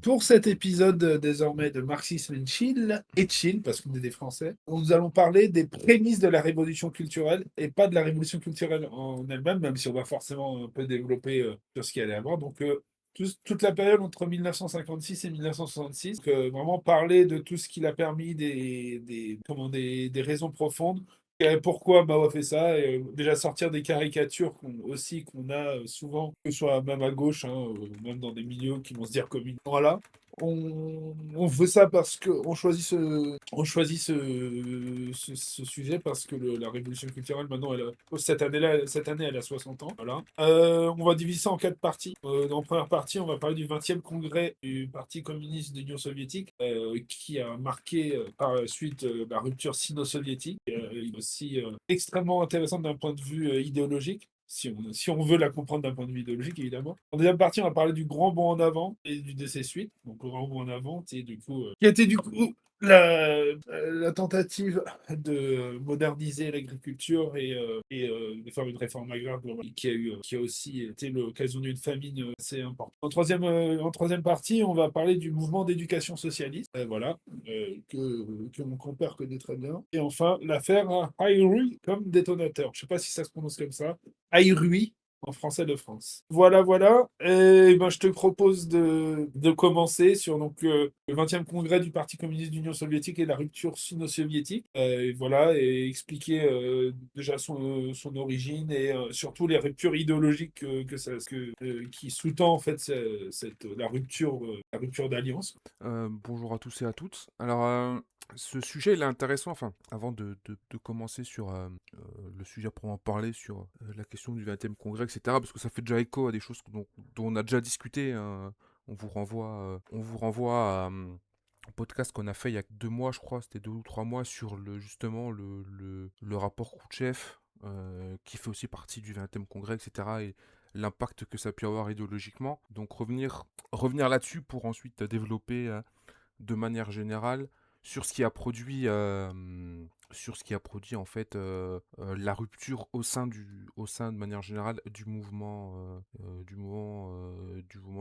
Pour cet épisode désormais de Marxisme et chill, parce qu'on est des Français, nous allons parler des prémices de la révolution culturelle et pas de la révolution culturelle en elle-même, même si on va forcément un peu développer sur ce qui allait avant. Donc, toute la période entre 1956 et 1966, donc, vraiment parler de tout ce qu'il a permis, des raisons profondes. Pourquoi Mao a fait ça, et déjà sortir des caricatures qu'on a souvent, que ce soit même à gauche, hein, même dans des milieux qui vont se dire communistes. Voilà. On fait ça parce que on choisit ce sujet parce que la révolution culturelle, maintenant, cette année, elle a 60 ans. Voilà. On va diviser ça en quatre parties. Dans la première partie, on va parler du 20e congrès du Parti communiste d'Union soviétique, qui a marqué par la suite la rupture sino-soviétique, aussi extrêmement intéressante d'un point de vue idéologique. Si on veut la comprendre d'un point de vue idéologique, évidemment. En deuxième partie, on va parler du grand bond en avant et du décès suite. Donc, le grand bond en avant, c'est du coup, qui a été du coup la tentative de moderniser l'agriculture et de faire une réforme agraire globale, qui a aussi été l'occasion d'une famine assez importante. En troisième partie, on va parler du mouvement d'éducation socialiste, voilà, que mon compère connaît très bien. Et enfin, l'affaire Haïrui comme détonateur. Je ne sais pas si ça se prononce comme ça. Haïrui, en français de France. Voilà, voilà. Et ben, je te propose de commencer sur le 20e congrès du Parti communiste d'Union soviétique et la rupture sino-soviétique. Et voilà, et expliquer déjà son origine et surtout les ruptures idéologiques qui sous-tend en fait la rupture d'alliance. Bonjour à tous et à toutes. Alors, ce sujet il est intéressant. Enfin, avant de commencer sur le sujet à proprement parler, sur la question du 20e congrès, etc., parce que ça fait déjà écho à des choses dont on a déjà discuté. On vous renvoie à un podcast qu'on a fait il y a 2 mois, je crois, c'était 2 ou 3 mois, sur justement le rapport Khrouchtchev, qui fait aussi partie du 20e congrès, etc., et l'impact que ça a pu avoir idéologiquement. Donc revenir là-dessus pour ensuite développer de manière générale sur ce qui a produit en fait la rupture au sein de manière générale du mouvement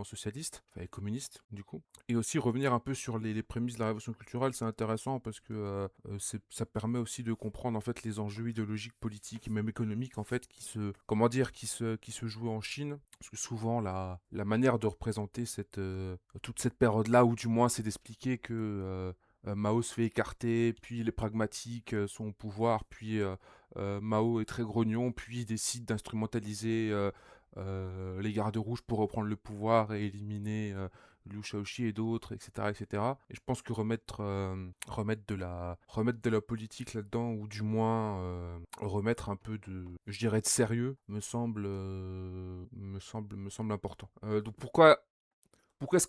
socialiste, enfin et communiste du coup, et aussi revenir un peu sur les prémices de la révolution culturelle. C'est intéressant parce que ça permet aussi de comprendre en fait les enjeux idéologiques, politiques et même économiques en fait qui se jouent en Chine, parce que souvent la manière de représenter toute cette période-là, ou du moins c'est d'expliquer que Mao se fait écarter, puis les pragmatiques sont au pouvoir, puis Mao est très grognon, puis il décide d'instrumentaliser les gardes rouges pour reprendre le pouvoir et éliminer Liu Shaoxi et d'autres, etc., etc. Et cetera. Et je pense que remettre de la politique là-dedans, ou du moins remettre un peu je dirais, de sérieux, me semble important. Donc pourquoi est-ce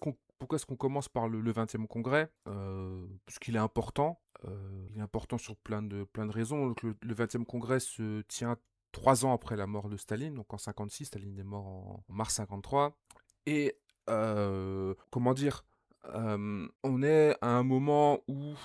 qu'on commence par le 20e congrès? Parce qu'il est important. Il est important sur plein de raisons. Donc le 20e congrès se tient 3 ans après la mort de Staline, donc en 56. Staline est mort en mars 53. Et comment dire, on est à un moment où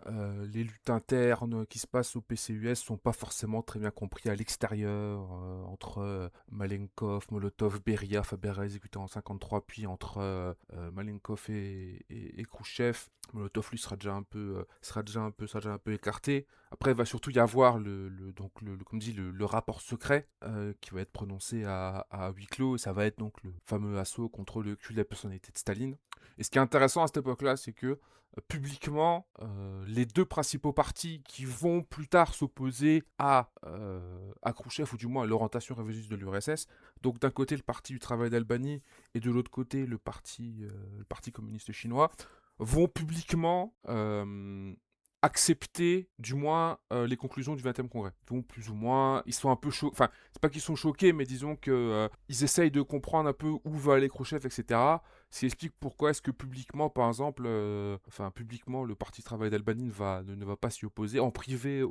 les luttes internes qui se passent au PCUS sont pas forcément très bien compris à l'extérieur, entre Malenkov, Molotov, Beria, enfin Beria exécuté en 53, puis entre Malenkov et Khrouchtchev. Molotov lui sera déjà un peu écarté. Après, il va surtout y avoir comme dit, le rapport secret qui va être prononcé à huis clos, et ça va être donc le fameux assaut contre le cul de la personnalité de Staline. Et ce qui est intéressant à cette époque-là, c'est que publiquement, les deux principaux partis qui vont plus tard s'opposer à Khrouchtchev, ou du moins à l'orientation révisionniste de l'URSS, donc d'un côté le Parti du travail d'Albanie et de l'autre côté le parti communiste chinois, vont publiquement accepter du moins les conclusions du 20e congrès. Donc plus ou moins, ils sont un peu choqués, enfin c'est pas qu'ils sont choqués, mais disons que ils essayent de comprendre un peu où va aller Khrouchtchev, etc. Ce qui explique pourquoi est-ce que publiquement, par exemple, publiquement, le Parti Travail d'Albanie ne va pas s'y opposer. En privé,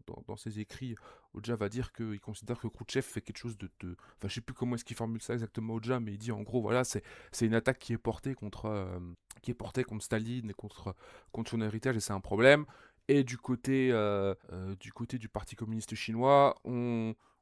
dans ses écrits, Odja va dire qu'il considère que Khrouchtchev fait quelque chose enfin, je sais plus comment est-ce qu'il formule ça exactement, Odja, mais il dit en gros, voilà, c'est une attaque qui est portée contre Staline et contre son héritage, et c'est un problème. Et du côté du Parti communiste chinois,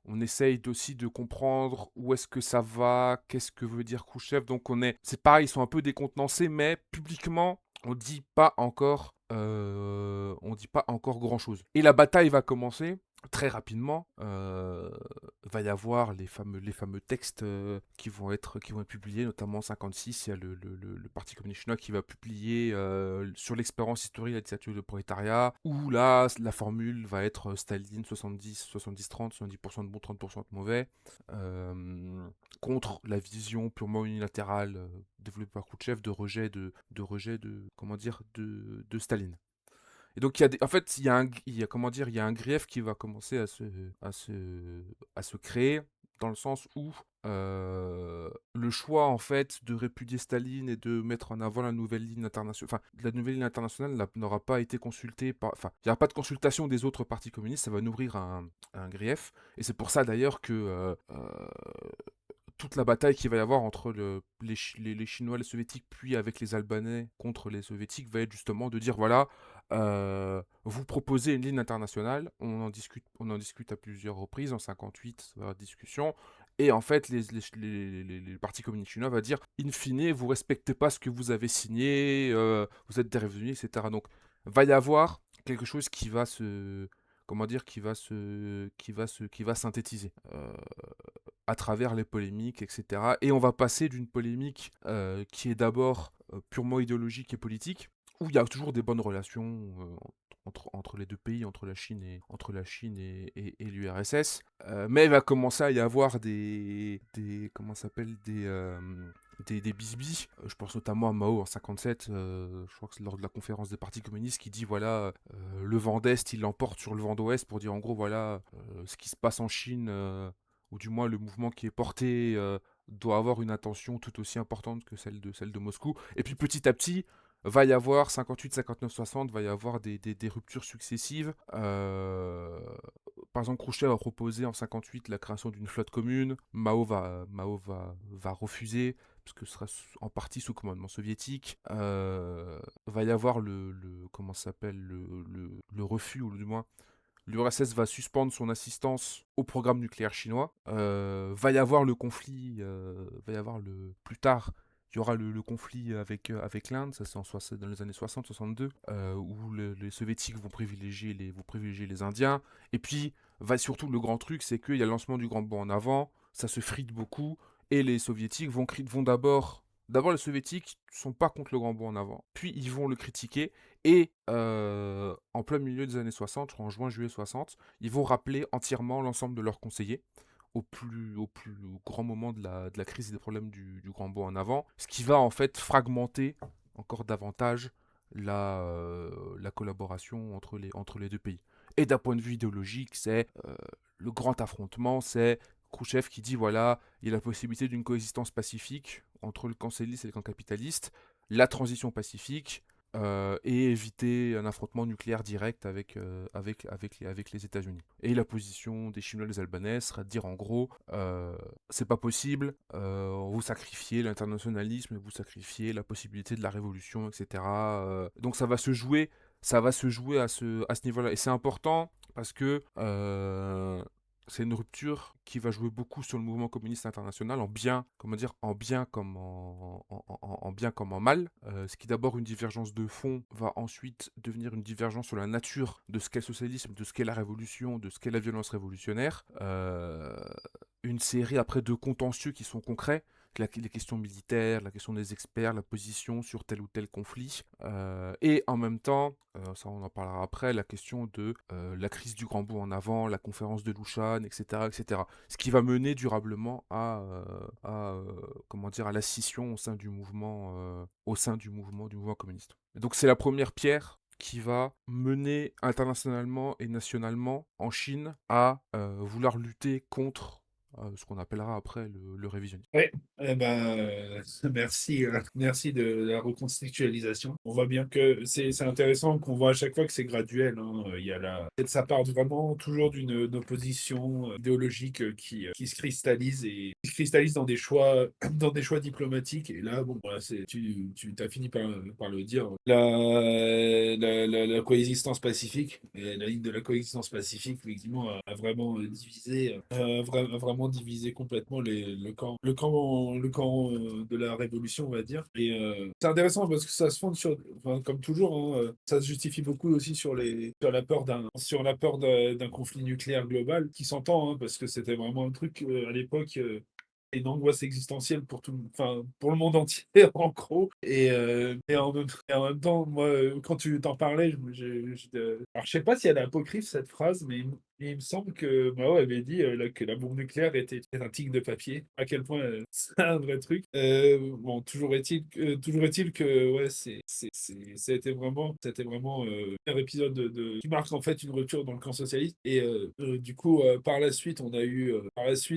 On essaye aussi de comprendre où est-ce que ça va, qu'est-ce que veut dire Khrouchtchev. Donc c'est pareil, ils sont un peu décontenancés, mais publiquement, on dit pas encore grand-chose. Et la bataille va commencer très rapidement. Va y avoir les fameux textes qui vont être publiés, notamment en 56. Il y a le Parti communiste chinois qui va publier sur l'expérience historique de la dictature du prolétariat, où là, la formule va être Staline 70, 70-30, 70% de bon, 30% de mauvais, contre la vision purement unilatérale développée par Khrouchtchev comment dire, de Staline. Et donc, en fait, comment dire, il y a un grief qui va commencer à se créer, dans le sens où le choix, en fait, de répudier Staline et de mettre en avant la nouvelle ligne internationale, enfin, la nouvelle ligne internationale n'aura pas été consultée enfin, il n'y aura pas de consultation des autres partis communistes, ça va nourrir un grief. Et c'est pour ça, d'ailleurs, que toute la bataille qu'il va y avoir entre les Chinois, les Soviétiques, puis avec les Albanais contre les Soviétiques, va être justement de dire voilà, vous proposez une ligne internationale, on en discute à plusieurs reprises, en 58, ça va y avoir discussion, et en fait, les partis communistes chinois va dire in fine, vous respectez pas ce que vous avez signé, vous êtes des revenus, etc. Donc, va y avoir quelque chose qui va se. Comment dire, qui va synthétiser à travers les polémiques, etc. Et on va passer d'une polémique qui est d'abord purement idéologique et politique, où il y a toujours des bonnes relations entre les deux pays, entre la Chine et l'URSS. Mais il va commencer à y avoir comment ça s'appelle, des bisbis. Je pense notamment à Mao en 57, je crois que c'est lors de la conférence des partis communistes, qui dit voilà, le vent d'Est, il l'emporte sur le vent d'Ouest, pour dire en gros voilà, ce qui se passe en Chine, ou du moins le mouvement qui est porté, doit avoir une attention tout aussi importante que celle de Moscou. Et puis petit à petit, va y avoir 58, 59, 60, va y avoir des ruptures successives. Par exemple, Khrouchtchev a proposé en 58 la création d'une flotte commune. Mao va refuser, parce que ce sera en partie sous commandement soviétique. Va y avoir comment ça s'appelle, le refus, ou du moins l'URSS va suspendre son assistance au programme nucléaire chinois. Va y avoir le conflit, plus tard, il y aura le conflit avec l'Inde, ça c'est dans les années 60-62, où les soviétiques vont privilégier les Indiens. Et puis, surtout le grand truc, c'est qu'il y a le lancement du grand bond en avant, ça se frite beaucoup, et les soviétiques vont d'abord. D'abord, les soviétiques sont pas contre le grand bond en avant, puis ils vont le critiquer, et en plein milieu des années 60, je crois en juin-juillet 60, ils vont rappeler entièrement l'ensemble de leurs conseillers au plus grand moment de la crise et des problèmes du grand bond en avant, ce qui va en fait fragmenter encore davantage la collaboration entre les deux pays. Et d'un point de vue idéologique, c'est le grand affrontement, c'est Khrouchtchev qui dit voilà, il y a la possibilité d'une coexistence pacifique entre le camp socialiste et le camp capitaliste, la transition pacifique, et éviter un affrontement nucléaire direct avec les États-Unis. Et la position des Chinois et des Albanais sera de dire en gros, c'est pas possible, vous sacrifiez l'internationalisme, vous sacrifiez la possibilité de la révolution, etc. Donc ça va se jouer à ce niveau-là. Et c'est important parce que c'est une rupture qui va jouer beaucoup sur le mouvement communiste international, en bien, comment dire, en bien comme en bien comme en mal. Ce qui d'abord une divergence de fond va ensuite devenir une divergence sur la nature de ce qu'est le socialisme, de ce qu'est la révolution, de ce qu'est la violence révolutionnaire. Une série après de contentieux qui sont concrets, les questions militaires, la question des experts, la position sur tel ou tel conflit, et en même temps, ça on en parlera après, la question de la crise du grand bond en avant, la conférence de Lushan, etc., etc. Ce qui va mener durablement comment dire, à la scission au sein du mouvement communiste. Et donc c'est la première pierre qui va mener internationalement et nationalement en Chine à vouloir lutter contre ce qu'on appellera après le révisionnisme. Ouais, eh ben, merci de la reconstitualisation. On voit bien que c'est intéressant qu'on voit à chaque fois que c'est graduel, hein. Il y a ça part vraiment toujours d'une opposition idéologique qui se cristallise et qui se cristallise dans des choix, dans des choix diplomatiques. Et là, bon, voilà, tu as fini par le dire, la coexistence pacifique, et la ligne de la coexistence pacifique, effectivement, a vraiment divisé, vraiment divisé complètement le camp de la révolution, on va dire. Et c'est intéressant parce que ça se fonde sur, enfin, comme toujours, hein, ça se justifie beaucoup aussi sur la peur d'un conflit nucléaire global qui s'entend, hein, parce que c'était vraiment un truc à l'époque. Une angoisse existentielle enfin, pour le monde entier, en gros. Et en même temps, moi, quand tu t'en parlais, alors je sais pas si elle est apocryphe cette phrase, mais il me semble que Mao avait dit que la bombe nucléaire était un tigre de papier. À quel point c'est un vrai truc. Bon, toujours est-il que ouais, c'était vraiment un épisode qui marque en fait une rupture dans le camp socialiste. Et du coup, par la suite,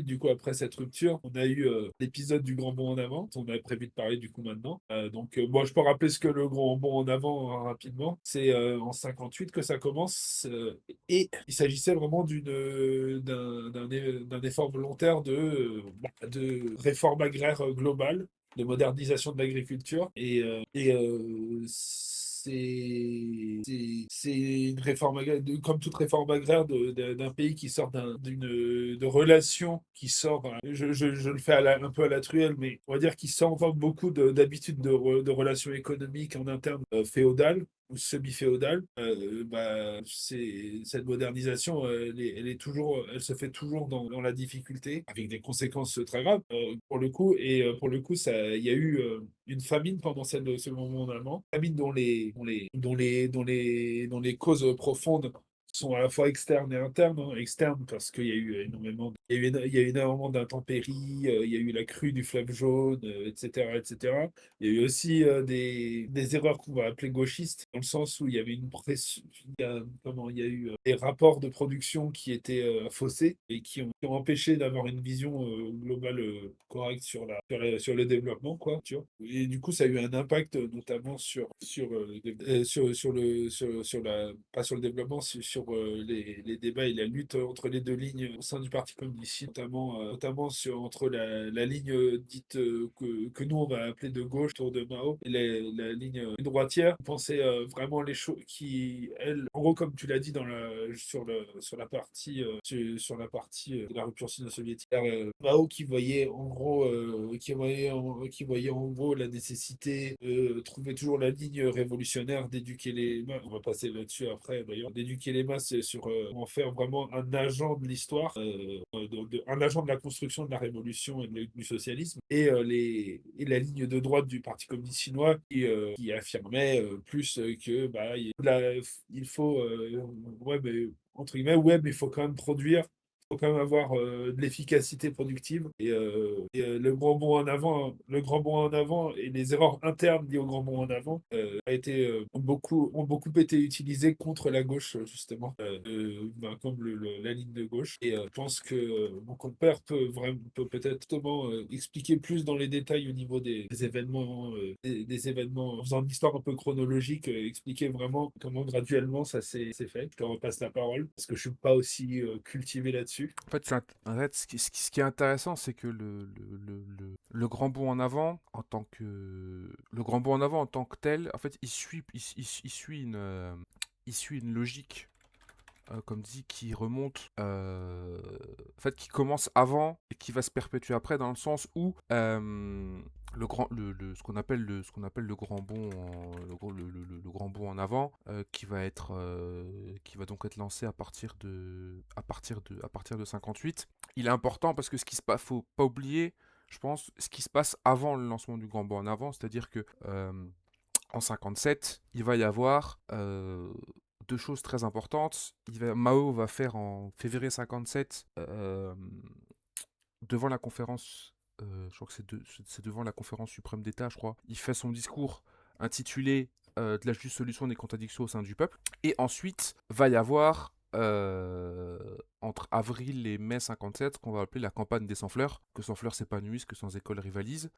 du coup, après cette rupture, on a eu l'épisode du grand bond en avant. On avait prévu de parler du coup maintenant. Bon, je peux rappeler ce que le grand bond en avant rapidement. C'est en 58 que ça commence. Et il s'agissait vraiment d'un effort volontaire de réforme agraire globale, de modernisation de l'agriculture. C'est une réforme agraire, comme toute réforme agraire d'un pays qui sort de relations, qui sort, je le fais un peu à la truelle, mais on va dire qu'il sort encore beaucoup d'habitudes de relations économiques en interne féodales ou semi-féodale. Cette modernisation, elle se fait toujours dans la difficulté, avec des conséquences très graves pour le coup. Et pour le coup, il y a eu une famine pendant ce moment allemand, famine dont les causes profondes sont à la fois externes et internes, hein. Externes parce qu'il y a eu il y a eu énormément d'intempéries, il y a eu la crue du fleuve jaune, etc., etc. Il y a eu aussi des erreurs qu'on va appeler gauchistes, dans le sens où il y avait une pression, il y a eu des rapports de production qui étaient faussés et qui ont empêché d'avoir une vision globale correcte sur le développement, quoi, tu vois. Et du coup, ça a eu un impact notamment pas sur le développement, sur les débats et la lutte entre les deux lignes au sein du Parti communiste, notamment entre la ligne dite que nous on va appeler de gauche autour de Mao et la ligne droitière. On pensait vraiment les choses qui, elle, en gros, comme tu l'as dit sur la partie de la rupture sino-soviétique, Mao qui voyait en gros qui voyait en gros la nécessité de trouver toujours la ligne révolutionnaire, d'éduquer les masses. On va passer là-dessus après d'ailleurs, d'éduquer les masses sur en faire vraiment un agent de l'histoire, un agent de la construction de la révolution et du socialisme, et la ligne de droite du Parti communiste chinois qui affirmait plus que il faut ouais, mais, entre guillemets, ouais, mais il faut quand même produire, faut quand même avoir de l'efficacité productive. Le grand bond en avant, le grand bond en avant et les erreurs internes liées au grand bond en avant ont beaucoup été utilisées contre la gauche, justement, comme la ligne de gauche. Et je pense que mon compère peut peut-être justement expliquer plus dans les détails au niveau des événements, des événements, en faisant une histoire un peu chronologique, expliquer vraiment comment graduellement ça s'est fait. Je te repasse la parole parce que je suis pas aussi cultivé là-dessus. En fait, en fait, ce qui est intéressant, c'est que le grand bond en avant, le grand bond en avant en tant que tel, en fait, il suit une logique, comme dit, qui remonte, en fait, qui commence avant et qui va se perpétuer après, dans le sens où ce qu'on appelle le grand bond, le grand bond en avant, qui va donc être lancé à partir de 58. Il est important parce que faut pas oublier, je pense, ce qui se passe avant le lancement du grand bond en avant, c'est-à-dire que en 57, il va y avoir deux choses très importantes. Mao va faire en février 57, devant la conférence, je crois que c'est devant la conférence suprême d'État, je crois. Il fait son discours intitulé de la juste solution des contradictions au sein du peuple. Et ensuite, va y avoir entre avril et mai 57, qu'on va appeler la campagne des Sans-Fleurs, que Sans-Fleurs s'épanouissent, que Sans École rivalise,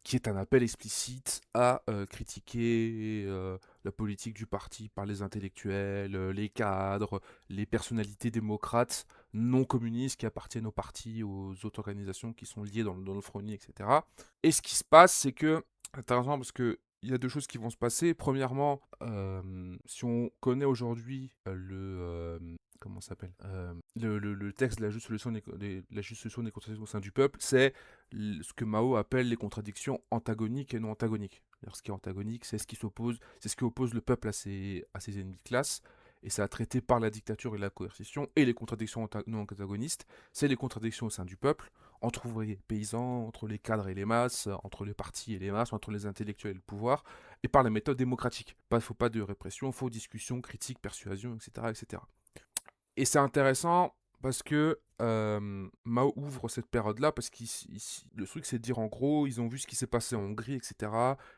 qui est un appel explicite à critiquer la politique du parti par les intellectuels, les cadres, les personnalités démocrates non communistes qui appartiennent au parti, aux autres organisations qui sont liées dans le Front Uni, etc. Et ce qui se passe, c'est que, intéressant parce que il y a deux choses qui vont se passer. Premièrement, si on connaît aujourd'hui comment ça s'appelle le texte de la juste solution la juste solution des contradictions au sein du peuple, c'est ce que Mao appelle les contradictions antagoniques et non antagoniques. Ce qui est antagonique, c'est ce qui s'oppose, c'est ce qui oppose le peuple à ses ennemis de classe, et ça a traité par la dictature et la coercition, et les contradictions non antagonistes, c'est les contradictions au sein du peuple, entre ouvriers et paysans, entre les cadres et les masses, entre les partis et les masses, entre les intellectuels et le pouvoir, et par la méthode démocratique. Il ne faut pas de répression, il faut discussion, critique, persuasion, etc. etc. Et c'est intéressant parce que Mao ouvre cette période-là parce que le truc c'est de dire en gros, ils ont vu ce qui s'est passé en Hongrie, etc.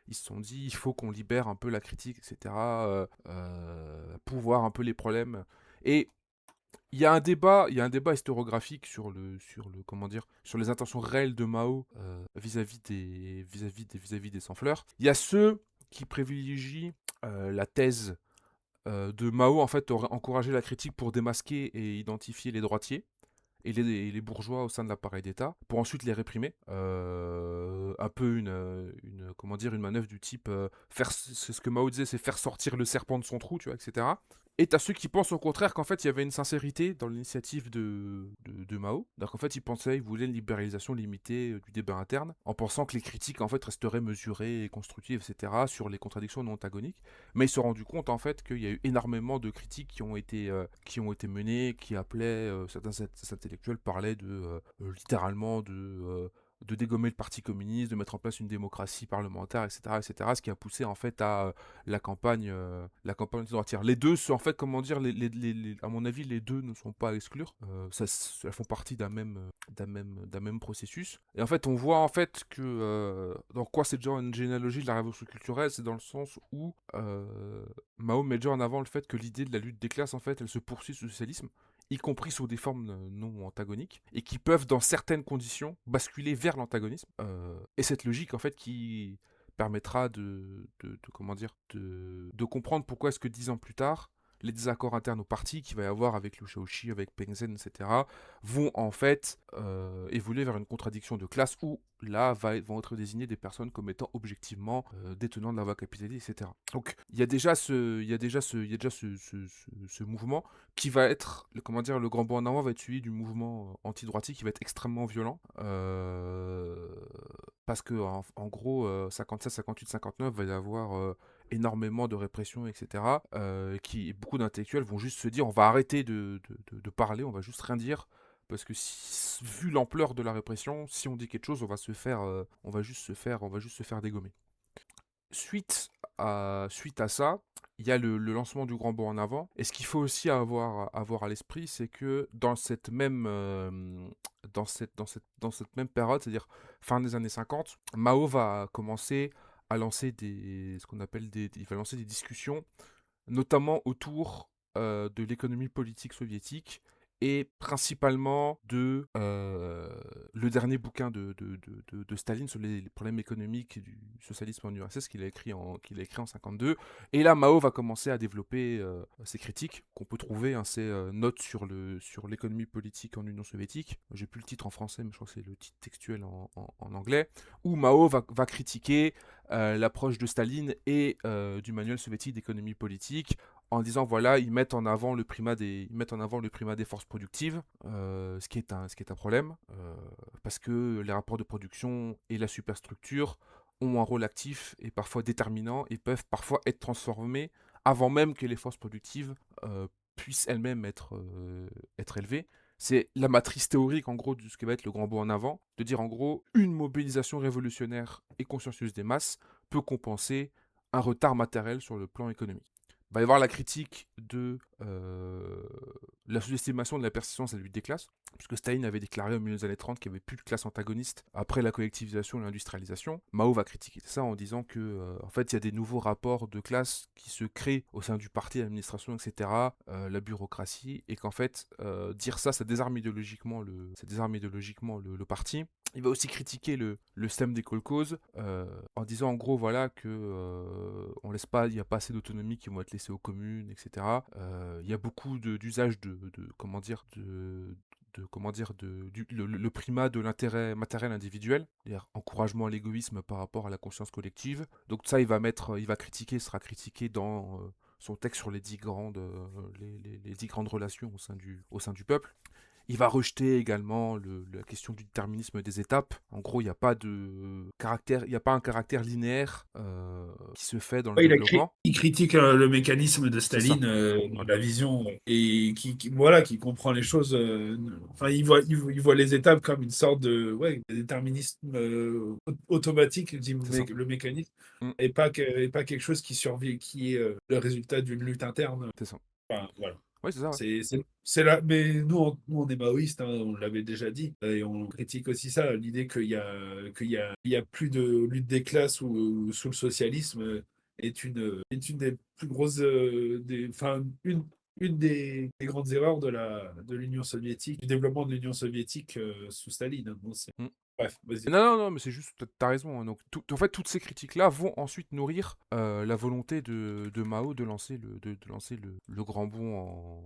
Ils se sont dit, il faut qu'on libère un peu la critique, etc. Pour voir un peu les problèmes. Et il y a un débat historiographique comment dire, sur les intentions réelles de Mao vis-à-vis des sans-fleurs. Il y a ceux qui privilégient la thèse de Mao en fait aurait encouragé la critique pour démasquer et identifier les droitiers et les bourgeois au sein de l'appareil d'État pour ensuite les réprimer. Un peu comment dire, une manœuvre du type c'est ce que Mao disait, c'est faire sortir le serpent de son trou, tu vois, etc. Et t'as ceux qui pensent au contraire qu'en fait il y avait une sincérité dans l'initiative de Mao. Donc en fait il voulait une libéralisation limitée du débat interne, en pensant que les critiques en fait resteraient mesurées et constructives, etc. sur les contradictions non antagoniques. Mais ils se sont rendus compte en fait qu'il y a eu énormément de critiques qui ont été menées, qui appelaient, certains intellectuels parlaient littéralement de dégommer le parti communiste, de mettre en place une démocratie parlementaire, etc., etc., ce qui a poussé en fait à la campagne droitière. Les deux sont en fait, comment dire, à mon avis, les deux ne sont pas à exclure. Elles font partie d'un même processus. Et en fait, on voit en fait que dans quoi c'est déjà une généalogie de la révolution culturelle, c'est dans le sens où Mao met déjà en avant le fait que l'idée de la lutte des classes, en fait, elle se poursuit sous le socialisme, y compris sous des formes non antagoniques, et qui peuvent, dans certaines conditions, basculer vers l'antagonisme. Et cette logique, en fait, qui permettra comment dire, de comprendre pourquoi est-ce que 10 ans plus tard, les désaccords internes au parti qu'il va y avoir avec Liu Shaoqi, avec Peng Zhen, etc., vont en fait évoluer vers une contradiction de classe où là vont être désignées des personnes comme étant objectivement détenant de la voie capitaliste, etc. Donc il y a déjà ce mouvement qui va être, comment dire, le grand bond en avant va être suivi du mouvement anti-droitier qui va être extrêmement violent. Parce que en gros, 57, 58, 59, va y avoir énormément de répression, etc. Beaucoup d'intellectuels vont juste se dire on va arrêter de parler, on va juste rien dire. Parce que vu l'ampleur de la répression, si on dit quelque chose, on va juste se faire dégommer. Suite à ça, il y a le lancement du grand bond en avant. Et ce qu'il faut aussi avoir à l'esprit, c'est que dans cette même période, c'est-à-dire fin des années 50, Mao va commencer à lancer il va lancer des discussions, notamment autour de l'économie politique soviétique et principalement le dernier bouquin de Staline sur les problèmes économiques du socialisme en URSS qu'il a écrit en 52. Et là, Mao va commencer à développer ses critiques qu'on peut trouver, hein, ses notes sur l'économie politique en Union soviétique. J'ai plus le titre en français, mais je crois que c'est le titre textuel en anglais, où Mao va critiquer l'approche de Staline et du manuel soviétique d'économie politique en disant voilà, ils mettent en avant le primat des forces productives, ce qui est un problème, parce que les rapports de production et la superstructure ont un rôle actif et parfois déterminant et peuvent parfois être transformés avant même que les forces productives puissent elles-mêmes être élevées. C'est la matrice théorique en gros de ce qui va être le grand bond en avant, de dire en gros une mobilisation révolutionnaire et consciencieuse des masses peut compenser un retard matériel sur le plan économique. Il va y avoir la critique la sous-estimation de la persistance de la lutte des classes, puisque Staline avait déclaré au milieu des années 30 qu'il n'y avait plus de classe antagoniste après la collectivisation et l'industrialisation. Mao va critiquer ça en disant que, en fait, il y a des nouveaux rapports de classe qui se créent au sein du parti, l'administration, etc., la bureaucratie, et qu'en fait, dire ça, ça désarme idéologiquement le parti. Il va aussi critiquer le système des kolkhozes en disant en gros voilà que on laisse pas, il n'y a pas assez d'autonomie qui vont être laissées aux communes, etc. Il y a beaucoup d'usages comment dire le primat de l'intérêt matériel individuel, c'est-à-dire encouragement à l'égoïsme par rapport à la conscience collective. Donc ça, il va critiquer, sera critiqué dans son texte sur les 10 grandes, les 10 grandes relations au sein du peuple. Il va rejeter également la question du déterminisme des étapes. En gros, il n'y a pas de caractère, il n'y a pas un caractère linéaire qui se fait dans le Ouais, développement. il critique le mécanisme de C'est ça. Staline, Voilà. la vision, et voilà, qui comprend les choses. Enfin, il voit les étapes comme une sorte de, ouais, de déterminisme automatique, dit C'est ça. le mécanisme, Mm, et pas quelque chose qui survit, qui est le résultat d'une lutte interne. c'est ça. Enfin, voilà. Oui, c'est ça. Ouais. C'est là, mais nous, on est maoïstes, hein, on l'avait déjà dit, et on critique aussi ça, l'idée il y a plus de lutte des classes ou sous le socialisme est une des plus grosses, enfin, une des grandes erreurs de l'Union soviétique, du développement de l'Union soviétique sous Staline, hein. Bon, Mm. bref, vas-y. Non, non, non, mais c'est juste, t'as raison, hein. Donc, en fait, toutes ces critiques-là vont ensuite nourrir la volonté de Mao de lancer le grand bond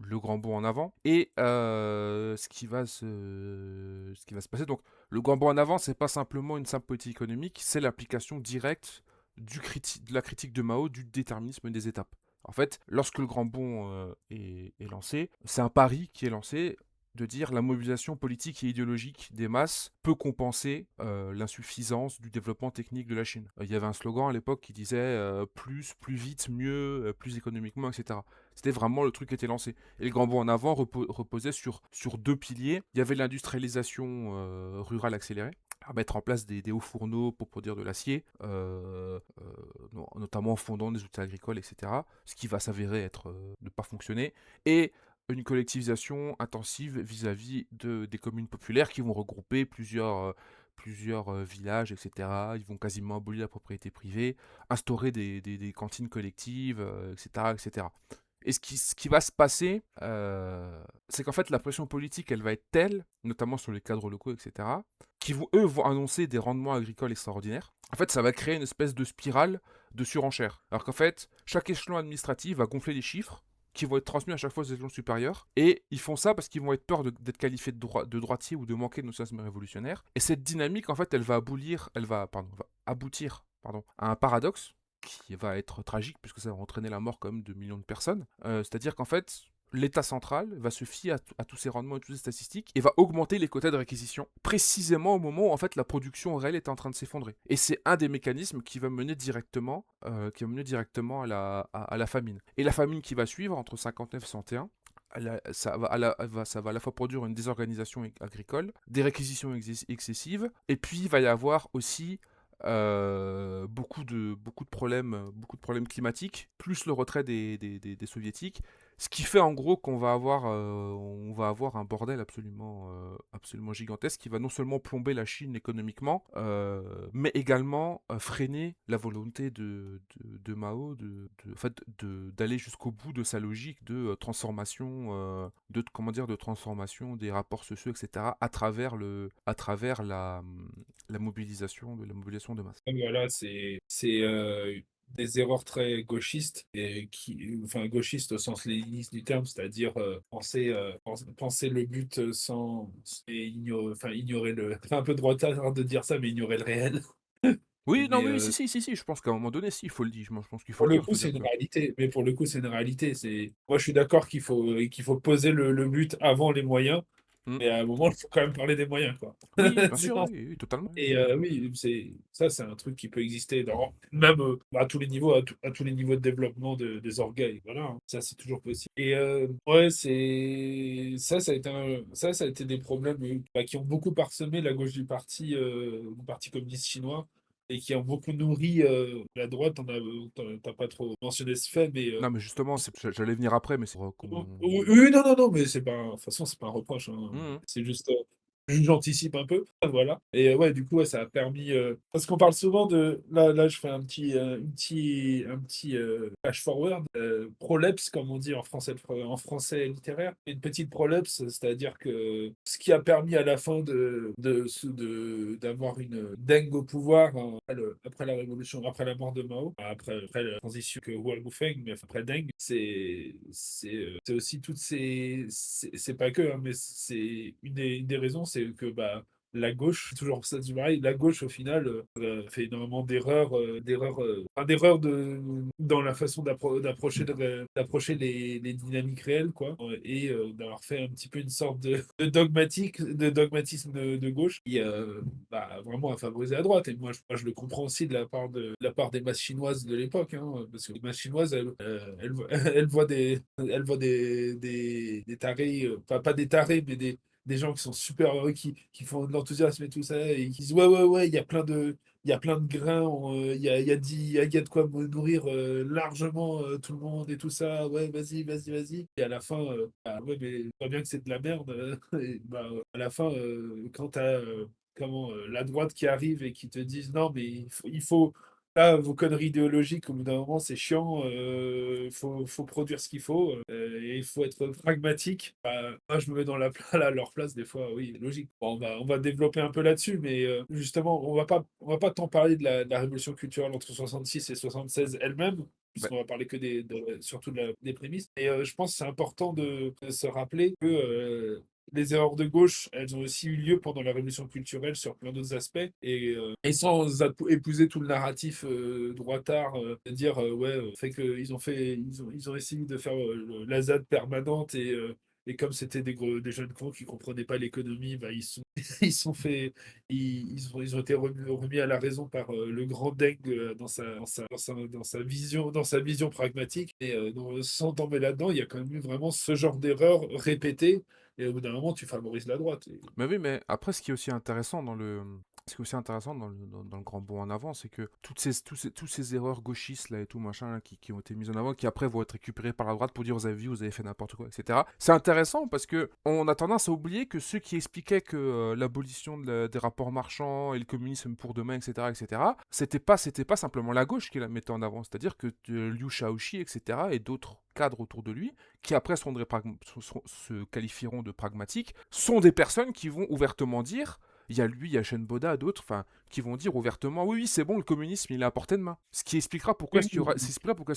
le grand bond en avant. Et ce qui va se passer, donc, le grand bond en avant, c'est pas simplement une simple politique économique, c'est l'application directe de la critique de Mao du déterminisme des étapes. En fait, lorsque le grand bond est lancé, c'est un pari qui est lancé de dire la mobilisation politique et idéologique des masses peut compenser l'insuffisance du développement technique de la Chine. Il y avait un slogan à l'époque qui disait plus vite, mieux, plus économiquement, etc. C'était vraiment le truc qui était lancé. Et le grand bond en avant reposait sur deux piliers. Il y avait l'industrialisation rurale accélérée, à mettre en place des hauts fourneaux pour produire de l'acier, notamment en fondant des outils agricoles, etc. Ce qui va s'avérer ne pas fonctionner. Et une collectivisation intensive vis-à-vis des communes populaires qui vont regrouper plusieurs villages, etc. Ils vont quasiment abolir la propriété privée, instaurer des cantines collectives, etc., etc. Et ce qui va se passer, c'est qu'en fait la pression politique, elle va être telle, notamment sur les cadres locaux, etc., qui vont annoncer des rendements agricoles extraordinaires. En fait, ça va créer une espèce de spirale de surenchère. Alors qu'en fait, chaque échelon administratif va gonfler les chiffres, qui vont être transmis à chaque fois aux échelons supérieurs. Et ils font ça parce qu'ils vont être peur d'être qualifiés de droitiers ou de manquer de notionnisme révolutionnaire. Et cette dynamique, en fait, va aboutir à un paradoxe qui va être tragique puisque ça va entraîner la mort quand même de millions de personnes. C'est-à-dire qu'en fait, l'État central va se fier à tous ces rendements et toutes ces statistiques et va augmenter les quotas de réquisition précisément au moment où en fait la production réelle est en train de s'effondrer. Et c'est un des mécanismes qui va mener directement, à la famine. Et la famine qui va suivre entre 59 et 61, ça va à la fois produire une désorganisation agricole, des réquisitions excessives, et puis il va y avoir aussi beaucoup de problèmes climatiques, plus le retrait des soviétiques, ce qui fait en gros on va avoir un bordel absolument gigantesque qui va non seulement plomber la Chine économiquement, mais également freiner la volonté de Mao en fait, d'aller jusqu'au bout de sa logique de transformation, de transformation des rapports sociaux, etc. à travers la mobilisation de masse. Voilà, c'est des erreurs très gauchistes, enfin gauchistes au sens léniniste du terme, c'est-à-dire penser le but et ignorer le. C'est un peu droitard de dire ça, mais ignorer le réel. Oui, non, Mais oui, si, je pense qu'à un moment donné, si, il faut le dire. Je pense qu'il faut pour le le dire. coup, c'est C'est-à-dire une que. réalité. Mais pour le coup, c'est une réalité. Moi, je suis d'accord qu'il faut poser le but avant les moyens, Hmm. mais à un moment, il faut quand même parler des moyens, quoi. Oui, bien sûr, Sinon, oui, oui, totalement. et oui, c'est un truc qui peut exister même à tous les niveaux, à tous les niveaux de développement des orgueils. Voilà, hein. Ça, c'est toujours possible. Et ouais, ça a été des problèmes qui ont beaucoup parsemé la gauche du parti communiste chinois et qui ont beaucoup nourri la droite. T'as pas trop mentionné ce fait, mais Non, mais justement, j'allais venir après, mais c'est pour oui, qu'on. oui, non, non, non, mais c'est pas, de toute façon, c'est pas un reproche, hein. Mhm. C'est juste, j'anticipe un peu, voilà. Et ouais, du coup, ouais, ça a permis, parce qu'on parle souvent de, là, je fais un petit flash forward, prolepse, comme on dit en français littéraire, une petite prolepse, c'est-à-dire que ce qui a permis à la fin d'avoir une Deng au pouvoir, hein, après la révolution, après la mort de Mao, après la transition que Huang Feng, mais après Deng, c'est aussi toutes c'est pas que, hein, mais c'est une des raisons, c'est que bah la gauche, toujours ça du pareil, la gauche au final fait énormément d'erreurs dans la façon d'approcher les dynamiques réelles, quoi, et d'avoir fait un petit peu une sorte de dogmatisme de gauche qui bah, vraiment a favorisé la droite. Et moi, je le comprends aussi de la part des masses chinoises de l'époque, hein, parce que les masses chinoises, elles voient des tarés, pas des tarés, mais des gens qui sont super heureux, qui font de l'enthousiasme et tout ça, et qui disent ouais, il y a plein de grains, il y a de quoi nourrir largement tout le monde et tout ça, ouais, vas-y. Et à la fin, bah, ouais, mais pas bien que c'est de la merde. Et bah, à la fin, quand t'as la droite qui arrive et qui te disent non, mais là, vos conneries idéologiques, au bout d'un moment, c'est chiant. Faut produire ce qu'il faut et il faut être pragmatique. Bah, moi, je me mets à leur place des fois. Oui, logique. Bon, on va développer un peu là-dessus, mais justement, on va pas tant parler de la révolution culturelle entre 66 et 76 elle-même, Bah, puisqu'on va parler que surtout des prémices. Et je pense que c'est important de se rappeler que les erreurs de gauche, elles ont aussi eu lieu pendant la révolution culturelle sur plein d'autres aspects. Et sans épouser tout le narratif droitard, de dire ouais, fait que ils ont essayé de faire la ZAD permanente et comme c'était des jeunes cons qui comprenaient pas l'économie, bah, ils sont fait, ils ont été remis à la raison par le grand Deng dans sa vision pragmatique. Et sans tomber là-dedans, il y a quand même eu vraiment ce genre d'erreur répétée. Et au bout d'un moment, tu favorises la droite. mais oui, mais après, ce qui est aussi intéressant ce qui est aussi intéressant dans le grand bond en avant, c'est que tous ces erreurs gauchistes là et tout machin là, qui ont été mises en avant, qui après vont être récupérées par la droite pour dire vous avez vu, vous avez fait n'importe quoi, etc. C'est intéressant parce que on a tendance à oublier que ceux qui expliquaient que l'abolition des rapports marchands et le communisme pour demain, etc., c'était pas simplement la gauche qui la mettait en avant, c'est-à-dire que Liu Shaoqi, etc., et d'autres cadres autour de lui, qui après se qualifieront de pragmatiques, sont des personnes qui vont ouvertement dire, il y a lui, il y a Shenboda, d'autres, enfin, qui vont dire ouvertement, oui, c'est bon, le communisme, il est à portée de main. Ce qui expliquera pourquoi est-ce qu'il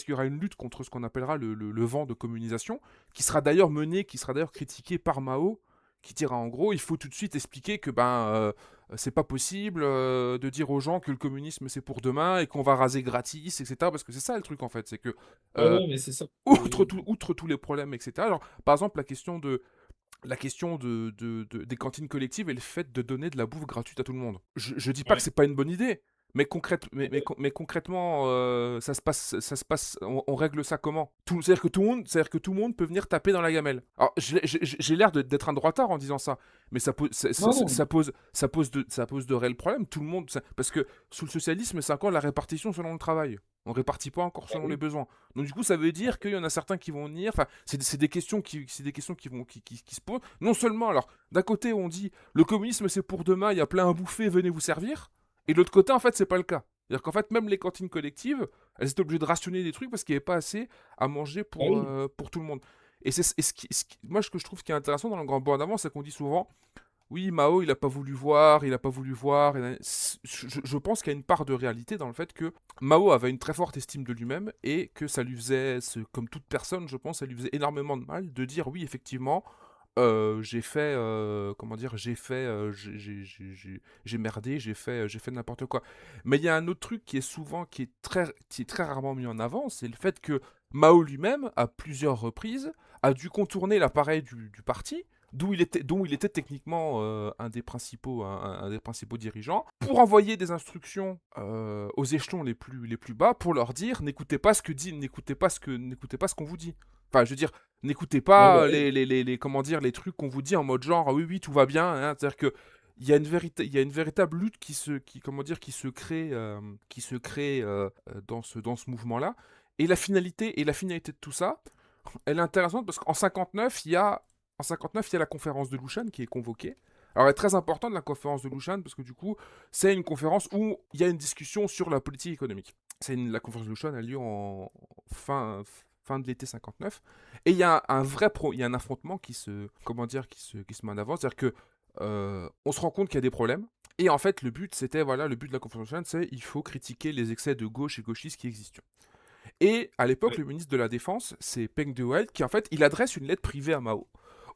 y aura une lutte contre ce qu'on appellera le vent de communisation, qui sera d'ailleurs mené, qui sera d'ailleurs critiqué par Mao, qui dira en gros, il faut tout de suite expliquer que c'est pas possible de dire aux gens que le communisme c'est pour demain et qu'on va raser gratis, etc. Parce que c'est ça le truc en fait, c'est que Ouais, euh, ouais, mais c'est ça. outre tous les problèmes, etc. Alors, par exemple, des cantines collectives et le fait de donner de la bouffe gratuite à tout le monde. Je dis pas que Ouais. c'est pas une bonne idée, mais concrètement, on règle ça comment? C'est-à-dire que tout le monde peut venir taper dans la gamelle. Alors, j'ai l'air d'être un droitard en disant ça, mais Non, non. ça pose de réels problèmes. Tout le monde, parce que sous le socialisme, c'est encore la répartition selon le travail. On répartit pas encore Bah selon les oui. besoins. Donc du coup, ça veut dire qu'il y en a certains qui vont venir. Enfin, c'est des questions qui se posent. Non seulement, alors, d'un côté, on dit le communisme c'est pour demain, il y a plein à bouffer, venez vous servir. Et de l'autre côté, en fait, c'est pas le cas. C'est-à-dire qu'en fait, même les cantines collectives, elles étaient obligées de rationner des trucs parce qu'il n'y avait pas assez à manger Bah oui. pour tout le monde. Et moi, ce que je trouve qui est intéressant dans le grand bond en avant, c'est qu'on dit souvent oui, Mao, il a pas voulu voir, il a pas voulu voir. Je pense qu'il y a une part de réalité dans le fait que Mao avait une très forte estime de lui-même et que ça lui faisait, comme toute personne, je pense, ça lui faisait énormément de mal de dire oui, effectivement, j'ai fait, comment dire, j'ai merdé, j'ai fait n'importe quoi. Mais il y a un autre truc qui est très rarement mis en avant, c'est le fait que Mao lui-même, à plusieurs reprises, a dû contourner l'appareil du parti dont il était techniquement un des principaux dirigeants, pour envoyer des instructions aux échelons les plus bas pour leur dire n'écoutez pas ce que dit, n'écoutez pas ce qu'on vous dit. Enfin, je veux dire, n'écoutez Ouais, bah pas oui. comment dire, les trucs qu'on vous dit en mode genre ah oui, oui, tout va bien. Hein. C'est-à-dire que il y a une véritable lutte comment dire, qui se crée dans ce mouvement-là. Et la finalité de tout ça, elle est intéressante parce qu'en 59, il y a la conférence de Lushan qui est convoquée. Alors, elle est très importante, la conférence de Lushan, parce que du coup, c'est une conférence où il y a une discussion sur la politique économique. La conférence de Lushan a lieu en fin de l'été 59. Et il y a il y a un affrontement comment dire, qui se met en avant. C'est-à-dire que on se rend compte qu'il y a des problèmes. Et en fait, le but de la conférence de Lushan, c'est il faut critiquer les excès de gauche et gauchistes qui existent. Et à l'époque, Ouais. le ministre de la Défense, c'est Peng Dehuai, qui en fait, il adresse une lettre privée à Mao,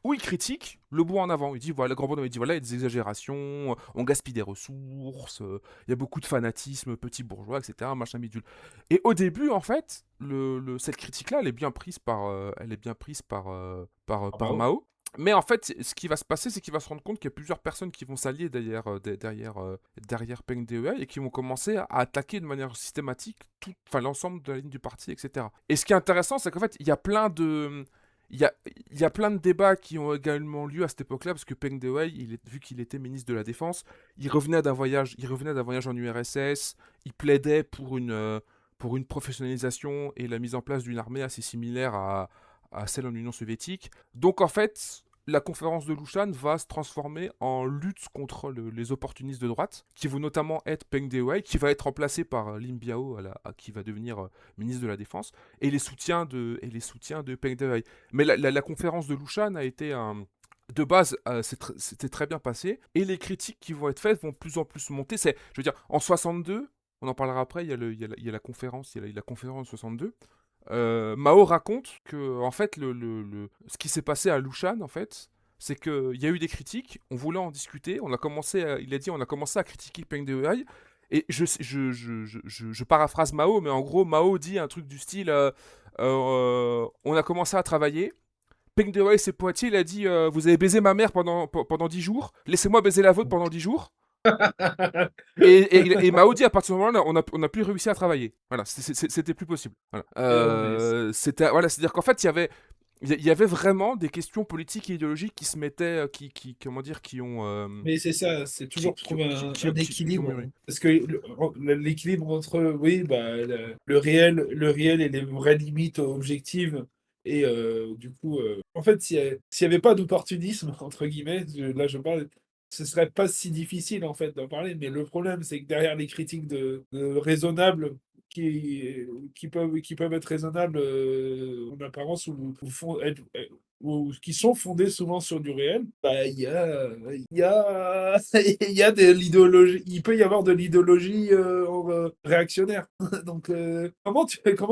où il critique le bout en avant. Il dit, voilà, le grand bonhomme, il dit, voilà, il y a des exagérations, on gaspille des ressources, il y a beaucoup de fanatisme, petit bourgeois, etc., machin bidule. Et au début, en fait, cette critique-là, elle est bien prise Ah bah par ouais. Mao. Mais en fait, ce qui va se passer, c'est qu'il va se rendre compte qu'il y a plusieurs personnes qui vont s'allier derrière Peng Dehuai et qui vont commencer à attaquer de manière systématique enfin, l'ensemble de la ligne du parti, etc. Et ce qui est intéressant, c'est qu'en fait, il y a plein de débats qui ont également lieu à cette époque-là, parce que Peng Dehuai, vu qu'il était ministre de la Défense, il revenait d'un voyage en URSS, il plaidait pour une professionnalisation et la mise en place d'une armée assez similaire à celle en Union soviétique. Donc en fait, la conférence de Lushan va se transformer en lutte contre les opportunistes de droite, qui vont notamment être Peng Dehuai, qui va être remplacé par Lim Biao, qui va devenir ministre de la Défense, et les soutiens de Peng Dehuai. Mais la conférence de Lushan a été un... De base, c'était très bien passé, et les critiques qui vont être faites vont de plus en plus monter. Je veux dire, en 62, on en parlera après, il y a la conférence, il y a la conférence de 62. Mao raconte que en fait ce qui s'est passé à Lushan en fait, c'est qu'il y a eu des critiques, on voulait en discuter, il a dit on a commencé à critiquer Peng Dehuai et je paraphrase Mao, mais en gros Mao dit un truc du style on a commencé à travailler. Peng Dehuai s'est pointé, il a dit vous avez baisé ma mère pendant 10 jours, laissez-moi baiser la vôtre pendant 10 jours. Et Mao dit à partir de ce moment-là, on a plus réussi à travailler. Voilà, c'était plus possible. Voilà. Non, mais Voilà, c'est-à-dire qu'en fait, il y avait vraiment des questions politiques et idéologiques qui se mettaient, comment dire, mais c'est ça, c'est toujours trouver un qui ont équilibre, mûri. hein. Parce que l'équilibre entre, oui, bah, le réel et les vraies limites objectives. Et du coup, en fait, s'il y avait pas d'opportunisme, entre guillemets, là je parle, ce serait pas si difficile en fait d'en parler. Mais le problème, c'est que derrière les critiques de raisonnables, qui, qui peuvent être raisonnables en apparence ou ou qui sont fondées souvent sur du réel, bah, il y a, il y a de l'idéologie, il peut y avoir de l'idéologie réactionnaire. Donc, comment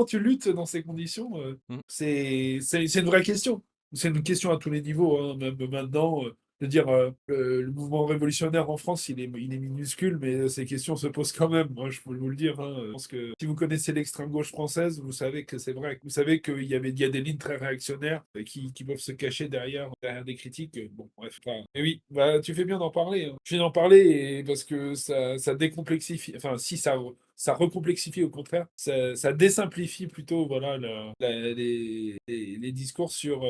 tu luttes dans ces conditions Mm. c'est une vraie question. C'est une question à tous les niveaux, hein, même maintenant. De dire le mouvement révolutionnaire en France, il est minuscule, mais ces questions se posent quand même. Moi, je peux vous le dire, hein. Je pense que si vous connaissez l'extrême gauche française, vous savez que c'est vrai. Vous savez il y a des lignes très réactionnaires qui peuvent se cacher derrière des critiques. Bon, bref. Enfin, mais oui, bah, tu fais bien d'en parler, hein. Tu fais d'en parler parce que ça décomplexifie. Enfin, si ça recomplexifie au contraire, ça désimplifie plutôt voilà, les discours sur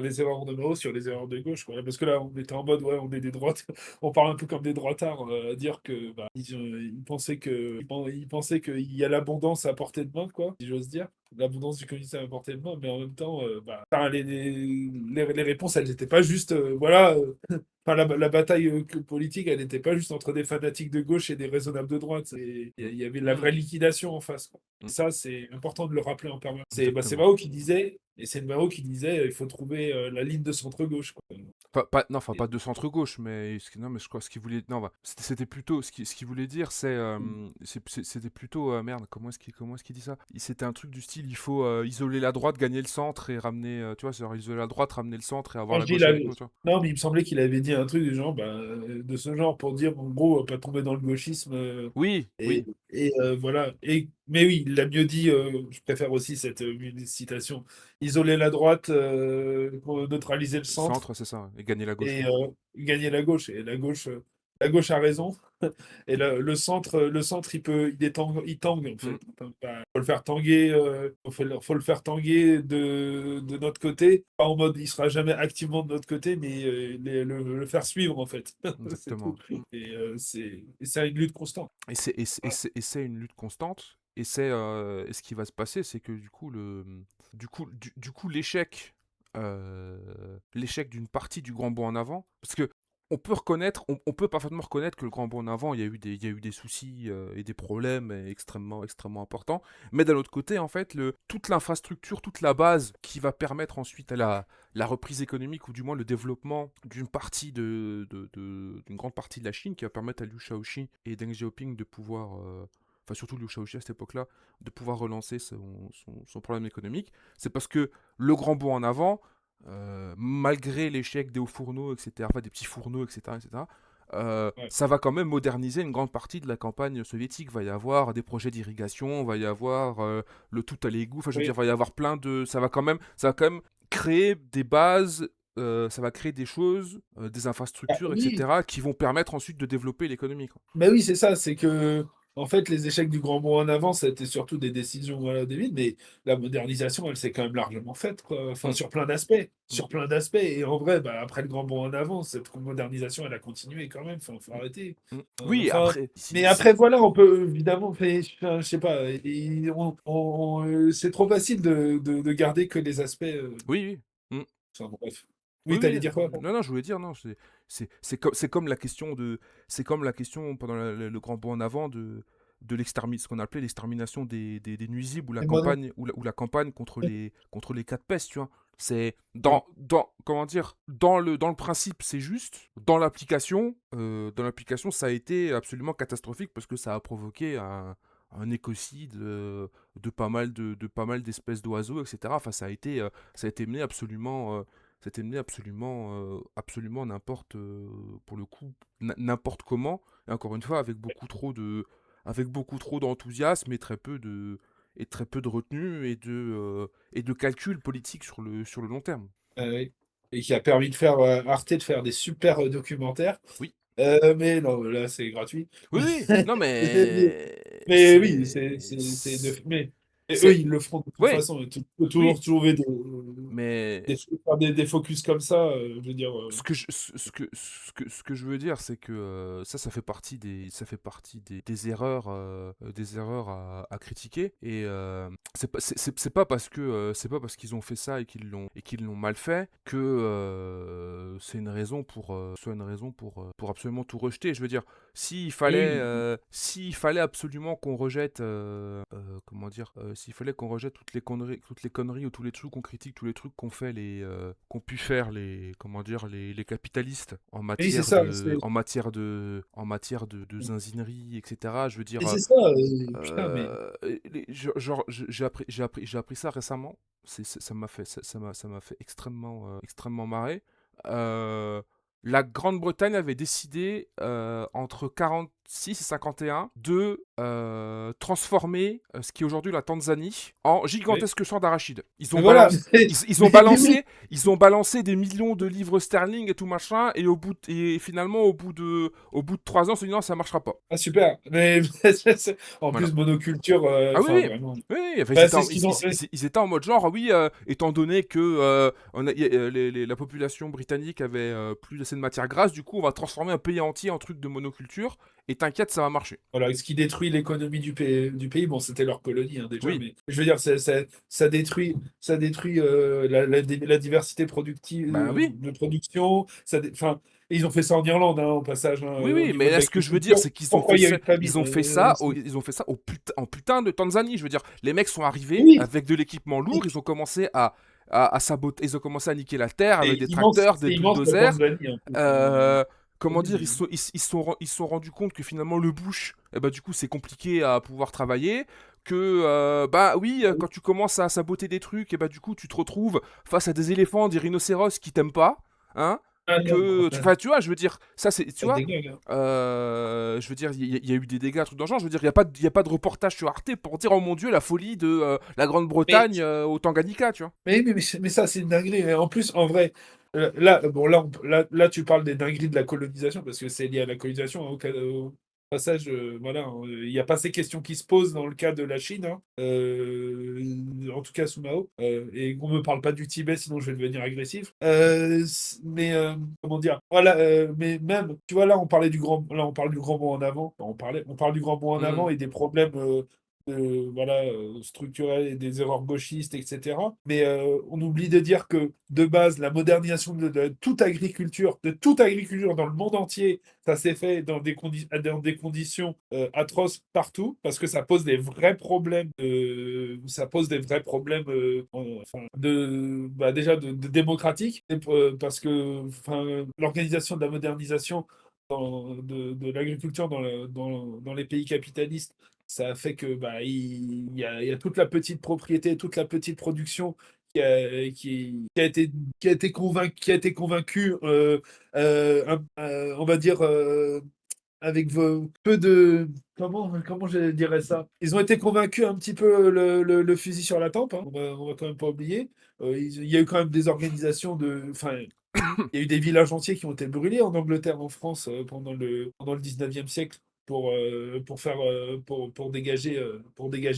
les erreurs de Mao, sur les erreurs de gauche, quoi. Parce que là, on était en mode, ouais, on est des droites, on parle un peu comme des droitards, à dire que bah, ils pensaient qu'il y a l'abondance à portée de main, quoi, si j'ose dire. L'abondance du communisme à portée de main, mais en même temps, bah, enfin, les réponses, elles n'étaient pas juste, voilà, enfin, la bataille politique, elle n'était pas juste entre des fanatiques de gauche et des raisonnables de droite. Il y avait de la Mm. vraie liquidation en face, quoi. Et Mm. ça, c'est important de le rappeler en permanence. C'est Exactement. Mao qui disait, et c'est Mao qui disait, il faut trouver la ligne de centre-gauche, quoi. Non, enfin Et- pas de centre gauche, mais non, mais je crois ce qu'il voulait, non, bah, c'était plutôt ce qu'il voulait dire, c'était plutôt merde. Comment est-ce qu'il dit ça? C'était un truc du style, il faut isoler la droite, gagner le centre et ramener, tu vois, c'est genre isoler la droite, ramener le centre et avoir Quand la je dis gauche la... avec nous, tu vois. Non, mais il me semblait qu'il avait dit un truc du genre, bah, de ce genre pour dire, en gros, pas tomber dans le gauchisme. Oui, oui, Voilà. Mais oui, il l'a mieux dit, je préfère aussi cette citation. Isoler la droite pour neutraliser le centre centre, c'est ça, et gagner la gauche. et gagner la gauche. Et la gauche, la gauche a raison. Et le centre, il tangue en Mm. fait. Faut le faire tanguer, faut le faire tanguer de notre côté. Pas en mode, il sera jamais activement de notre côté, mais le faire suivre en fait. C'est tout. Exactement. Mm. Et c'est une lutte constante. Voilà. Et c'est une lutte constante. Et ce qui va se passer, c'est que du coup l'échec d'une partie du grand bond en avant, parce que on peut parfaitement reconnaître que le grand bond en avant, il y a eu des soucis et des problèmes extrêmement, extrêmement importants. Mais d'un autre côté, en fait, toute l'infrastructure, toute la base qui va permettre ensuite à la reprise économique ou du moins le développement d'une grande partie de la Chine qui va permettre à Liu Shaoxi et Deng Xiaoping de pouvoir, enfin surtout Liu Shaoxi à cette époque-là, de pouvoir relancer son problème économique. C'est parce que le grand bond en avant, malgré l'échec des hauts fourneaux, etc., enfin des petits fourneaux, etc., Ouais. ça va quand même moderniser une grande partie de la campagne soviétique. Il va y avoir des projets d'irrigation, il va y avoir le tout à l'égout, enfin je veux dire, Oui. il va y avoir plein de... ça va quand même créer des bases, ça va créer des choses, des Ah, infrastructures, oui, etc., qui vont permettre ensuite de développer l'économie, quoi. bah oui, c'est ça, c'est que, en fait, les échecs du grand bond en avant, c'était surtout des décisions, voilà, des vides, mais la modernisation, elle s'est quand même largement faite, quoi. Enfin, Mm, sur plein d'aspects, mm, sur plein d'aspects. Et en vrai, bah, après le grand bond en avant, cette modernisation, elle a continué quand même. Enfin, faut mm, arrêter. mm. Oui, Enfin, après, mais après, voilà, on peut évidemment, enfin, je sais pas, c'est trop facile de garder que les aspects. oui, oui. Mm. Enfin, bon, bref. Oui, Oui, oui, t'allais dire quoi? non, non, je voulais dire, non, c'est comme la question c'est comme la question pendant le grand bond en avant ce qu'on appelait l'extermination des nuisibles ou la Et moi non. campagne, ou la campagne contre les cas de peste, tu vois. C'est Ouais. comment dire, dans le principe, c'est juste, dans l'application, ça a été absolument catastrophique parce que ça a provoqué un écocide de pas mal d'espèces d'oiseaux, etc. Enfin, ça a été mené absolument. C'était mené absolument n'importe, pour le coup, n'importe comment. Et encore une fois, avec beaucoup trop d'enthousiasme et très peu de retenue et de calcul politique sur le long terme. Oui. Et qui a permis de faire Arte de faire des super documentaires. Oui, Mais non, là, c'est gratuit. oui, oui. Non, Mais, mais mais oui, mais et eux, c'est, ils le feront de toute oui, façon. Et tu peux toujours oui, trouver mais faire des focus comme ça. Je veux dire, ce que je veux dire, c'est que ça fait partie des erreurs à critiquer. Et c'est pas parce qu'ils ont fait ça et qu'ils l'ont mal fait que c'est une raison soit une raison pour absolument tout rejeter. Je veux dire, oui, s'il fallait absolument qu'on rejette, comment dire, s'il fallait qu'on rejette toutes les conneries ou tous les trucs qu'on critique, tous les trucs qu'ont pu faire comment dire, les capitalistes oui, c'est ça. en matière de zinzinerie, etc. Je veux Et dire, c'est ça. Putain, mais. j'ai appris ça récemment. Ça m'a fait extrêmement marrer. Euh, la Grande-Bretagne avait décidé entre 46 et 51 de transformer ce qui est aujourd'hui la Tanzanie en Oui. gigantesque champ d'arachides. Mais voilà. Oui. Ils ont balancé des millions de livres sterling et tout machin, et finalement au bout de 3 ans, on s'est dit non, ça marchera pas. Ah, super. Mais en Voilà. plus, monoculture, Ah oui, enfin, oui. vraiment. Oui, oui, enfin, Bah, c'est ce qu'ils ont. ils étaient en mode genre, ah oui, étant donné que la population britannique avait plus assez de matière grasse, du coup, on va transformer un pays entier en truc de monoculture, et t'inquiète, ça va marcher. Voilà, ce qui détruit l'économie du pays, bon, c'était leur colonie hein, déjà, Oui, mais je veux dire, ça détruit la diversité productive bah oui, de production. Enfin, et ils ont fait ça en Irlande, hein, au passage, hein, oui, au oui, niveau mais de là, ce que je veux dire, l'agriculture. c'est qu'ils ont Pourquoi fait il y a ça, eu de famine? ils ont fait ça en putain de Tanzanie. Je veux dire, les mecs sont arrivés Oui, avec de l'équipement lourd, ils ont commencé à saboter, ils ont commencé à niquer la terre avec des tracteurs, des c'est immense la bulldozers. Tanzanie en plus. Euh, comment Oui, dire, mais- ils se sont rendus compte que finalement le bush, eh ben, du coup, c'est compliqué à pouvoir travailler. Que, bah oui, quand tu commences à saboter des trucs, et bah du coup, tu te retrouves face à des éléphants, des rhinocéros qui t'aiment pas. Hein. Ah non, Enfin, tu vois, je veux dire, ça c'est, tu ça vois, dégage. Hein. je veux dire, il y a eu des dégâts, trucs dans le genre. Je veux dire, il y a pas de reportage sur Arte pour dire, oh mon dieu, la folie de la Mais, Grande-Bretagne au Tanganyika, tu vois. mais ça, c'est une dinguerie. Et en plus, en vrai. bon, là, tu parles des dingueries de la colonisation, parce que c'est lié à la colonisation, hein, au passage, voilà, hein, il n'y a pas ces questions qui se posent dans le cas de la Chine, hein, en tout cas sous Mao, et on me parle pas du Tibet, sinon je vais devenir agressif. Mais comment dire, voilà, mais même, tu vois, là, on parle du grand bond en avant, on parle du grand bond en avant Hmm. et des problèmes. Voilà, structurels et des erreurs gauchistes, etc. Mais on oublie de dire que, de base, la modernisation de toute agriculture dans le monde entier, ça s'est fait dans des conditions atroces partout, parce que ça pose des vrais problèmes, enfin, bah, déjà de démocratique, parce que enfin, l'organisation de la modernisation de l'agriculture dans les pays capitalistes, ça a fait que bah, il y a toute la petite propriété, toute la petite production qui a été convaincue, on va dire, avec peu de... comment je dirais ça? Ils ont été convaincus un petit peu le fusil sur la tempe, hein, on va quand même pas oublier. Il y a eu quand même des organisations de... Enfin, il y a eu des villages entiers qui ont été brûlés en Angleterre, en France, pendant le 19e siècle pour dégager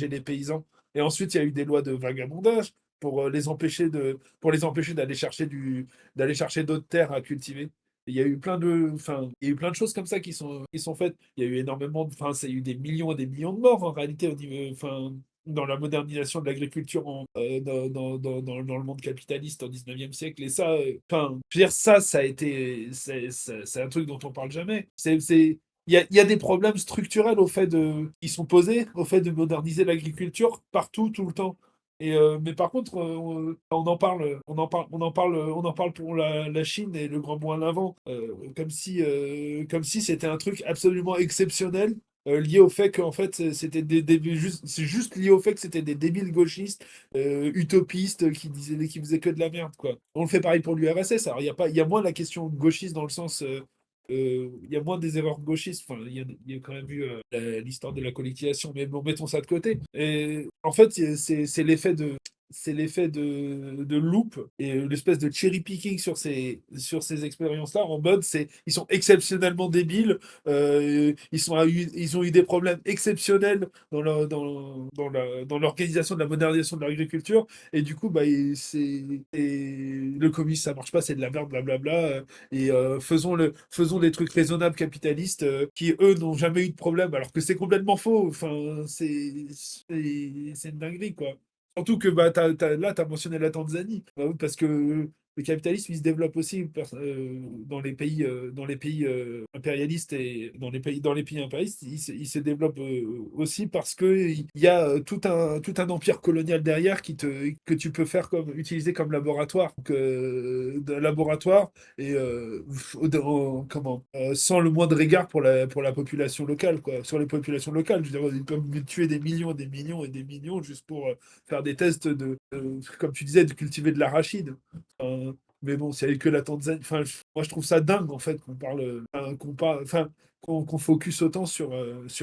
les paysans. Et ensuite, il y a eu des lois de vagabondage pour les empêcher d'aller chercher d'autres terres à cultiver. Il y a eu plein de choses comme ça qui sont faites. Il y a eu énormément il y a eu des millions et des millions de morts en réalité dans la modernisation de l'agriculture dans le monde capitaliste au 19e siècle. Et ça, je veux dire, ça a été, c'est un truc dont on parle jamais. Il y a des problèmes structurels qui sont posés au fait de moderniser l'agriculture partout, tout le temps. Mais par contre, on en parle pour la Chine et le grand bond à l'avant, comme si c'était un truc absolument exceptionnel, lié au fait qu'en fait, c'est juste lié au fait que c'était des débiles gauchistes, utopistes, qui faisaient que de la merde, quoi. On le fait pareil pour l'URSS. Alors, il y a moins la question gauchiste dans le sens, il y a moins des erreurs gauchistes. Enfin, il y a quand même eu l'histoire de la collectivisation, mais bon, mettons ça de côté. Et en fait, c'est l'effet de loop et l'espèce de cherry picking sur ces expériences-là, en mode ils sont exceptionnellement débiles, ils ont eu des problèmes exceptionnels dans l'organisation de la modernisation de l'agriculture, et du coup, bah, le communisme, ça marche pas, c'est de la merde, blablabla, et faisons des trucs raisonnables capitalistes, qui, eux, n'ont jamais eu de problème, alors que c'est complètement faux. Enfin, c'est une dinguerie, quoi. Surtout que bah, là, tu as mentionné la Tanzanie. Bah oui, parce que le capitalisme, il se développe aussi dans les pays impérialistes, et dans les pays impérialistes, il se développe aussi parce qu'il y a tout un empire colonial derrière que tu peux utiliser comme laboratoire. Donc, de laboratoire, et sans le moindre égard pour la population locale, quoi. Sur les populations locales, je veux dire, ils peuvent tuer des millions, des millions et des millions juste pour faire des tests comme tu disais, de cultiver de l'arachide. Mais bon, c'est que la Tanzanie. Enfin, moi, je trouve ça dingue, en fait, qu'on focus autant sur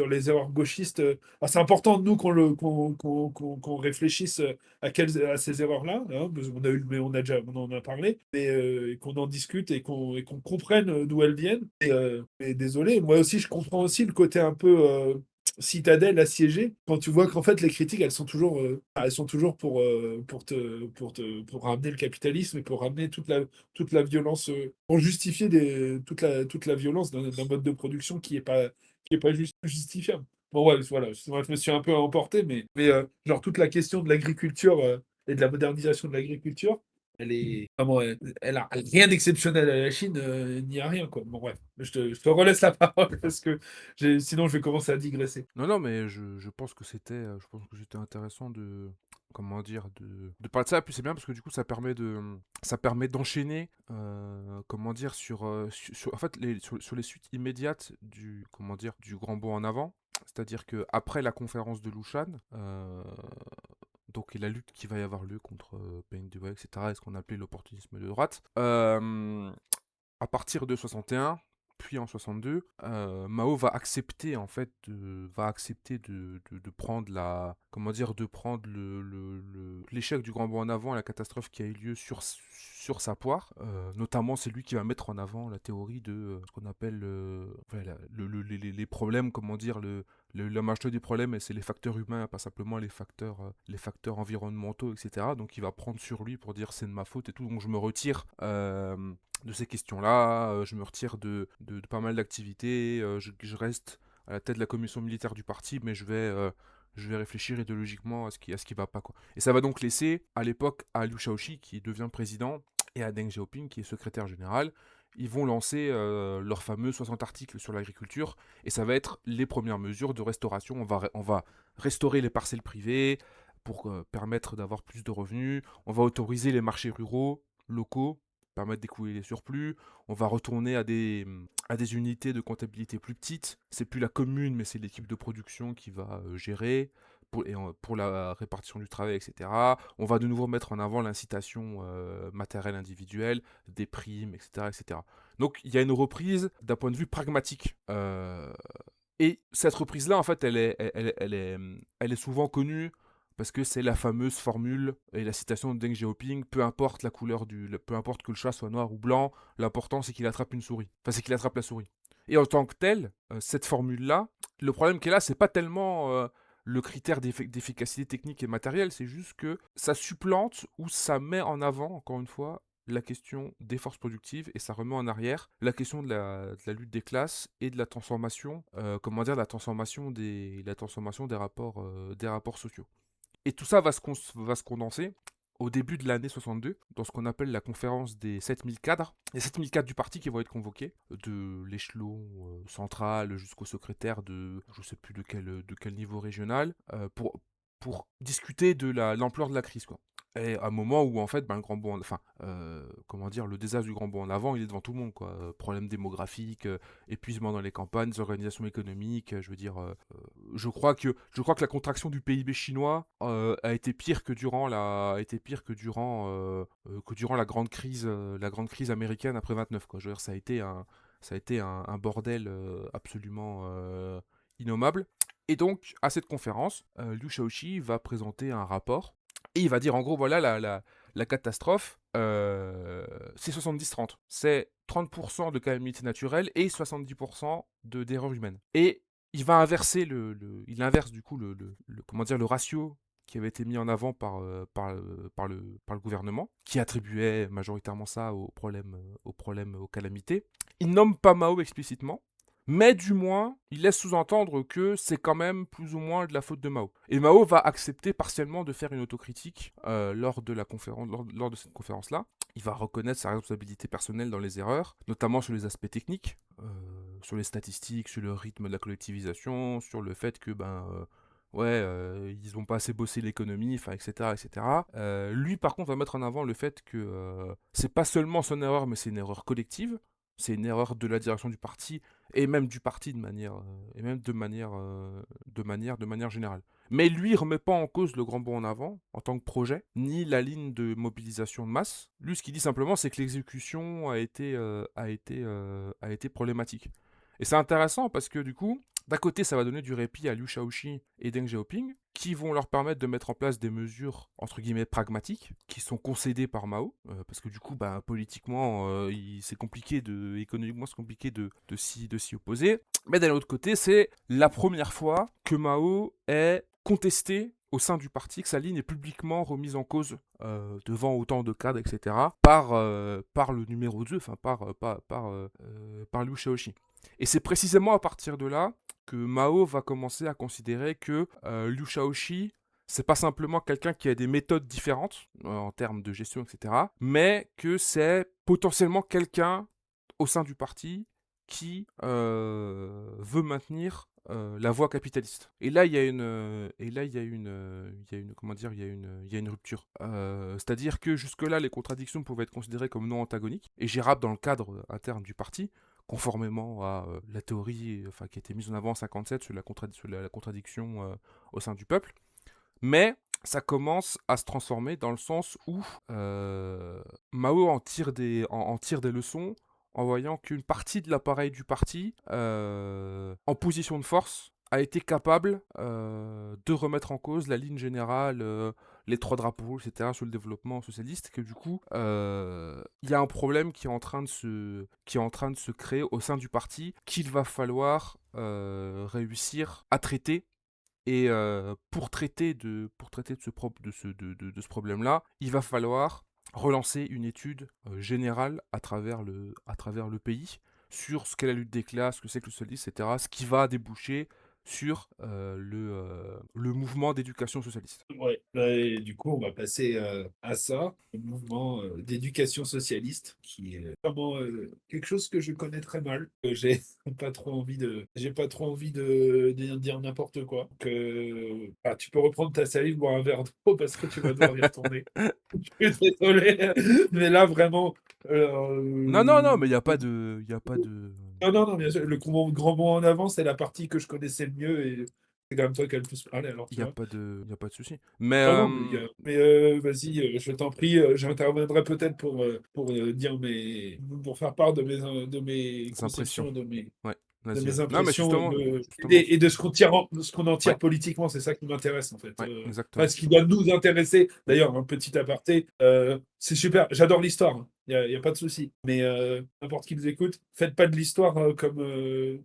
les erreurs gauchistes. C'est important, nous, qu'on réfléchisse à ces erreurs-là, hein, parce qu'on a eu, mais on en a parlé, mais et qu'on en discute et qu'on comprenne d'où elles viennent. Mais désolé, moi aussi, je comprends aussi le côté un peu citadelle assiégée, quand tu vois qu'en fait les critiques elles sont toujours pour ramener le capitalisme et pour ramener toute la violence, pour justifier toute la violence d'un mode de production qui est pas justifiable. Bon ouais, voilà, moi, je me suis un peu emporté, mais genre toute la question de l'agriculture, et de la modernisation de l'agriculture, elle a rien d'exceptionnel à la Chine, ni à rien, quoi. Bon, bref, je te relaisse la parole parce que sinon je vais commencer à digresser. Non, non, mais je pense que c'était intéressant comment dire, de parler de ça. Et puis c'est bien parce que du coup, ça permet d'enchaîner, comment dire, en fait, sur les suites immédiates comment dire, du grand bond en avant. C'est-à-dire que après la conférence de Lushan, donc et la lutte qui va y avoir lieu contre Peng Dehuai, etc., est ce qu'on appelait l'opportunisme de droite, à partir de 61, puis en 62, Mao va accepter en fait de prendre de prendre l'échec du Grand Bond en avant, la catastrophe qui a eu lieu sur sa poire. Notamment, c'est lui qui va mettre en avant la théorie de ce qu'on appelle les problèmes, comment dire, la majorité des problèmes, c'est les facteurs humains, pas simplement les facteurs environnementaux, etc. Donc il va prendre sur lui pour dire c'est de ma faute et tout, donc je me retire de ces questions-là, je me retire de pas mal d'activités, je reste à la tête de la commission militaire du parti, mais je vais réfléchir idéologiquement à ce qui va pas, quoi. Et ça va donc laisser, à l'époque, à Liu Shaoqi, qui devient président, et à Deng Xiaoping, qui est secrétaire général, ils vont lancer leurs fameux 60 articles sur l'agriculture, et ça va être les premières mesures de restauration. On va restaurer les parcelles privées pour permettre d'avoir plus de revenus, on va autoriser les marchés ruraux, locaux, permettre d'écouler les surplus, on va retourner à des unités de comptabilité plus petites, c'est plus la commune, mais c'est l'équipe de production qui va gérer, pour la répartition du travail, etc. On va de nouveau mettre en avant l'incitation matérielle individuelle, des primes, etc., etc. Donc il y a une reprise d'un point de vue pragmatique. Et cette reprise-là, en fait, elle est souvent connue parce que c'est la fameuse formule et la citation de Deng Xiaoping, peu importe que le chat soit noir ou blanc, l'important c'est qu'il attrape une souris. Enfin, c'est qu'il attrape la souris. Et en tant que tel, cette formule-là, le problème qu'elle a, c'est pas tellement le critère d'efficacité technique et matérielle, c'est juste que ça supplante ou ça met en avant, encore une fois, la question des forces productives et ça remet en arrière la question de la lutte des classes et de la transformation, la transformation des rapports sociaux. Et tout ça va se condenser au début de l'année 62, dans ce qu'on appelle la conférence des 7000 cadres. Les 7000 cadres du parti qui vont être convoqués, de l'échelon central jusqu'au secrétaire de, je sais plus de quel niveau régional, pour discuter de l'ampleur de la crise, quoi. Et à un moment où en fait le grand bond, enfin comment dire, le désastre du grand bond en avant, il est devant tout le monde, quoi. Problèmes démographiques, épuisement dans les campagnes, désorganisation économique, je veux dire, je crois que la contraction du PIB chinois a été pire que durant la grande crise américaine après 29, quoi. Je veux dire, ça a été un bordel absolument innommable. Et donc, à cette conférence, Liu Shaoqi va présenter un rapport et il va dire en gros, voilà, la catastrophe, c'est 70-30. C'est 30% de calamité naturelle et 70% d'erreurs humaines. Et il va inverser il inverse du coup comment dire, le ratio qui avait été mis en avant par le gouvernement, qui attribuait majoritairement ça aux calamités. Il nomme pas Mao explicitement, mais du moins, il laisse sous-entendre que c'est quand même plus ou moins de la faute de Mao. Et Mao va accepter partiellement de faire une autocritique lors de cette conférence-là. Il va reconnaître sa responsabilité personnelle dans les erreurs, notamment sur les aspects techniques, sur les statistiques, sur le rythme de la collectivisation, sur le fait que ils n'ont pas assez bossé l'économie, enfin, etc., etc. Lui, par contre, va mettre en avant le fait que c'est pas seulement son erreur, mais c'est une erreur collective. C'est une erreur de la direction du parti et même du parti de manière générale. Mais lui, il remet pas en cause le grand bond en avant en tant que projet, ni la ligne de mobilisation de masse. Lui, ce qu'il dit simplement, c'est que l'exécution a été problématique. Et c'est intéressant parce que du coup, d'un côté, ça va donner du répit à Liu Shaoqi et Deng Xiaoping, qui vont leur permettre de mettre en place des mesures, entre guillemets, pragmatiques, qui sont concédées par Mao, parce que du coup, politiquement, économiquement, c'est compliqué de s'y opposer. Mais d'un autre côté, c'est la première fois que Mao est contesté au sein du parti, que sa ligne est publiquement remise en cause devant autant de cadres, etc., par le numéro 2, enfin par Liu Shaoqi. Et c'est précisément à partir de là que Mao va commencer à considérer que Liu Shaoqi, c'est pas simplement quelqu'un qui a des méthodes différentes en termes de gestion, etc., mais que c'est potentiellement quelqu'un au sein du parti qui veut maintenir la voie capitaliste. Et là, il y a une rupture. C'est-à-dire que jusque-là, les contradictions pouvaient être considérées comme non antagoniques et gérables dans le cadre interne du parti, conformément à la théorie qui a été mise en avant en 57 sur la contradiction au sein du peuple. Mais ça commence à se transformer dans le sens où Mao en tire des leçons en voyant qu'une partie de l'appareil du parti, en position de force, a été capable de remettre en cause la ligne générale, les trois drapeaux, etc., sur le développement socialiste, que du coup, il y a un problème qui est en train de se créer au sein du parti, qu'il va falloir réussir à traiter. Et pour traiter de ce problème-là, il va falloir relancer une étude générale à travers le pays sur ce qu'est la lutte des classes, ce que c'est que le socialisme, etc. Ce qui va déboucher sur le mouvement d'éducation socialiste. Ouais. Et du coup, on va passer à ça, le mouvement d'éducation socialiste, qui est vraiment quelque chose que je connais très mal. Que j'ai j'ai pas trop envie de dire n'importe quoi. Tu peux reprendre ta salive, boire un verre d'eau parce que tu vas devoir y retourner. Je suis désolé, mais là vraiment. Non, non, non, euh, mais il n'y a pas de... Il y a pas de... Non, non, non, bien sûr. Le grand bond en avant, c'est la partie que je connaissais le mieux et c'est quand même toi qui as le plus parlé, alors Il tu n'y a vois. pas de... Il y a pas de souci. Mais... Non, non, mais vas-y, je t'en prie, j'interviendrai peut-être pour dire pour faire part de mes des impressions. conceptions, Ouais, de vas-y, mes ouais. Non, mais impressions justement... Justement... et de ce ce qu'on en Ouais, tire politiquement, c'est ça qui m'intéresse en fait. ouais, Enfin, exactement. ce qui doit nous intéresser. D'ailleurs, un petit aparté, c'est super, j'adore l'histoire, hein. Y a pas de souci. Mais n'importe qui nous écoute, faites pas de l'histoire enfin,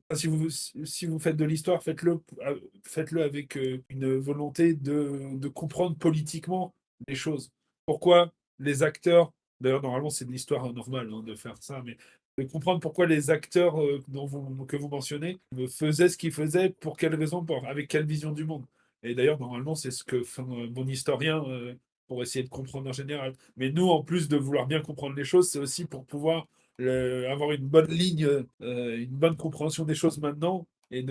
si vous faites de l'histoire, faites-le avec une volonté de comprendre politiquement les choses. Pourquoi les acteurs, d'ailleurs, normalement, c'est de l'histoire normale hein, de faire ça, mais de comprendre pourquoi les acteurs que vous mentionnez faisaient ce qu'ils faisaient, pour quelles raisons, avec quelle vision du monde. Et d'ailleurs, normalement, c'est ce que fait mon historien pour essayer de comprendre en général. Mais nous, en plus de vouloir bien comprendre les choses, c'est aussi pour pouvoir avoir une bonne ligne, une bonne compréhension des choses maintenant et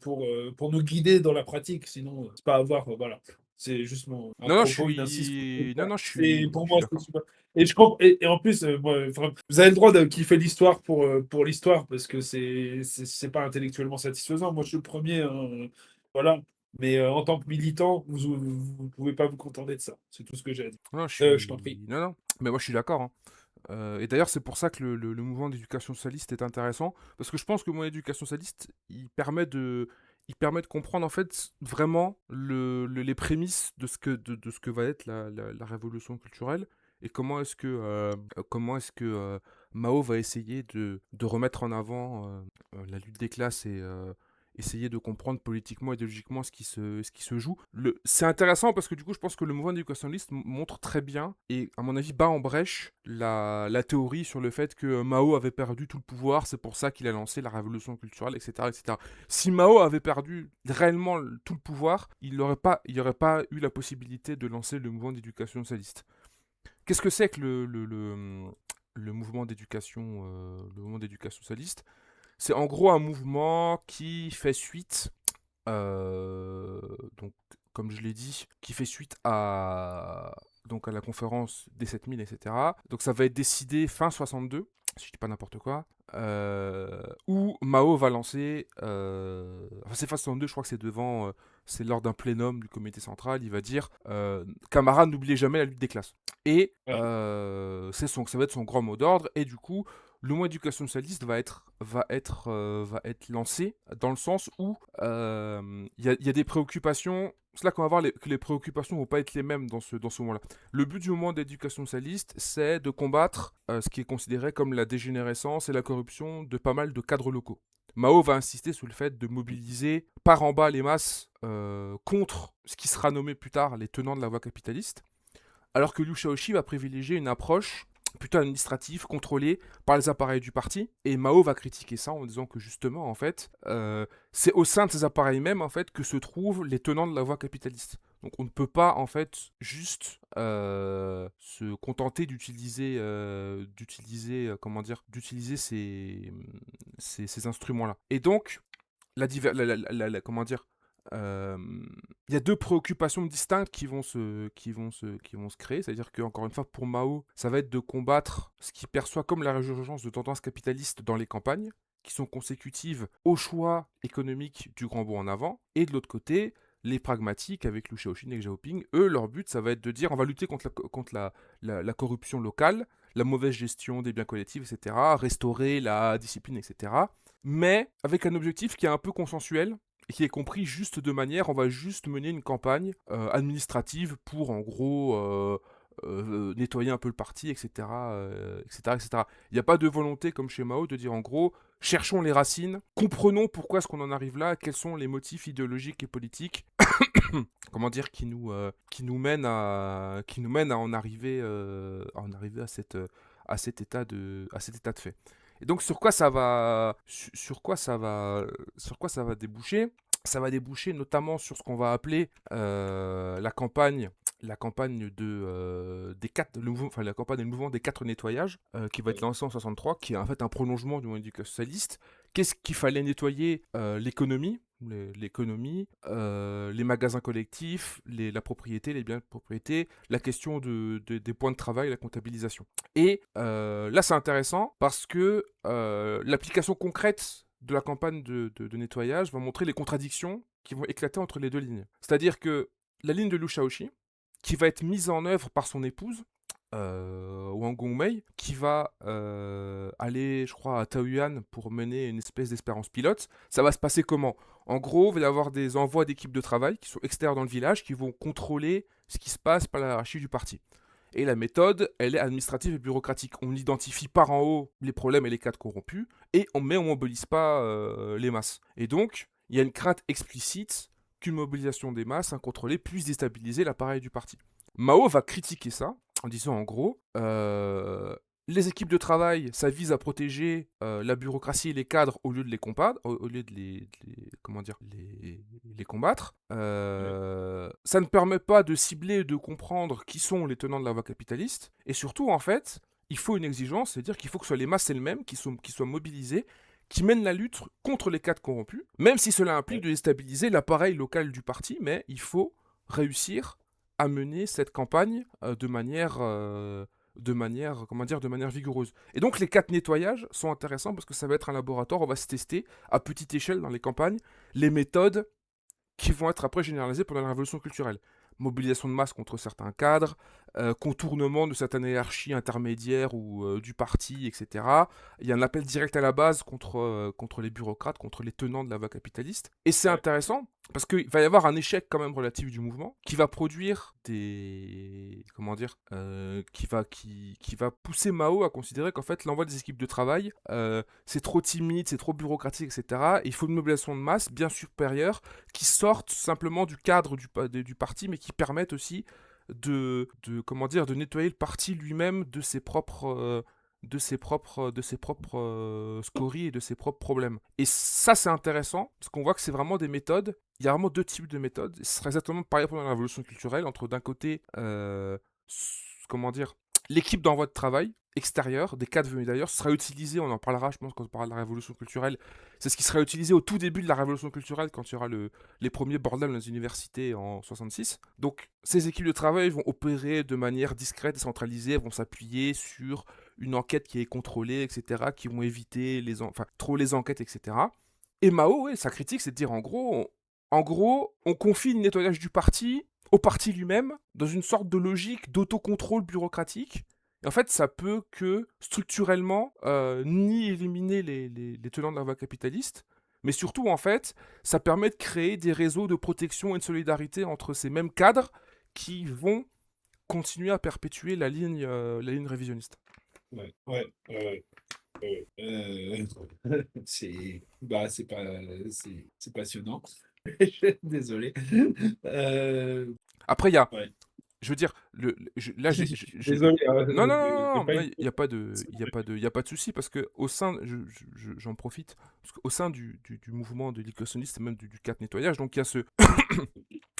pour nous guider dans la pratique. Sinon, c'est pas avoir, voilà. C'est juste un Non, non, propos, une insistance. Non, non, Pour je suis moi, c'est d'accord. super. Et en plus, moi, vraiment, vous avez le droit de kiffer l'histoire pour l'histoire, parce que c'est pas intellectuellement satisfaisant. Moi, je suis le premier, hein, voilà. Mais en tant que militant, vous pouvez pas vous contenter de ça. C'est tout ce que j'ai à dire. Non, Je t'en prie. Non, non, mais moi je suis d'accord, hein. Et d'ailleurs, c'est pour ça que le mouvement d'éducation socialiste est intéressant, parce que je pense que mon éducation socialiste, il permet de comprendre en fait vraiment les prémices de ce que va être la révolution culturelle et comment est-ce que Mao va essayer de remettre en avant la lutte des classes et essayer de comprendre politiquement, idéologiquement ce qui se joue. C'est intéressant parce que du coup, je pense que le mouvement d'éducationaliste montre très bien et, à mon avis, bat en brèche la théorie sur le fait que Mao avait perdu tout le pouvoir, c'est pour ça qu'il a lancé la révolution culturelle, etc., etc. Si Mao avait perdu réellement tout le pouvoir, il n'y aurait pas eu la possibilité de lancer le mouvement d'éducation socialiste. Qu'est-ce que c'est que le le mouvement d'éducation socialiste? C'est en gros un mouvement qui fait suite, euh, donc, comme je l'ai dit, qui fait suite donc à la conférence des 7000, etc. Donc ça va être décidé fin 62, si je dis pas n'importe quoi, où Mao va lancer, enfin c'est fin 62, je crois que c'est c'est lors d'un plénum du comité central, il va dire, camarades, n'oubliez jamais la lutte des classes. Et Ouais. ça va être son grand mot d'ordre, et du coup, le mouvement éducation socialiste va être lancé dans le sens où il y a des préoccupations. C'est là qu'on va voir que les préoccupations ne vont pas être les mêmes dans ce moment-là. Le but du mouvement d'éducation socialiste, c'est de combattre ce qui est considéré comme la dégénérescence et la corruption de pas mal de cadres locaux. Mao va insister sur le fait de mobiliser par en bas les masses contre ce qui sera nommé plus tard les tenants de la voie capitaliste, alors que Liu Shaoxi va privilégier une approche plutôt administrative, contrôlée par les appareils du parti. Et Mao va critiquer ça en disant que justement, en fait, c'est au sein de ces appareils même, en fait, que se trouvent les tenants de la voie capitaliste. Donc on ne peut pas, en fait, juste se contenter comment dire, d'utiliser ces instruments-là. Et donc, comment dire, euh, il y a deux préoccupations distinctes qui vont se créer. C'est-à-dire que, encore une fois, pour Mao, ça va être de combattre ce qu'il perçoit comme la résurgence de tendances capitalistes dans les campagnes, qui sont consécutives au choix économique du grand bond en avant. Et de l'autre côté, Les pragmatiques, avec Liu Shaoxin et Xiaoping, eux, leur but, ça va être de dire on va lutter contre la corruption locale, la mauvaise gestion des biens collectifs, etc., restaurer la discipline, etc., mais avec un objectif qui est un peu consensuel et qui est compris juste de manière, on va juste mener une campagne administrative pour, en gros, nettoyer un peu le parti, etc., etc., etc. Il n'y a pas de volonté, comme chez Mao, de dire, en gros, cherchons les racines, comprenons pourquoi est-ce qu'on en arrive là, quels sont les motifs idéologiques et politiques, comment dire, qui nous mènent à cet état de fait. Et donc sur quoi ça va déboucher? Ça va déboucher notamment sur ce qu'on va appeler la campagne la campagne du mouvement des 4 nettoyages, qui va être lancée en 63, qui est en fait un prolongement du mouvement éducation socialiste. Qu'est-ce qu'il fallait nettoyer? L'économie, les magasins collectifs, la propriété, les biens de propriété, la question des points de travail, la comptabilisation. Et là, c'est intéressant parce que l'application concrète de la campagne de nettoyage va montrer les contradictions qui vont éclater entre les deux lignes. C'est-à-dire que la ligne de Liu Shaoxi, qui va être mise en œuvre par son épouse, Wang Gongmei, qui va aller, je crois, à Taoyuan pour mener une espèce d'espérance pilote. Ça va se passer comment? En gros, il va y avoir des envois d'équipes de travail qui sont extérieures dans le village, qui vont contrôler ce qui se passe par la hiérarchie du parti. Et la méthode, elle est administrative et bureaucratique. On identifie par en haut les problèmes et les cadres corrompus, mais on ne mobilise pas les masses. Et donc, il y a une crainte explicite qu'une mobilisation des masses incontrôlée puisse déstabiliser l'appareil du parti. Mao va critiquer ça en disant en gros, les équipes de travail, ça vise à protéger la bureaucratie et les cadres au lieu de les combattre, les combattre. Ça ne permet pas de cibler et de comprendre qui sont les tenants de la voie capitaliste. Et surtout, en fait, il faut une exigence, c'est-à-dire qu'il faut que ce soit les masses elles-mêmes qui soient mobilisées, qui mènent la lutte contre les cadres corrompus, même si cela implique de déstabiliser l'appareil local du parti, mais il faut réussir à mener cette campagne de manière vigoureuse. Et donc les 4 nettoyages sont intéressants parce que ça va être un laboratoire, on va se tester à petite échelle dans les campagnes les méthodes qui vont être après généralisées pendant la révolution culturelle. Mobilisation de masse contre certains cadres, contournement de certaines hiérarchies intermédiaires ou du parti, etc. Il y a un appel direct à la base contre les bureaucrates, contre les tenants de la voie capitaliste. Et c'est intéressant parce qu'il va y avoir un échec quand même relatif du mouvement qui va produire qui va pousser Mao à considérer qu'en fait l'envoi des équipes de travail c'est trop timide, c'est trop bureaucratique, etc. Et il faut une mobilisation de masse bien supérieure qui sorte simplement du cadre du parti, mais qui permette aussi de nettoyer le parti lui-même de ses propres scories et de ses propres problèmes. Et ça, c'est intéressant, parce qu'on voit que c'est vraiment des méthodes. Il y a vraiment 2 types de méthodes. Ce serait exactement pareil pendant la révolution culturelle, entre d'un côté, l'équipe d'envoi de travail extérieur, des cadres venus d'ailleurs, ce sera utilisé, on en parlera, je pense, quand on parlera de la révolution culturelle. C'est ce qui sera utilisé au tout début de la révolution culturelle, quand il y aura les premiers bordels dans les universités en 66. Donc, ces équipes de travail vont opérer de manière discrète et centralisée, vont s'appuyer sur une enquête qui est contrôlée, etc., qui vont éviter trop les enquêtes, etc. Et Mao, sa critique, c'est de dire, en gros, on confie le nettoyage du parti au parti lui-même, dans une sorte de logique d'autocontrôle bureaucratique. Et en fait, ça peut que structurellement ni éliminer les tenants de la voie capitaliste, mais surtout, en fait, ça permet de créer des réseaux de protection et de solidarité entre ces mêmes cadres qui vont continuer à perpétuer la ligne révisionniste. C'est passionnant. Désolé. Après, il y a, Ouais. je veux dire, Désolé. non, non, non, C'est non, pas il n'y a pas de souci parce que au sein, j'en profite, parce qu'au sein du mouvement de l'écossoniste et même du 4 nettoyage, donc il y a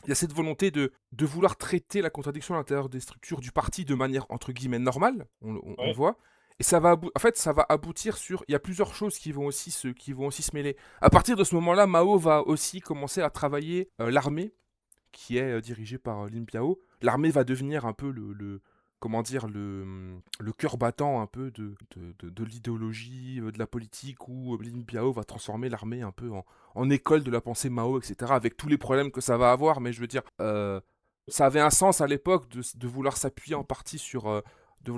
il y a cette volonté de vouloir traiter la contradiction à l'intérieur des structures du parti de manière entre guillemets normale, on le voit. Et ça va aboutir sur. Il y a plusieurs choses qui vont aussi se mêler. À partir de ce moment-là, Mao va aussi commencer à travailler l'armée, qui est dirigée par Lin Biao. L'armée va devenir un peu comment dire, le cœur battant un peu de l'idéologie, de la politique, où Lin Biao va transformer l'armée un peu en école de la pensée Mao, etc., avec tous les problèmes que ça va avoir, mais je veux dire, ça avait un sens à l'époque de vouloir s'appuyer en partie sur... de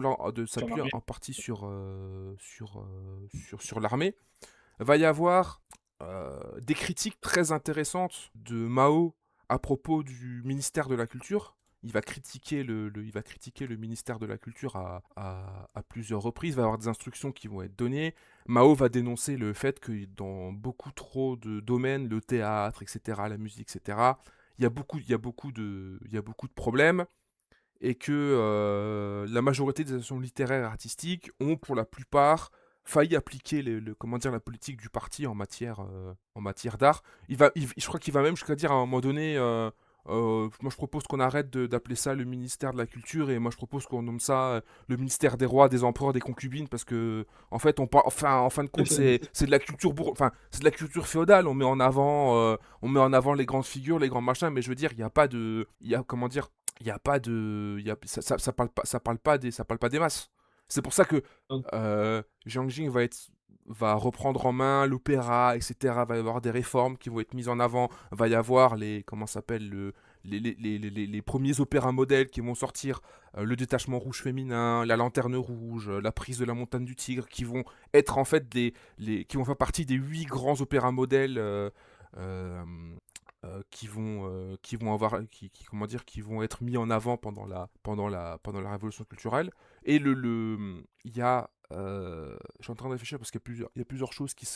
sur s'appuyer l'armée. en partie sur l'armée. Va y avoir des critiques très intéressantes de Mao à propos du ministère de la Culture. Il va critiquer le ministère de la Culture à plusieurs reprises. Il va y avoir des instructions qui vont être données. Mao va dénoncer le fait que dans beaucoup trop de domaines, le théâtre, etc., la musique, etc., il y a beaucoup de problèmes et que la majorité des associations littéraires et artistiques ont pour la plupart failli appliquer comment dire, la politique du parti en matière d'art. Je crois qu'il va même jusqu'à dire à un moment donné, moi je propose qu'on arrête d'appeler ça le ministère de la Culture et moi je propose qu'on nomme ça le ministère des rois, des empereurs, des concubines parce que en fait enfin en fin de compte c'est de la culture enfin c'est de la culture féodale. On met en avant les grandes figures, les grands machins, mais je veux dire il y a pas de, il y a comment dire, il y a pas de, ça parle pas des masses. C'est pour ça que Jiang Jing va reprendre en main l'opéra, etc. Va y avoir des réformes qui vont être mises en avant. Va y avoir les, comment s'appelle, les premiers opéras modèles qui vont sortir. Le détachement rouge féminin, la lanterne rouge, la prise de la montagne du tigre, qui vont être en fait qui vont faire partie des 8 grands opéras modèles euh, comment dire, qui vont être mis en avant pendant la révolution culturelle. Et il y a, je suis en train de réfléchir parce il y a plusieurs choses qui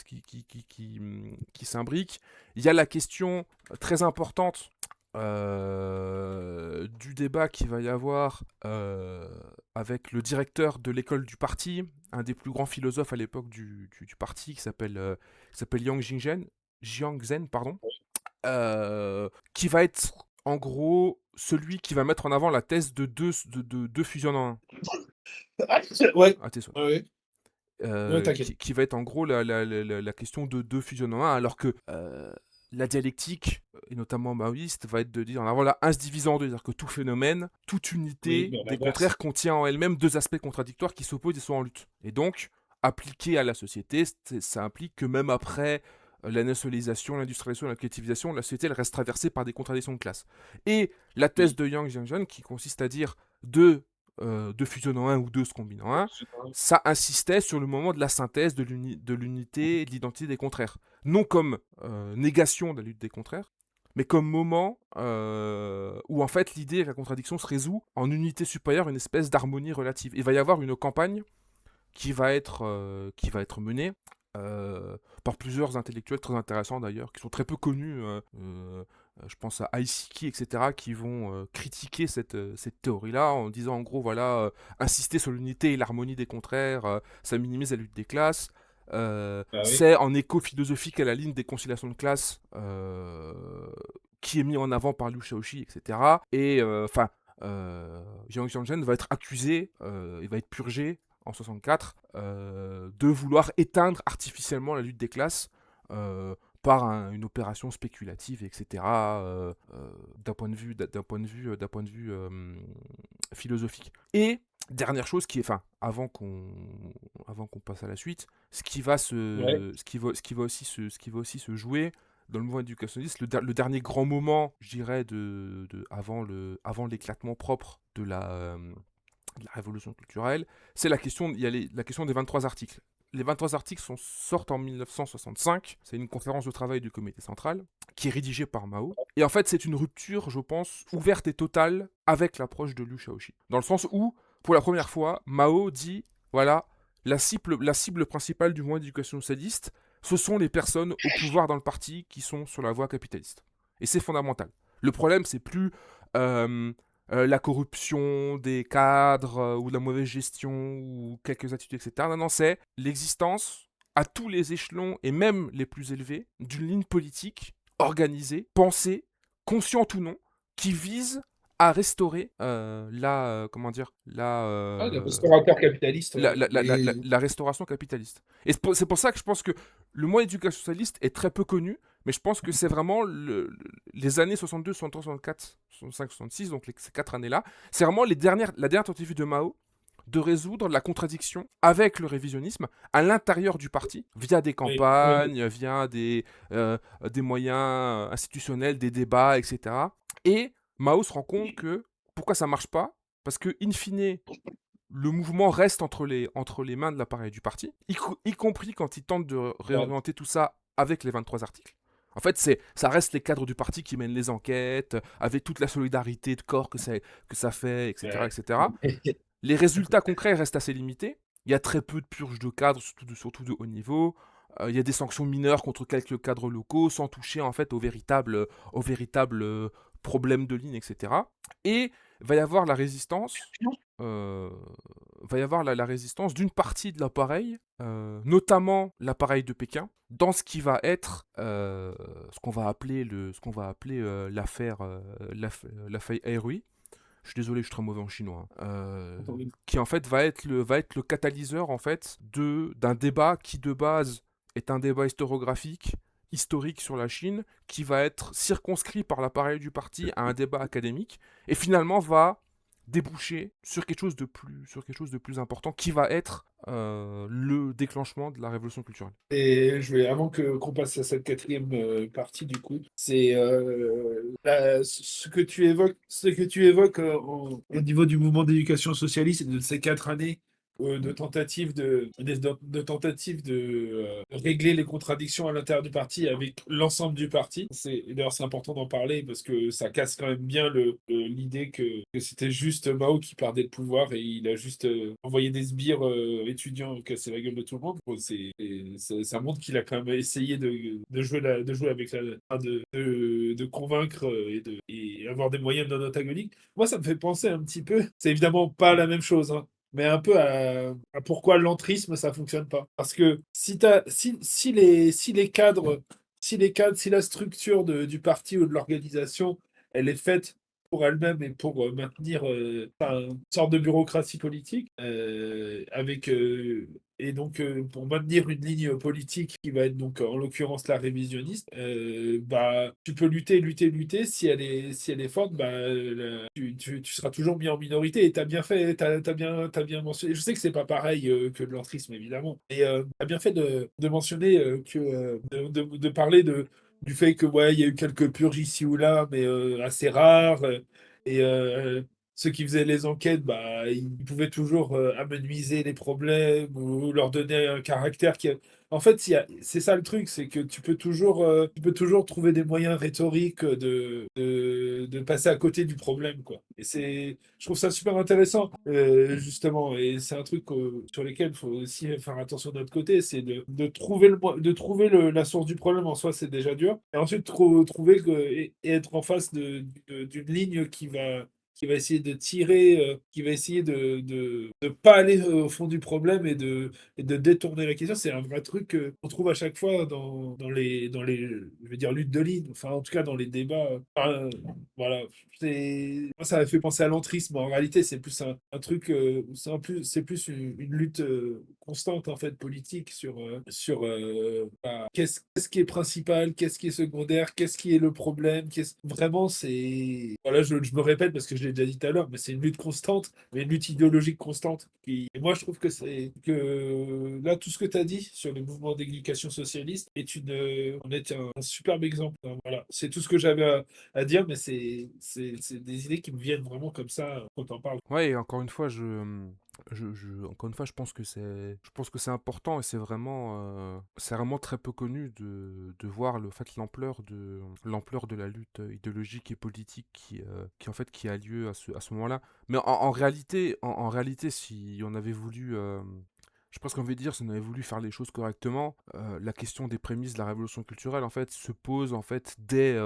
s'imbriquent. Il y a la question très importante du débat qu'il va y avoir avec le directeur de l'école du parti, un des plus grands philosophes à l'époque du parti, qui s'appelle Jiang Zhen, pardon, qui va être en gros celui qui va mettre en avant la thèse de deux fusions en un. Ouais, À tes souhaits. ouais, ouais, t'inquiète. Qui va être en gros la question de deux fusions en un, alors que la dialectique, et notamment maoïste, va être de dire en avant la 1 se divise en deux, c'est-à-dire que tout phénomène, toute Oui, unité mais des l'inverse. contraires contient en elle-même deux aspects contradictoires qui s'opposent et sont en lutte. Et donc, appliqué à la société, ça implique que même après la nationalisation, l'industrialisation, la collectivisation, la société elle reste traversée par des contradictions de classe. Et la thèse Oui. de Yang Jianzhen, qui consiste à dire deux fusionnent en un ou deux se combinent en un, ça insistait sur le moment de la synthèse de l'unité et de l'identité des contraires. Non comme négation de la lutte des contraires, mais comme moment où en fait l'idée et la contradiction se résout en unité supérieure, une espèce d'harmonie relative. Il va y avoir une campagne qui va être menée par plusieurs intellectuels très intéressants d'ailleurs, qui sont très peu connus. Je pense à Aisiki, etc., qui vont critiquer cette théorie-là en disant en gros, voilà, insister sur l'unité et l'harmonie des contraires, ça minimise la lutte des classes. Bah oui. C'est en écho philosophique à la ligne des conciliations de classe qui est mis en avant par Liu Shaoxi, etc. Et enfin, Jiang Xiangzhen va être accusé, il va être purgé en 64 de vouloir éteindre artificiellement la lutte des classes par une opération spéculative, etc. D'un point de vue, philosophique. Et dernière chose qui est, enfin, avant qu'on passe à la suite, Ouais. ce qui va aussi se jouer dans le mouvement éducationniste, le dernier grand moment, je dirais, avant l'éclatement propre de la révolution culturelle, c'est la question des 23 articles. Les 23 articles sortent en 1965. C'est une conférence de travail du comité central qui est rédigée par Mao. Et en fait, c'est une rupture, je pense, ouverte et totale avec l'approche de Liu Shaoxi. Dans le sens où, pour la première fois, Mao dit voilà, la cible principale du mouvement d'éducation socialiste, ce sont les personnes au pouvoir dans le parti qui sont sur la voie capitaliste. Et c'est fondamental. Le problème, c'est plus la corruption des cadres ou la mauvaise gestion ou quelques attitudes, etc. Non, non, c'est l'existence à tous les échelons et même les plus élevés d'une ligne politique organisée, pensée, consciente ou non, qui vise à restaurer comment dire, Ah, le restaurateur capitaliste, ouais. Mais la restauration capitaliste. Et c'est pour ça que je pense que le moyen d'éducation socialiste est très peu connu, mais je pense que c'est vraiment les années 62, 63, 64, 65, 66, donc ces 4 années-là, c'est vraiment la dernière tentative de Mao de résoudre la contradiction avec le révisionnisme à l'intérieur du parti, via des Oui, oui, campagnes, via des moyens institutionnels, des débats, etc. Et Mao se rend compte que pourquoi ça marche pas? Parce que, in fine, le mouvement reste entre les mains de l'appareil du parti, y compris quand il tente de ouais, réorienter tout ça avec les 23 articles. En fait, ça reste les cadres du parti qui mènent les enquêtes, avec toute la solidarité de corps que ça fait, etc., ouais. etc. Les résultats concrets restent assez limités. Il y a très peu de purges de cadres, surtout de haut niveau. Il y a des sanctions mineures contre quelques cadres locaux, sans toucher en fait aux véritables problèmes de ligne, etc. Et va y avoir la résistance, euh, va y avoir la résistance d'une partie de l'appareil, notamment l'appareil de Pékin, dans ce qui va être l'affaire l'affaire Airui. Je suis désolé, je suis très mauvais en chinois, hein. Qui en fait va être le catalyseur en fait d'un débat qui de base est un débat historique sur la Chine, qui va être circonscrit par l'appareil du parti à un débat académique, et finalement va déboucher sur quelque chose de plus important, qui va être le déclenchement de la révolution culturelle. Et avant qu'on passe à cette quatrième partie, du coup, c'est ce que tu évoques au niveau du mouvement d'éducation socialiste et de ces 4 années de tentatives de tentatives de régler les contradictions à l'intérieur du parti avec l'ensemble du parti. D'ailleurs, c'est important d'en parler parce que ça casse quand même bien l'idée que c'était juste Mao qui perdait le pouvoir et il a juste envoyé des sbires étudiants casser la gueule de tout le monde. Bon, ça montre qu'il a quand même essayé de jouer avec de convaincre et avoir des moyens non antagoniques. Moi, ça me fait penser un petit peu, c'est évidemment pas la même chose, hein, mais un peu à pourquoi l'entrisme ça fonctionne pas. Parce que si la structure du parti ou de l'organisation, elle est faite pour elle-même et pour maintenir une sorte de bureaucratie politique, et donc pour maintenir une ligne politique qui va être donc en l'occurrence la révisionniste, bah tu peux lutter. Si elle est forte, bah tu seras toujours mis en minorité. Et t'as bien fait, t'as bien mentionné. Je sais que c'est pas pareil que de l'entrisme évidemment, et t'as bien fait de mentionner de parler du fait que ouais, il y a eu quelques purges ici ou là, mais assez rares. Et ceux qui faisaient les enquêtes, bah, ils pouvaient toujours amenuiser les problèmes ou leur donner un caractère qui. En fait, c'est ça le truc, c'est que tu peux toujours trouver des moyens rhétoriques de passer à côté du problème, quoi. Et je trouve ça super intéressant, justement. Et c'est un truc sur lequel il faut aussi faire attention de notre côté, c'est de trouver la source du problème en soi, c'est déjà dur. Et ensuite, trouver et être en face d'une ligne qui va essayer de tirer, qui va essayer de pas aller au fond du problème et de détourner la question. C'est un vrai truc qu'on trouve à chaque fois je vais dire, luttes de ligne, enfin, en tout cas, dans les débats. Voilà. Moi, ça m'a fait penser à l'entrisme. En réalité, c'est plus un truc, c'est plus une lutte constante, en fait, politique qu'est-ce qui est principal, qu'est-ce qui est secondaire, qu'est-ce qui est le problème. Vraiment, c'est. Voilà, je me répète parce que je l'ai déjà dit tout à l'heure, mais c'est une lutte constante, mais une lutte idéologique constante. Et moi, je trouve que là, tout ce que tu as dit sur le mouvement d'éducation socialiste en est un superbe exemple. Voilà, c'est tout ce que j'avais à dire, mais c'est des idées qui me viennent vraiment comme ça quand on parle. Ouais, et encore une fois, encore une fois, je pense que c'est important et c'est vraiment très peu connu de voir le fait l'ampleur de la lutte idéologique et politique qui en fait qui a lieu à ce moment-là. Mais en réalité, si on avait voulu je pense qu'on veut dire, si on avait voulu faire les choses correctement, la question des prémices de la révolution culturelle en fait se pose en fait dès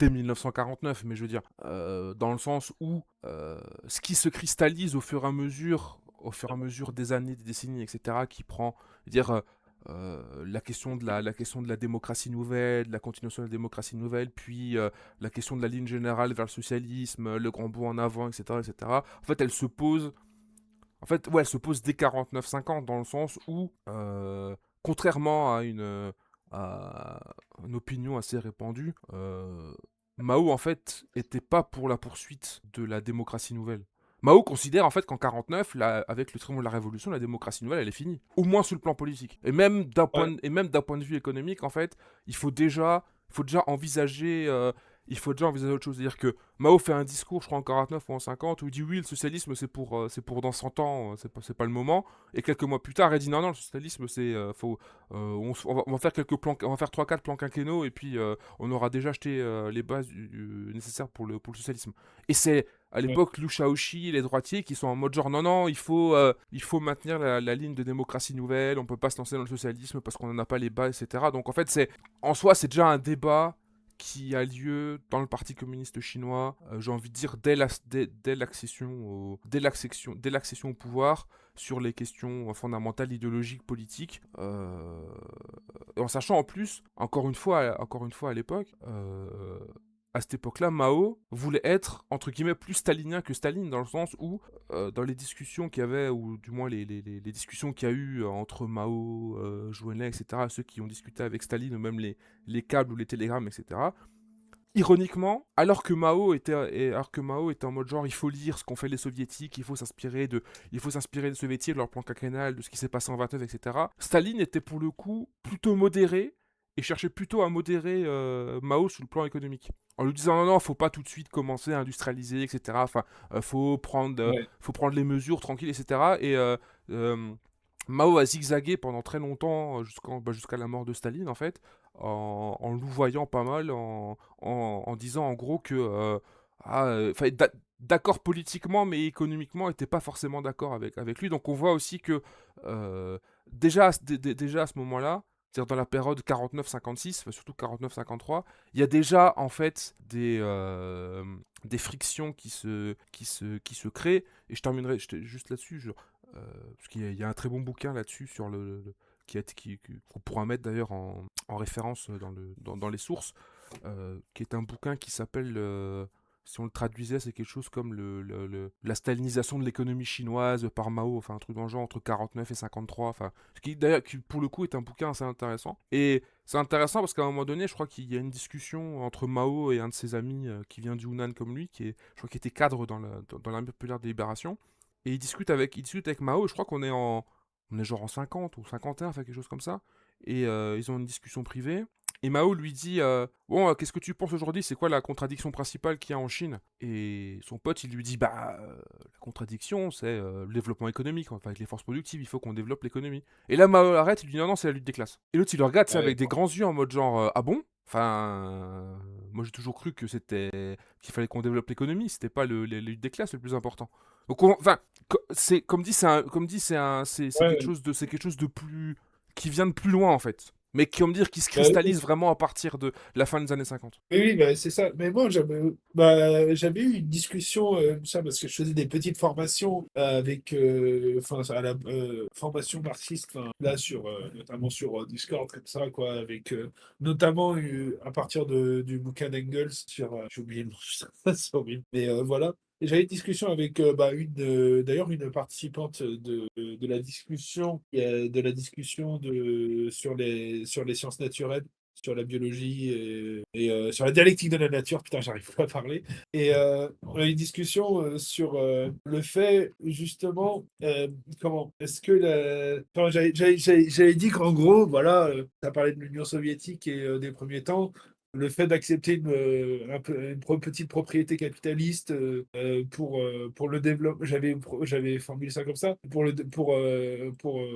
1949, mais je veux dire dans le sens où ce qui se cristallise au fur et à mesure des années, des décennies, etc., qui prend, dire la question de la démocratie nouvelle, de la continuation de la démocratie nouvelle, puis la question de la ligne générale vers le socialisme, le grand bond en avant, etc., etc. En fait, elle se pose dès 49-50 dans le sens où, contrairement une opinion assez répandue, Mao en fait était pas pour la poursuite de la démocratie nouvelle. Mao considère en fait qu'en 49, avec le triomphe de la révolution, la démocratie nouvelle elle est finie, au moins sur le plan politique. Ouais, Et même d'un point de vue économique en fait, il faut déjà envisager il faut déjà envisager autre chose. C'est-à-dire que Mao fait un discours, je crois en 49 ou en 50, où il dit oui, le socialisme c'est pour dans 100 ans, c'est pas le moment. Et quelques mois plus tard, il dit non, non, le socialisme on va faire quelques plans, on va faire 3-4 plans quinquennaux et puis on aura déjà acheté les bases nécessaires pour le socialisme. Et c'est à ouais, l'époque Liu Shaoqi, les droitiers qui sont en mode genre non, non, il faut maintenir la ligne de démocratie nouvelle, on peut pas se lancer dans le socialisme parce qu'on n'en a pas les bases, etc. Donc en fait, en soi, c'est déjà un débat qui a lieu dans le Parti communiste chinois, j'ai envie de dire, dès l'accession au pouvoir, sur les questions fondamentales, idéologiques, politiques, en sachant en plus, encore une fois à l'époque, à cette époque-là, Mao voulait être, entre guillemets, plus stalinien que Staline, dans le sens où, dans les discussions qu'il y avait, ou du moins les discussions qu'il y a eu entre Mao, Zhou Enlai, etc., ceux qui ont discuté avec Staline, ou même les câbles ou les télégrammes, etc., ironiquement, alors que Mao était en mode genre il faut lire ce qu'ont fait les soviétiques, il faut s'inspirer des soviétiques, de leur plan quinquennal, de ce qui s'est passé en 29, etc. Staline était pour le coup plutôt modéré et cherchait plutôt à modérer Mao sur le plan économique. En lui disant non, non, faut pas tout de suite commencer à industrialiser, etc. Enfin, ouais. faut prendre les mesures tranquilles, etc. Et Mao a zigzagué pendant très longtemps, jusqu'à la mort de Staline, en fait, en louvoyant pas mal, en disant en gros que d'accord politiquement, mais économiquement, n'était pas forcément d'accord avec lui. Donc on voit aussi que euh, déjà à ce moment-là, c'est-à-dire dans la période 49-56, enfin, surtout 49-53, il y a déjà en fait des frictions qui se créent. Et je terminerai juste là-dessus. Parce qu'il y a un très bon bouquin là-dessus sur qu'on pourra mettre d'ailleurs en référence dans les sources, qui est un bouquin qui s'appelle, si on le traduisait, c'est quelque chose comme la stalinisation de l'économie chinoise par Mao, enfin un truc dans le genre entre 49 et 53, enfin, ce qui d'ailleurs qui pour le coup est un bouquin assez intéressant. Et c'est intéressant parce qu'à un moment donné, je crois qu'il y a une discussion entre Mao et un de ses amis qui vient du Hunan comme lui, je crois qu'il était cadre dans l'armée populaire de libération. Et il discute avec Mao, et je crois on est genre en 50 ou 51, enfin quelque chose comme ça. Et ils ont une discussion privée. Et Mao lui dit bon, qu'est-ce que tu penses aujourd'hui? C'est quoi la contradiction principale qu'il y a en Chine? Et son pote, il lui dit bah, la contradiction, c'est le développement économique. Enfin, avec les forces productives, il faut qu'on développe l'économie. Et là, Mao arrête, il lui dit non, non, c'est la lutte des classes. Et l'autre, il le regarde, ça, avec Ouais, des grands yeux en mode genre ah bon? Enfin, moi j'ai toujours cru que qu'il fallait qu'on développe l'économie, c'était pas la lutte des classes le plus important. Donc, enfin, c'est comme dit, ouais. c'est quelque chose de plus qui vient de plus loin en fait, mais qui on me dire qui se Bah, cristallise vraiment à partir de la fin des années 50. oui, oui, bah, c'est ça. Mais moi, j'avais eu une discussion, ça, parce que je faisais des petites formations avec, enfin, à la formation marxiste, enfin, là, notamment sur Discord, comme ça, quoi, avec notamment à partir du bouquin d'Engels sur, j'ai oublié le nom, c'est horrible. Mais voilà. Et j'avais une discussion avec d'ailleurs une participante de la discussion, sur les sciences naturelles, sur la biologie et sur la dialectique de la nature. Putain, j'arrive pas à parler. Et on a eu une discussion sur le fait, justement, comment est-ce que enfin, j'avais dit qu'en gros, voilà, tu as parlé de l'Union soviétique et des premiers temps. Le fait d'accepter une petite propriété capitaliste pour le développement, j'avais formulé ça comme ça, pour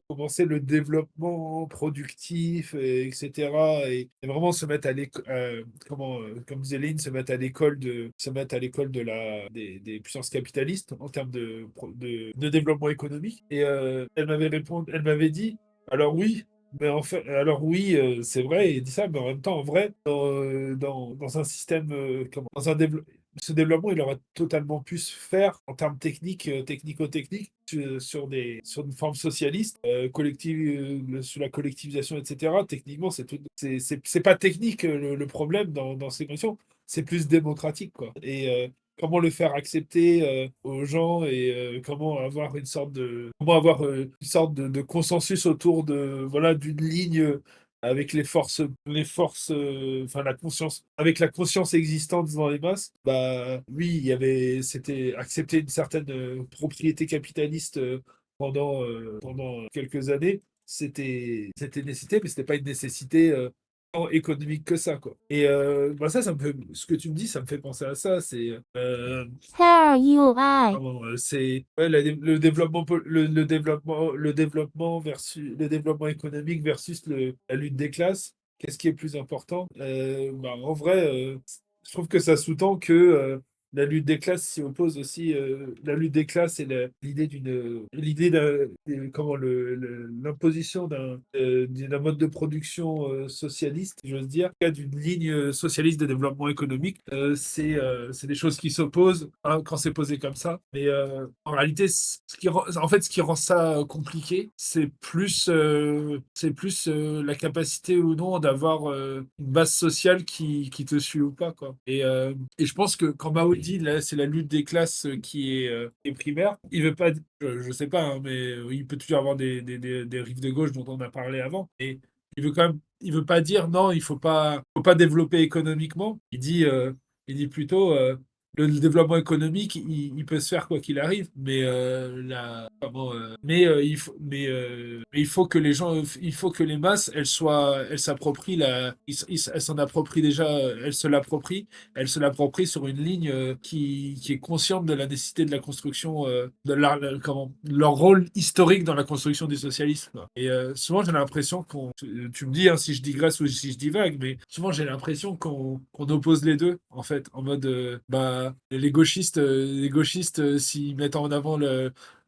commencer le développement productif, etc. Et vraiment se mettre à l'école, comme disait Léline, se mettre à l'école des puissances capitalistes en termes de développement économique. Et elle m'avait dit, alors oui. Mais en fait, alors oui, c'est vrai, il dit ça, mais en même temps, en vrai, dans un système, ce développement, il aurait totalement pu se faire en termes techniques, technico-techniques, sur une forme socialiste, sur la collectivisation, etc. Techniquement, c'est pas technique le problème dans ces conditions, c'est plus démocratique, quoi. Et comment le faire accepter aux gens et comment avoir une sorte de consensus autour de voilà d'une ligne avec enfin la conscience, avec la conscience existante dans les masses, bah oui, c'était accepter une certaine propriété capitaliste pendant quelques années, c'était une nécessité, mais c'était pas une nécessité tant économique que ça, quoi. Et bah ça me fait, ce que tu me dis, ça me fait penser à ça, Here you are. c'est ouais, le développement économique versus la lutte des classes. Qu'est-ce qui est plus important? Bah, en vrai, je trouve que ça sous-tend que la lutte des classes s'y oppose aussi. La lutte des classes et l'idée comment l'imposition d'un mode de production socialiste, j'ose dire, d'une ligne socialiste de développement économique. C'est des choses qui s'opposent hein, quand c'est posé comme ça. Mais en réalité, ce qui rend ça compliqué, c'est plus la capacité ou non d'avoir une base sociale qui te suit ou pas, quoi. Et je pense que quand Mao dit là, c'est la lutte des classes qui est primaire, il veut pas, je sais pas, hein, mais il peut toujours avoir des rives de gauche dont on a parlé avant. Et il veut pas dire non, faut pas développer économiquement. Il dit plutôt le développement économique, il peut se faire quoi qu'il arrive, mais mais il faut que il faut que les masses, elles s'approprient elles s'en approprient déjà, elles se l'approprient sur une ligne qui est consciente de la nécessité de la construction, leur rôle historique dans la construction du socialisme, quoi. Et souvent, j'ai l'impression tu me dis hein, si je digresse ou si je divague, mais souvent, j'ai l'impression qu'on oppose les deux, en fait, en mode, bah, les gauchistes s'ils mettent en avant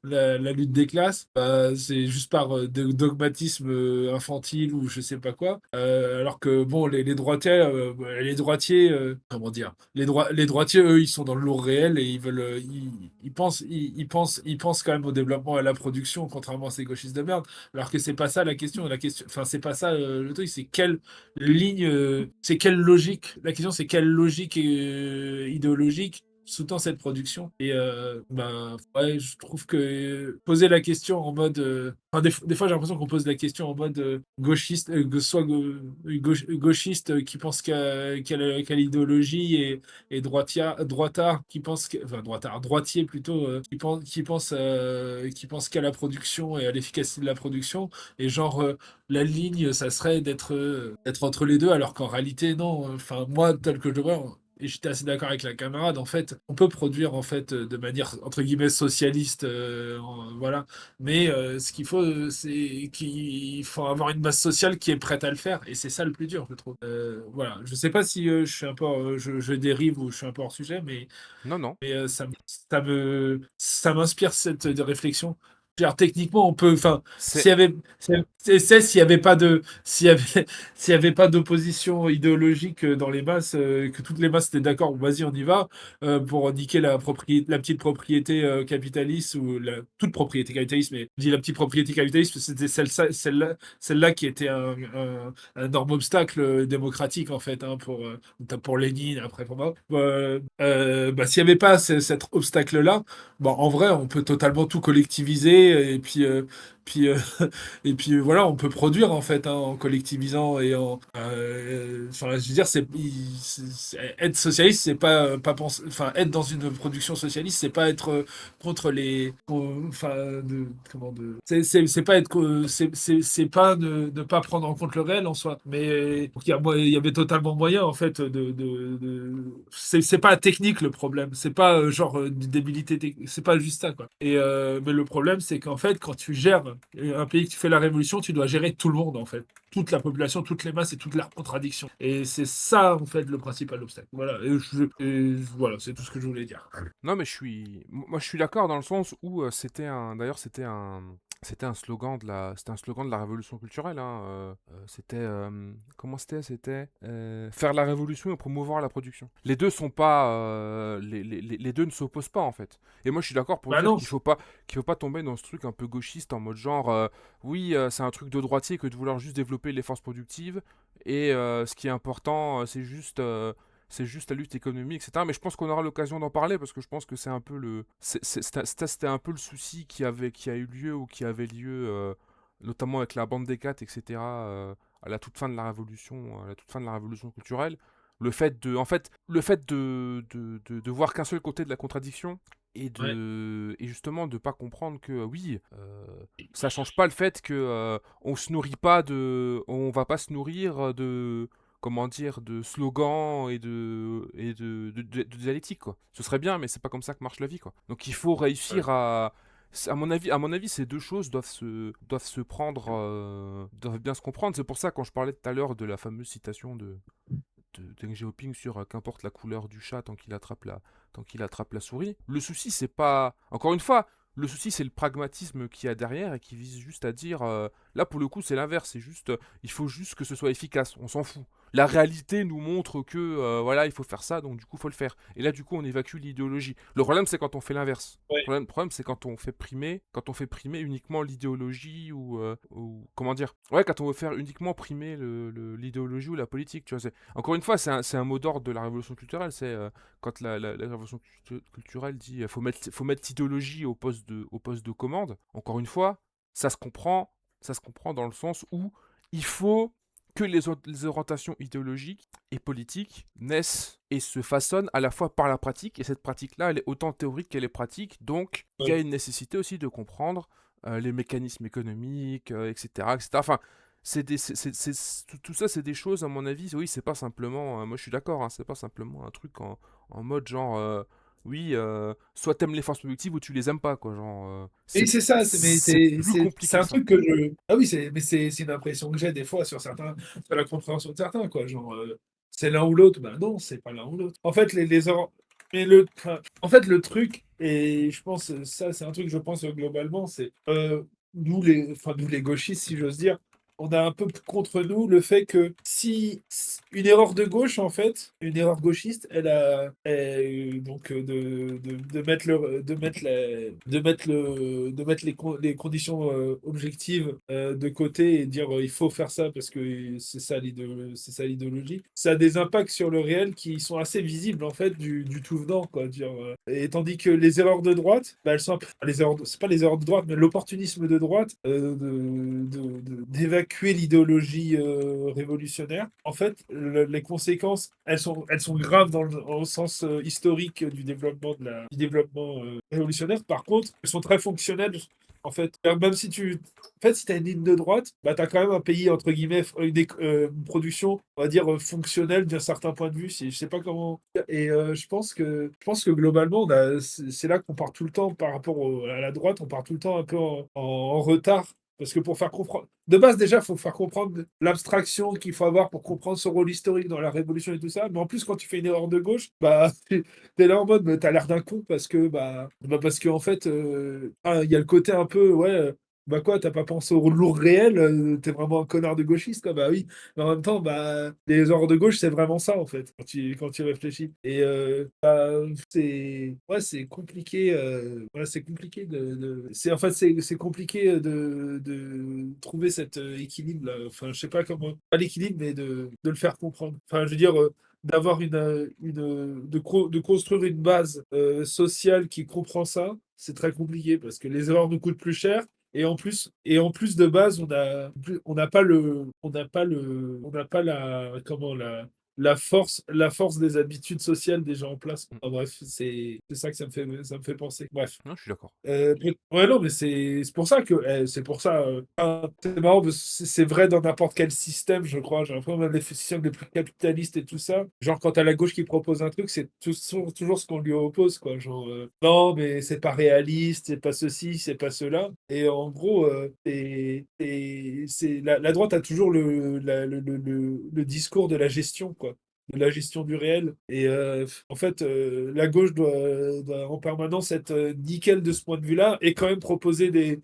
la lutte des classes, bah, c'est juste par dogmatisme infantile ou je sais pas quoi. Alors que bon, les droitiers, comment dire, les droitiers, eux, ils sont dans le lourd réel et ils veulent, ils pensent quand même au développement et à la production, contrairement à ces gauchistes de merde. Alors que c'est pas ça la question. Enfin, c'est pas ça le truc. C'est quelle logique. La question, c'est quelle logique idéologique sous-tend cette production. Et ben, ouais, je trouve que poser la question en mode. Enfin, des fois, j'ai l'impression qu'on pose la question en mode gauchiste, gauchiste qui pense qu'à l'idéologie et droitard qui pense enfin droitier plutôt qui pense qu'à la production et à l'efficacité de la production et genre la ligne ça serait d'être entre les deux alors qu'en réalité non, enfin moi tel que je le vois et j'étais assez d'accord avec la camarade. En fait, on peut produire en fait de manière entre guillemets socialiste, voilà. Mais ce qu'il faut, c'est qu'il faut avoir une masse sociale qui est prête à le faire. Et c'est ça le plus dur, je trouve. Voilà. Je sais pas si je suis un peu, je dérive ou je suis un peu hors sujet, Non, non. mais ça m'inspire cette réflexion. Alors, techniquement, on peut, enfin, C'est s'il y avait pas s'il y avait pas d'opposition idéologique dans les masses, que toutes les masses étaient d'accord, vas-y, on y va, pour niquer la petite propriété capitaliste ou toute propriété capitaliste, mais je dis la petite propriété capitaliste, parce que c'était celle-là qui était un énorme obstacle démocratique, en fait, hein, pour Lénine, après pour moi. Bah, s'il n'y avait pas cet obstacle-là, bon, en vrai, on peut totalement tout collectiviser puis, et puis voilà, on peut produire en fait hein, en collectivisant et enfin, je veux dire, être socialiste, c'est pas penser, enfin, être dans une production socialiste, c'est pas être contre enfin, c'est pas être, c'est pas ne pas prendre en compte le réel en soi, mais il y avait totalement moyen en fait c'est pas technique le problème, c'est pas genre une débilité, c'est pas juste ça quoi. Et mais le problème c'est qu'en fait quand tu gères un pays que tu fais la révolution, tu dois gérer tout le monde en fait, toute la population, toutes les masses et toutes leurs contradictions. Et c'est ça en fait le principal obstacle. Voilà, voilà, c'est tout ce que je voulais dire. Non, mais moi, je suis d'accord dans le sens où d'ailleurs, c'était un slogan c'était un slogan de la révolution culturelle. Hein, comment c'était faire la révolution et promouvoir la production. Les deux sont pas, les deux ne s'opposent pas en fait. Et moi, je suis d'accord pour Bah dire non, qu'il faut pas tomber dans ce truc un peu gauchiste en mode genre, oui, c'est un truc de droitier que de vouloir juste développer les forces productives et ce qui est important, c'est juste la lutte économique, etc. Mais je pense qu'on aura l'occasion d'en parler parce que je pense que c'est un peu c'était un peu le souci qui a eu lieu ou qui avait lieu, notamment avec la bande des quatre, etc. à la toute fin de la révolution, à la toute fin de la révolution culturelle. Le fait de voir qu'un seul côté de la contradiction Ouais. et justement de pas comprendre que oui, ça change pas le fait que on va pas se nourrir de comment dire, de slogans et de dialectique, quoi. Ce serait bien, mais c'est pas comme ça que marche la vie, quoi. Donc il faut Ouais. réussir à mon avis, ces deux choses doivent se prendre, doivent bien se comprendre. C'est pour ça, quand je parlais tout à l'heure de la fameuse citation de Deng Xiaoping sur qu'importe la couleur du chat tant qu'il attrape la souris. Le souci, c'est pas. Encore une fois, le souci, c'est le pragmatisme qu'il y a derrière et qui vise juste à dire. Là, pour le coup, c'est l'inverse. C'est juste. Il faut juste que ce soit efficace. On s'en fout. La réalité nous montre que voilà, il faut faire ça, donc du coup, il faut le faire. Et là, du coup, on évacue l'idéologie. Le problème, c'est quand on fait l'inverse. Ouais. Le problème, c'est quand on fait primer uniquement l'idéologie ou comment dire. Ouais, quand on veut faire uniquement primer l'idéologie ou la politique, tu vois. Encore une fois, c'est un mot d'ordre de la révolution culturelle. C'est quand la révolution culturelle dit faut mettre l'idéologie au poste de commande. Encore une fois, ça se comprend dans le sens où il faut que les orientations idéologiques et politiques naissent et se façonnent à la fois par la pratique, et cette pratique-là, elle est autant théorique qu'elle est pratique, donc il y a Ouais. une nécessité aussi de comprendre les mécanismes économiques, etc., etc. Enfin, tout ça, c'est des choses, à mon avis, oui, c'est pas simplement, moi je suis d'accord, hein, c'est pas simplement un truc en mode genre, oui, soit t'aimes les forces productives ou tu les aimes pas, quoi, genre, Et c'est c'est ça, mais c'est plus c'est compliqué un que ça. truc que je. Ah oui, mais c'est une impression que j'ai des fois sur certains, sur la compréhension de certains, quoi. Genre, c'est l'un ou l'autre. Ben non, c'est pas l'un ou l'autre. En fait, mais enfin, en fait, le truc, et je pense, ça, c'est un truc, je pense, globalement, c'est nous les gauchistes, si j'ose dire, on a un peu contre nous le fait que si une erreur de gauche, en fait, une erreur gauchiste, donc de mettre de mettre les conditions objectives de côté et dire il faut faire ça parce que c'est ça l'idéologie. Ça a des impacts sur le réel qui sont assez visibles en fait du tout venant quoi. Dire, et tandis que les erreurs de droite, bah, elles sont un peu, c'est pas les erreurs de droite, mais l'opportunisme de droite d'évacuer l'idéologie révolutionnaire. En fait, les conséquences, elles sont graves au sens historique du développement révolutionnaire. Par contre, elles sont très fonctionnelles. En fait, même si si as une ligne de droite, bah, tu as quand même un pays, entre guillemets, une production, on va dire, fonctionnelle d'un certain point de vue. Je sais pas comment. Et je pense que globalement, c'est là qu'on part tout le temps par rapport à la droite, on part tout le temps un peu en retard. Parce que pour faire comprendre. De base, déjà, il faut faire comprendre l'abstraction qu'il faut avoir pour comprendre son rôle historique dans la Révolution et tout ça. Mais en plus, quand tu fais une erreur de gauche, bah, t'es là en mode, mais t'as l'air d'un con parce que en fait, il y a le côté un peu, ouais, bah quoi, t'as pas pensé au lourd réel, t'es vraiment un connard de gauchiste, quoi. Bah oui, mais en même temps, bah, les erreurs de gauche, c'est vraiment ça, en fait, quand tu réfléchis. Et bah, c'est compliqué, c'est compliqué en fait, c'est compliqué de trouver cet équilibre, là. Enfin, je sais pas comment, pas l'équilibre, mais de le faire comprendre. Enfin, je veux dire, d'avoir de construire une base sociale qui comprend ça, c'est très compliqué parce que les erreurs nous coûtent plus cher. Et en plus de base, on n'a pas la force des habitudes sociales déjà en place. Mm. Enfin, bref, c'est ça que ça me fait penser. Bref. Non, je suis d'accord. Ouais, non, mais c'est pour ça que c'est pour ça. C'est marrant, parce que c'est vrai dans n'importe quel système, je crois. J'ai l'impression même les systèmes les plus capitalistes et tout ça. Genre, quand t'as la gauche qui propose un truc, c'est toujours ce qu'on lui oppose, quoi. Genre, non, mais c'est pas réaliste, c'est pas ceci, c'est pas cela. Et en gros, la droite a toujours le discours de la gestion, quoi, de la gestion du réel. Et en fait, la gauche doit en permanence être nickel de ce point de vue-là et quand même proposer des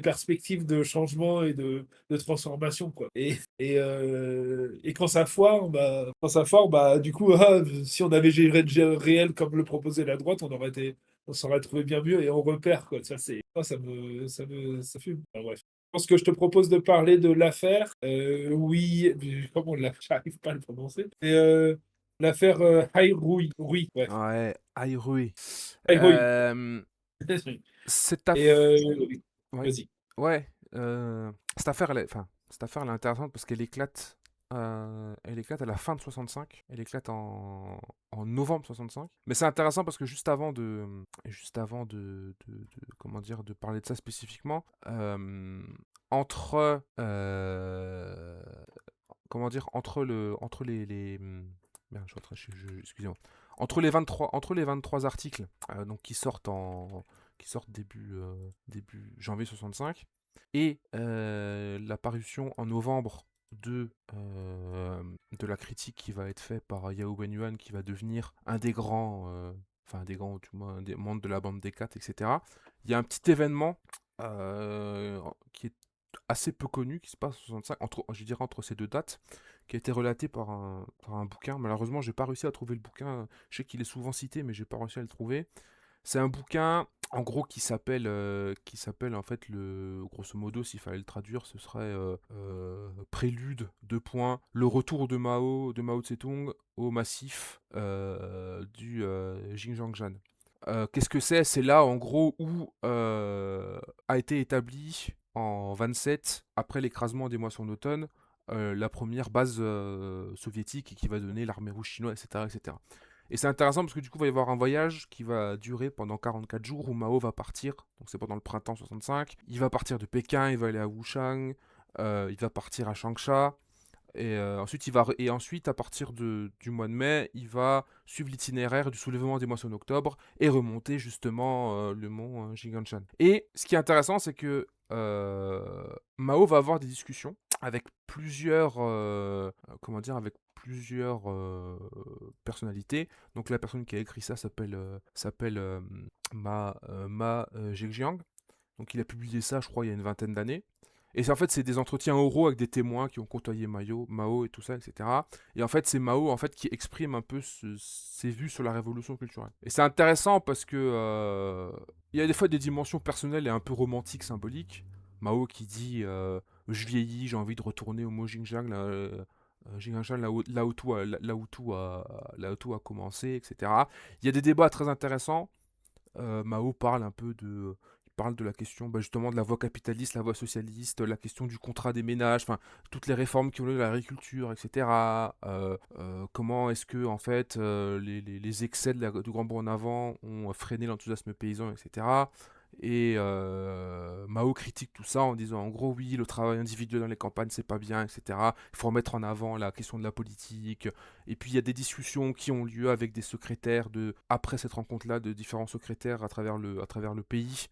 perspectives de changement et de transformation, quoi. Et quand ça foire, bah, du coup, si on avait géré le réel comme le proposait la droite, on s'aurait trouvé bien mieux et on repère, quoi. Ça fume. Enfin, bref. Je pense que je te propose de parler de l'affaire. Oui, comment j'arrive pas à le prononcer. Mais l'affaire Hairoui. Oui, ouais. Ouais, aïe, oui. Hairoui. Cette Et affaire. oui, Ouais. vas-y. Ouais. Cette affaire, enfin, Cette affaire, elle est intéressante parce qu'elle éclate. Elle éclate à la fin de 65. Elle éclate en novembre 65. Mais c'est intéressant parce que comment dire, de parler de ça spécifiquement, entre comment dire, entre merde, excusez-moi, entre les 23 articles donc qui sortent début janvier 65 et la parution en novembre de la critique qui va être faite par Yao Wenyuan, qui va devenir un des grands, enfin des grands, du moins un des membres de la bande des 4, etc. Il y a un petit événement qui est assez peu connu, qui se passe en 65, je dirais entre ces deux dates, qui a été relaté par un bouquin. Malheureusement, j'ai pas réussi à trouver le bouquin. Je sais qu'il est souvent cité, mais j'ai pas réussi à le trouver. C'est un bouquin, en gros, qui s'appelle en fait, grosso modo, s'il fallait le traduire, ce serait Prélude, le retour de Mao Tse-tung au massif du Xinjiang. Qu'est-ce que c'est? C'est là, en gros, où a été établi en 27, après l'écrasement des moissons d'automne, la première base soviétique et qui va donner l'armée rouge chinoise, etc., etc. Et c'est intéressant parce que du coup, il va y avoir un voyage qui va durer pendant 44 jours où Mao va partir. Donc c'est pendant le printemps 65. Il va partir de Pékin, il va aller à Wuchang, il va partir à Changsha. Et ensuite, à partir du mois de mai, il va suivre l'itinéraire du soulèvement des moissons d'octobre et remonter justement le mont Jiganshan. Et ce qui est intéressant, c'est que Mao va avoir des discussions avec plusieurs, avec plusieurs personnalités. Donc la personne qui a écrit ça s'appelle Ma Zhejiang. Donc il a publié ça, je crois, il y a une vingtaine d'années. Et en fait, c'est des entretiens oraux avec des témoins qui ont côtoyé Mao et tout ça, etc. Et en fait, c'est Mao en fait, qui exprime un peu ses vues sur la révolution culturelle. Et c'est intéressant parce que il y a des fois des dimensions personnelles et un peu romantiques, symboliques. Mao qui dit je vieillis, j'ai envie de retourner au mot Xinjiang, là où tout a commencé, etc. Il y a des débats très intéressants. Mao parle un peu parle de la question justement de la voie capitaliste, la voie socialiste, la question du contrat des ménages, enfin toutes les réformes qui ont lieu de l'agriculture, etc. Comment est-ce que en fait les excès du Grand Bond en avant ont freiné l'enthousiasme paysan, etc. Et Mao critique tout ça en disant en gros oui, le travail individuel dans les campagnes c'est pas bien, etc. Il faut remettre en avant la question de la politique. Et puis il y a des discussions qui ont lieu avec des secrétaires après cette rencontre-là, de différents secrétaires à travers le pays,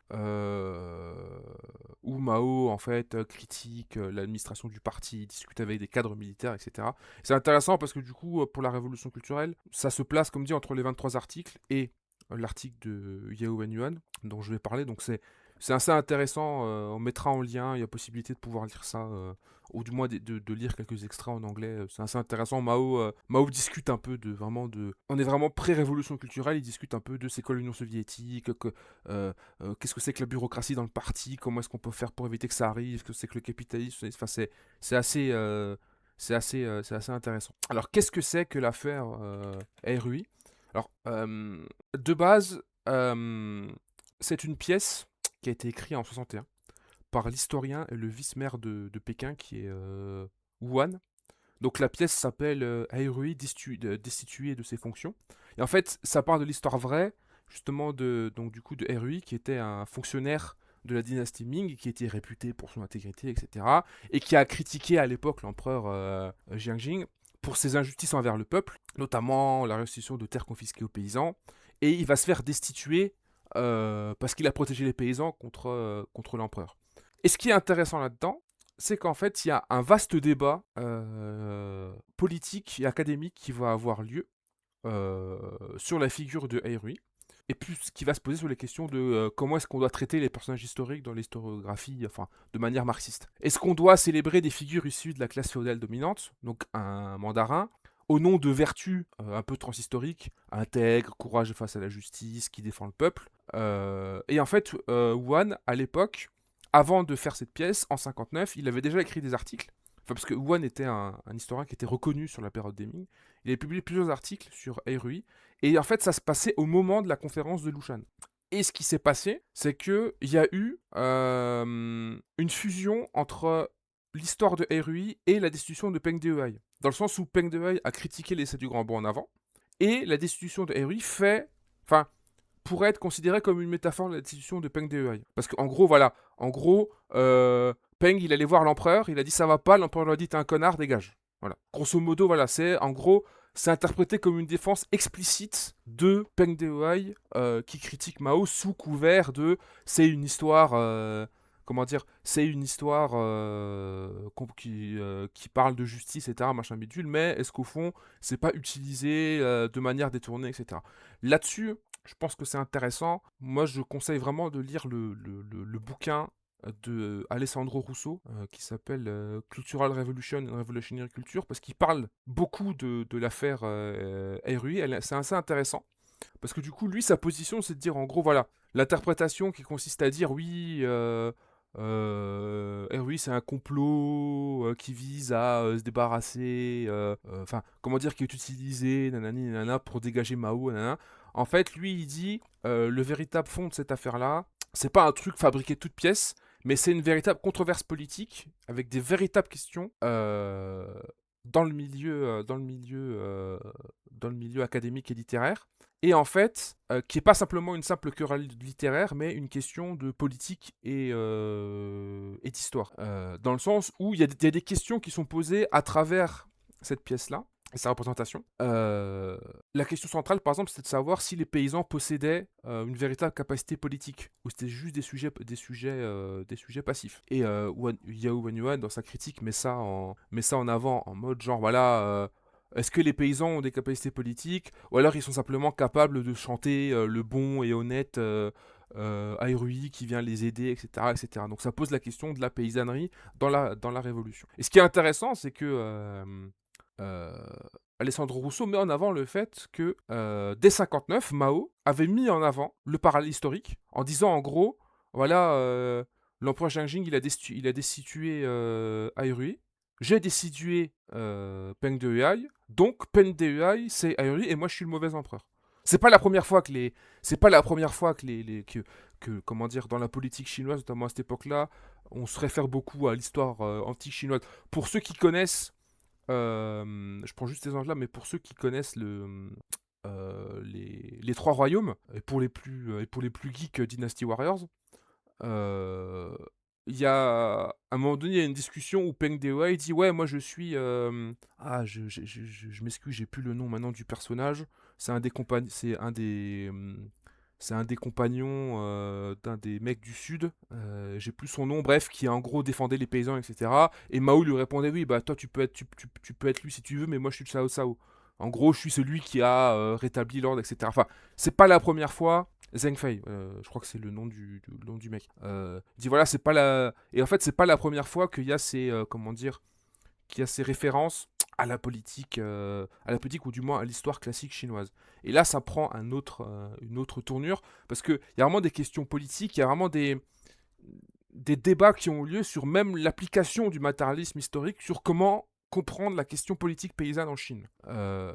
où Mao en fait critique l'administration du parti, discute avec des cadres militaires, etc. C'est intéressant parce que du coup pour la révolution culturelle, ça se place comme dit entre les 23 articles et l'article de Yao Wenyuan dont je vais parler. Donc c'est assez intéressant. On mettra en lien. Il y a possibilité de pouvoir lire ça, ou du moins de lire quelques extraits en anglais. C'est assez intéressant. Mao discute un peu on est vraiment pré-révolution culturelle. Il discute un peu de c'est quoi l'Union soviétique, qu'est-ce que c'est que la bureaucratie dans le parti, comment est-ce qu'on peut faire pour éviter que ça arrive, que c'est que le capitalisme. Enfin, c'est assez intéressant. Alors qu'est-ce que c'est que l'affaire RUI? Alors, de base, c'est une pièce qui a été écrite en 61 par l'historien et le vice-maire de Pékin qui est Wuhan. Donc la pièce s'appelle Airui destitué de ses fonctions. Et en fait, ça part de l'histoire vraie, justement, de Airui, qui était un fonctionnaire de la dynastie Ming, qui était réputé pour son intégrité, etc. Et qui a critiqué à l'époque l'empereur Jiang Jing pour ses injustices envers le peuple, notamment la restitution de terres confisquées aux paysans. Et il va se faire destituer parce qu'il a protégé les paysans contre l'empereur. Et ce qui est intéressant là-dedans, c'est qu'en fait, il y a un vaste débat politique et académique qui va avoir lieu sur la figure de Airui, et puis ce qui va se poser sur les questions de comment est-ce qu'on doit traiter les personnages historiques dans l'historiographie, enfin, de manière marxiste. Est-ce qu'on doit célébrer des figures issues de la classe féodale dominante, donc un mandarin, au nom de vertus un peu transhistoriques, intègre, courage face à la justice, qui défend le peuple. Et en fait, Wuhan, à l'époque, avant de faire cette pièce, en 59, il avait déjà écrit des articles. Enfin, parce que Wuhan était un historien qui était reconnu sur la période des Ming. Il avait publié plusieurs articles sur Airui. Et en fait, ça se passait au moment de la conférence de Lushan. Et ce qui s'est passé, c'est qu'il y a eu une fusion entre l'histoire de Erui et la destitution de Peng Dehuai. Dans le sens où Peng Dehuai a critiqué l'essai du Grand Bond en avant, et la destitution de Erui pourrait être considérée comme une métaphore de la destitution de Peng Dehuai. Parce qu'en gros, voilà, Peng, il allait voir l'empereur, il a dit ça va pas, l'empereur lui a dit t'es un connard, dégage. Voilà. Grosso modo, voilà, c'est interprété comme une défense explicite de Peng Dehuai qui critique Mao sous couvert de c'est une histoire c'est une histoire qui parle de justice, etc., machin bidule, mais est-ce qu'au fond, c'est pas utilisé de manière détournée, etc. Là-dessus, je pense que c'est intéressant. Moi, je conseille vraiment de lire le bouquin de Alessandro Russo qui s'appelle Cultural Revolution and Revolutionary Culture, parce qu'il parle beaucoup de l'affaire Erui. C'est assez intéressant parce que du coup lui sa position c'est de dire en gros voilà l'interprétation qui consiste à dire oui Erui c'est un complot qui vise à se débarrasser comment dire qui est utilisé nanani nanana pour dégager Mao nanana. En fait lui il dit le véritable fond de cette affaire là c'est pas un truc fabriqué de toutes pièces, mais c'est une véritable controverse politique avec des véritables questions dans le milieu académique et littéraire. Et en fait, qui n'est pas simplement une simple querelle littéraire, mais une question de politique et d'histoire. Dans le sens où il y a des questions qui sont posées à travers cette pièce-là, et sa représentation. La question centrale, par exemple, c'est de savoir si les paysans possédaient une véritable capacité politique, ou c'était juste des sujets passifs. Et Yao Wenyuan, dans sa critique, met ça en avant, en mode genre, voilà, est-ce que les paysans ont des capacités politiques, ou alors ils sont simplement capables de chanter le bon et honnête Erui qui vient les aider, etc., etc. Donc ça pose la question de la paysannerie dans la Révolution. Et ce qui est intéressant, c'est que Alessandro Russo met en avant le fait que dès 59, Mao avait mis en avant le parallèle historique en disant en gros, voilà, l'empereur Jiang Jing il a destitué Erui, j'ai destitué Peng Dehuai, donc Peng Dehuai c'est Erui et moi je suis le mauvais empereur. C'est pas la première fois que comment dire dans la politique chinoise, notamment à cette époque-là, on se réfère beaucoup à l'histoire antique chinoise. Pour ceux qui connaissent je prends juste ces exemples-là, mais pour ceux qui connaissent les trois royaumes, et pour les plus geeks Dynasty Warriors, il y a à un moment donné, il y a une discussion où Peng Dehuai dit ouais, moi je suis je m'excuse, j'ai plus le nom maintenant du personnage. C'est un des compagnons d'un des mecs du sud, j'ai plus son nom, bref, qui en gros défendait les paysans, etc. Et Mao lui répondait oui, bah toi tu peux être lui si tu veux, mais moi je suis le Cao Cao. En gros, je suis celui qui a rétabli l'ordre, etc. Enfin, c'est pas la première fois. Zheng Fei, je crois que c'est le nom du mec. Il dit voilà, c'est pas la. Et en fait, c'est pas la première fois qu'il y a ces références à la politique ou du moins à l'histoire classique chinoise. Et là, ça prend une autre tournure, parce qu'il y a vraiment des questions politiques, il y a vraiment des débats qui ont lieu sur même l'application du matérialisme historique, sur comment comprendre la question politique paysanne en Chine. Et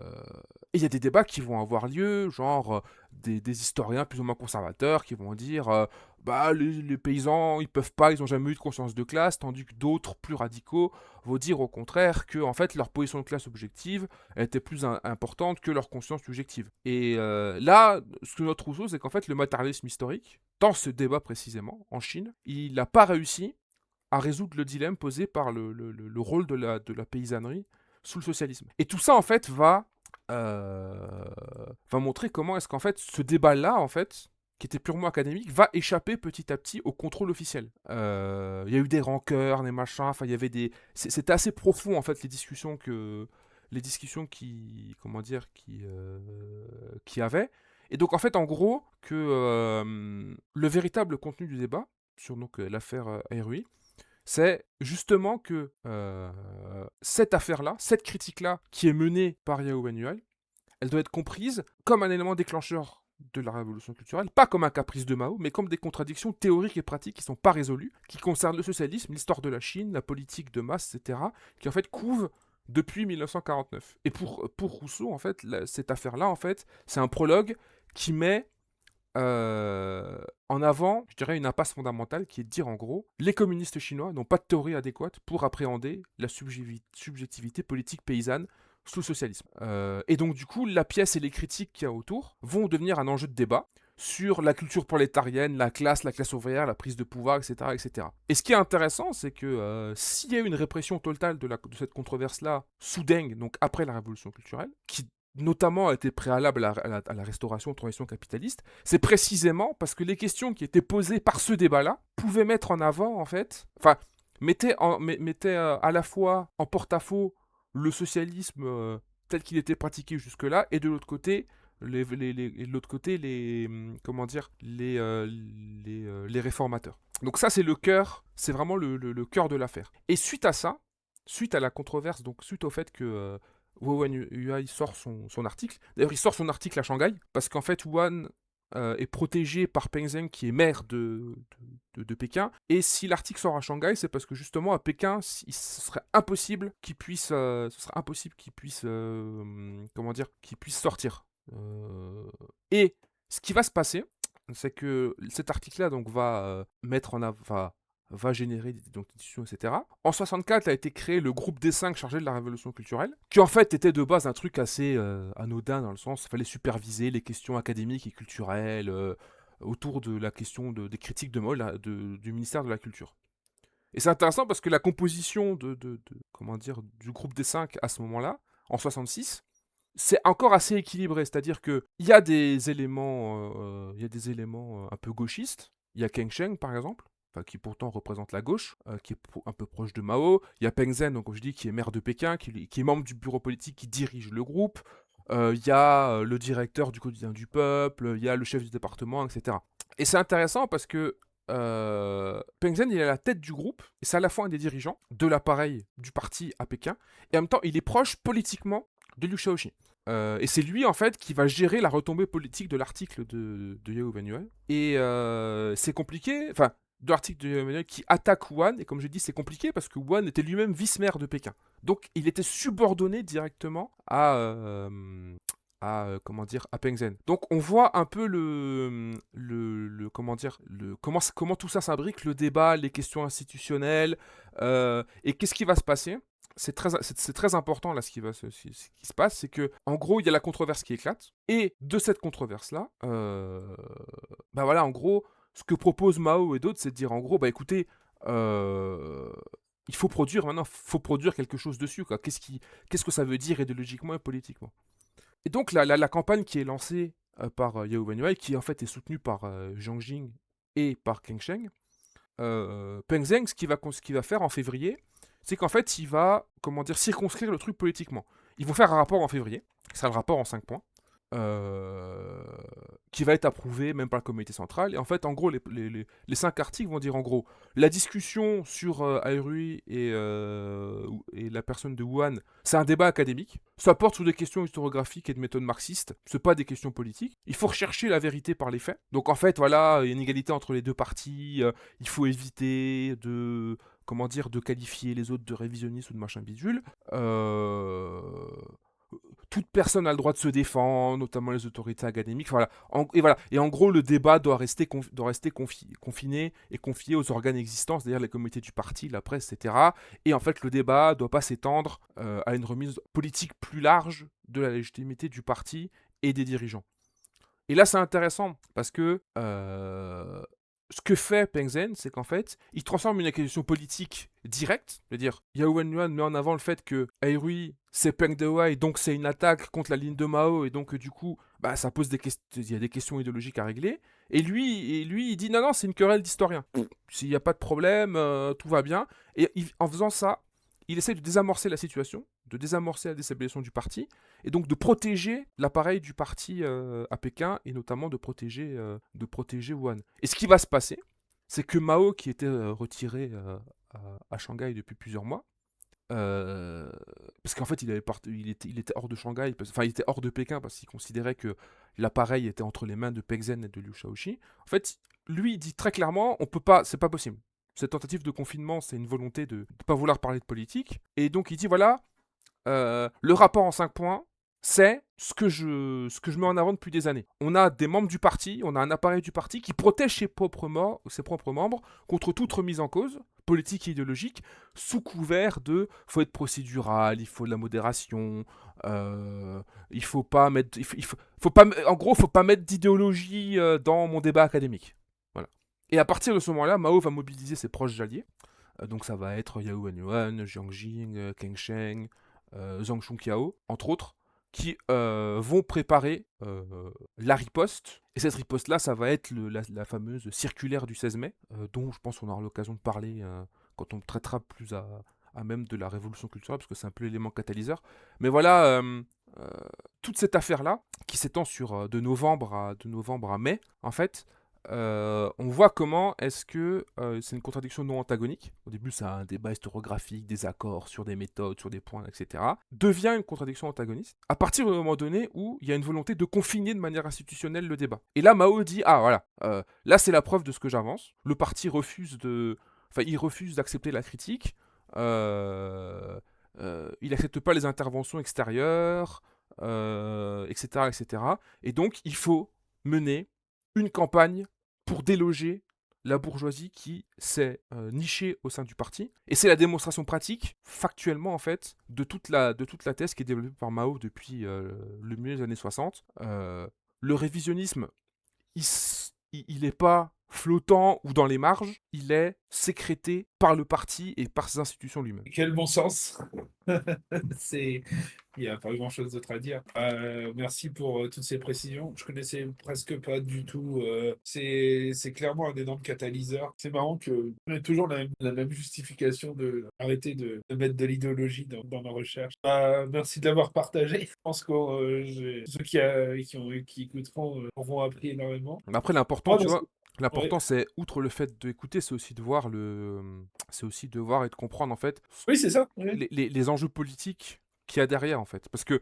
il y a des débats qui vont avoir lieu, genre des historiens plus ou moins conservateurs qui vont dire bah les paysans ils peuvent pas, ils ont jamais eu de conscience de classe, tandis que d'autres plus radicaux vont dire au contraire que en fait leur position de classe objective était plus importante que leur conscience subjective. Et là, ce que notre Rousseau, c'est qu'en fait le matérialisme historique, dans ce débat précisément en Chine, il n'a pas réussi à résoudre le dilemme posé par le rôle de la paysannerie sous le socialisme. Et tout ça, en fait, va montrer comment est-ce qu'en fait, ce débat-là, en fait, qui était purement académique, va échapper petit à petit au contrôle officiel. Il y a eu des rancœurs, des machins, enfin, il y avait des... C'était assez profond, en fait, les discussions qui avaient. Et donc, en fait, en gros, que le véritable contenu du débat, sur donc l'affaire Erui, c'est justement que cette affaire-là, cette critique-là, qui est menée par Yao Wenyuan, elle doit être comprise comme un élément déclencheur de la révolution culturelle, pas comme un caprice de Mao, mais comme des contradictions théoriques et pratiques qui ne sont pas résolues, qui concernent le socialisme, l'histoire de la Chine, la politique de masse, etc., qui en fait couvent depuis 1949. Et pour Rousseau, en fait, cette affaire-là, en fait, c'est un prologue qui met en avant, je dirais, une impasse fondamentale qui est de dire en gros, les communistes chinois n'ont pas de théorie adéquate pour appréhender la subjectivité politique paysanne sous le socialisme. Et donc du coup, la pièce et les critiques qu'il y a autour vont devenir un enjeu de débat sur la culture prolétarienne, la classe ouvrière, la prise de pouvoir, etc. etc. Et ce qui est intéressant, c'est que s'il y a eu une répression totale de cette controverse-là sous Deng, donc après la révolution culturelle, qui notamment a été préalable à la restauration, transition capitaliste, c'est précisément parce que les questions qui étaient posées par ce débat-là pouvaient mettre en avant, en fait, enfin, mettaient à la fois en porte-à-faux le socialisme tel qu'il était pratiqué jusque-là, et de l'autre côté, comment dire, les réformateurs. Donc ça, c'est le cœur, c'est vraiment le cœur de l'affaire. Et suite à ça, suite à la controverse, donc suite au fait que Wen Yuai sort son article. D'ailleurs, il sort son article à Shanghai, parce qu'en fait, Wan est protégé par Peng Zheng, qui est maire de Pékin. Et si l'article sort à Shanghai, c'est parce que justement, à Pékin, ce serait impossible qu'il puisse, comment dire, qu'il puisse sortir. Et ce qui va se passer, c'est que cet article-là donc va mettre en avant, va générer donc, des discussions, etc. En 64 a été créé le groupe des 5 chargé de la révolution culturelle, qui en fait était de base un truc assez anodin dans le sens, il fallait superviser les questions académiques et culturelles autour de la question des critiques de mode du ministère de la Culture. Et c'est intéressant parce que la composition comment dire, du groupe des 5 à ce moment-là, en 66, c'est encore assez équilibré, c'est-à-dire qu'il y a des éléments, un peu gauchistes. Il y a Keng Sheng, par exemple, qui pourtant représente la gauche, qui est un peu proche de Mao. Il y a Peng Zhen, donc, comme je dis, qui est maire de Pékin, qui est membre du bureau politique qui dirige le groupe. Il y a le directeur du quotidien du peuple, il y a le chef du département, etc. Et c'est intéressant parce que Peng Zhen, il est à la tête du groupe, et c'est à la fois un des dirigeants de l'appareil du parti à Pékin, et en même temps, il est proche politiquement de Liu Shaoxi. Et c'est lui, en fait, qui va gérer la retombée politique de l'article de Yahoo Manuel. Et c'est compliqué, enfin, de l'article de Yahoo Manuel qui attaque Wan, et comme je dis, c'est compliqué parce que Wan était lui-même vice-maire de Pékin. Donc, il était subordonné directement comment dire, à Peng Zhen. Donc on voit un peu comment dire, comment tout ça s'imbrique, le débat, les questions institutionnelles, et qu'est-ce qui va se passer. C'est très important là ce qui se passe, c'est que en gros il y a la controverse qui éclate, et de cette controverse là, bah voilà, en gros ce que propose Mao et d'autres, c'est de dire en gros, bah écoutez, il faut produire maintenant, faut produire quelque chose dessus, quoi. Qu'est-ce que ça veut dire idéologiquement et politiquement. Et donc la campagne qui est lancée par Yahoo Manuel, qui en fait est soutenue par Jiang Jing et par Keng Sheng, Peng Zheng, ce qu'il va faire en février, c'est qu'en fait, il va, comment dire, circonscrire le truc politiquement. Ils vont faire un rapport en février, qui sera le rapport en 5 points, qui va être approuvé même par le comité central. Et en fait, en gros, les 5 articles vont dire en gros, la discussion sur Airui et la personne de Wuhan, c'est un débat académique. Ça porte sur des questions historiographiques et de méthode marxiste. C'est pas des questions politiques. Il faut rechercher la vérité par les faits. Donc en fait, voilà, il y a une égalité entre les deux parties. Il faut éviter de, comment dire, de qualifier les autres de révisionnistes ou de machin bidule. Toute personne a le droit de se défendre, notamment les autorités académiques. Voilà. Et en gros, le débat doit rester confiné et confié aux organes existants, c'est-à-dire les comités du parti, la presse, etc. Et en fait, le débat ne doit pas s'étendre à une remise politique plus large de la légitimité du parti et des dirigeants. Et là, c'est intéressant parce que ce que fait Peng Zhen, c'est qu'en fait, il transforme une accusation politique directe, c'est-à-dire Yahoo Wenyuan met en avant le fait que Airui c'est Peng Dehuai, donc c'est une attaque contre la ligne de Mao, et donc du coup, bah, ça pose il y a des questions idéologiques à régler. Et lui, il dit non, c'est une querelle d'historien. S'il n'y a pas de problème, tout va bien. Et en faisant ça, il essaie de désamorcer la situation, de désamorcer la déstabilisation du parti, et donc de protéger l'appareil du parti à Pékin, et notamment de protéger Wuhan. Et ce qui va se passer, c'est que Mao, qui était retiré à Shanghai depuis plusieurs mois, parce qu'en fait il était hors de Shanghai, enfin il était hors de Pékin parce qu'il considérait que l'appareil était entre les mains de Peng Zhen et de Liu Shaoxi. En fait, lui il dit très clairement, on peut pas, c'est pas possible. Cette tentative de confinement, c'est une volonté de ne pas vouloir parler de politique. Et donc il dit voilà, le rapport en 5 points, c'est ce que je mets en avant depuis des années. On a des membres du parti, on a un appareil du parti qui protège ses propres membres contre toute remise en cause politique et idéologique, sous couvert de faut être procédural, il faut de la modération, il faut pas mettre, faut pas, en gros, faut pas mettre d'idéologie dans mon débat académique. Voilà. Et à partir de ce moment-là, Mao va mobiliser ses proches alliés. Donc ça va être Yao Wenyuan, Jiang Jing, Keng Sheng, Zhang Chunqiao, entre autres, qui vont préparer la riposte. Et cette riposte-là, ça va être la fameuse circulaire du 16 mai, dont je pense qu'on aura l'occasion de parler quand on traitera plus à même de la révolution culturelle, parce que c'est un peu l'élément catalyseur. Mais voilà, euh, toute cette affaire-là, qui s'étend sur de novembre à mai, en fait, on voit comment est-ce que c'est une contradiction non antagonique. Au début, c'est un débat historiographique, des accords sur des méthodes, sur des points, etc. Devient une contradiction antagoniste à partir du moment donné où il y a une volonté de confiner de manière institutionnelle le débat. Et là, Mao dit ah voilà, là c'est la preuve de ce que j'avance. Le parti il refuse d'accepter la critique. Il n'accepte pas les interventions extérieures, etc., etc. Et donc, il faut mener une campagne pour déloger la bourgeoisie qui s'est nichée au sein du parti. Et c'est la démonstration pratique, factuellement en fait, de toute la thèse qui est développée par Mao depuis le milieu des années 60. Le révisionnisme, il n'est pas flottant ou dans les marges, il est sécrété par le parti et par ses institutions lui-même. Quel bon sens. C'est... Il n'y a pas grand-chose d'autre à dire. Merci pour toutes ces précisions. Je connaissais presque pas du tout. C'est clairement un énorme catalyseur. C'est marrant qu'on ait toujours la même justification de arrêter de mettre de l'idéologie dans ma recherche. Merci de l'avoir partagé. Je pense que ceux qui écouteront auront appris énormément. Mais après, l'important, Moi, tu dans ce- vois, l'important ouais. c'est, outre le fait d'écouter, c'est aussi de voir c'est aussi de voir et de comprendre, en fait, Oui, c'est ça. Ouais. les enjeux politiques qu'il y a derrière, en fait. Parce que,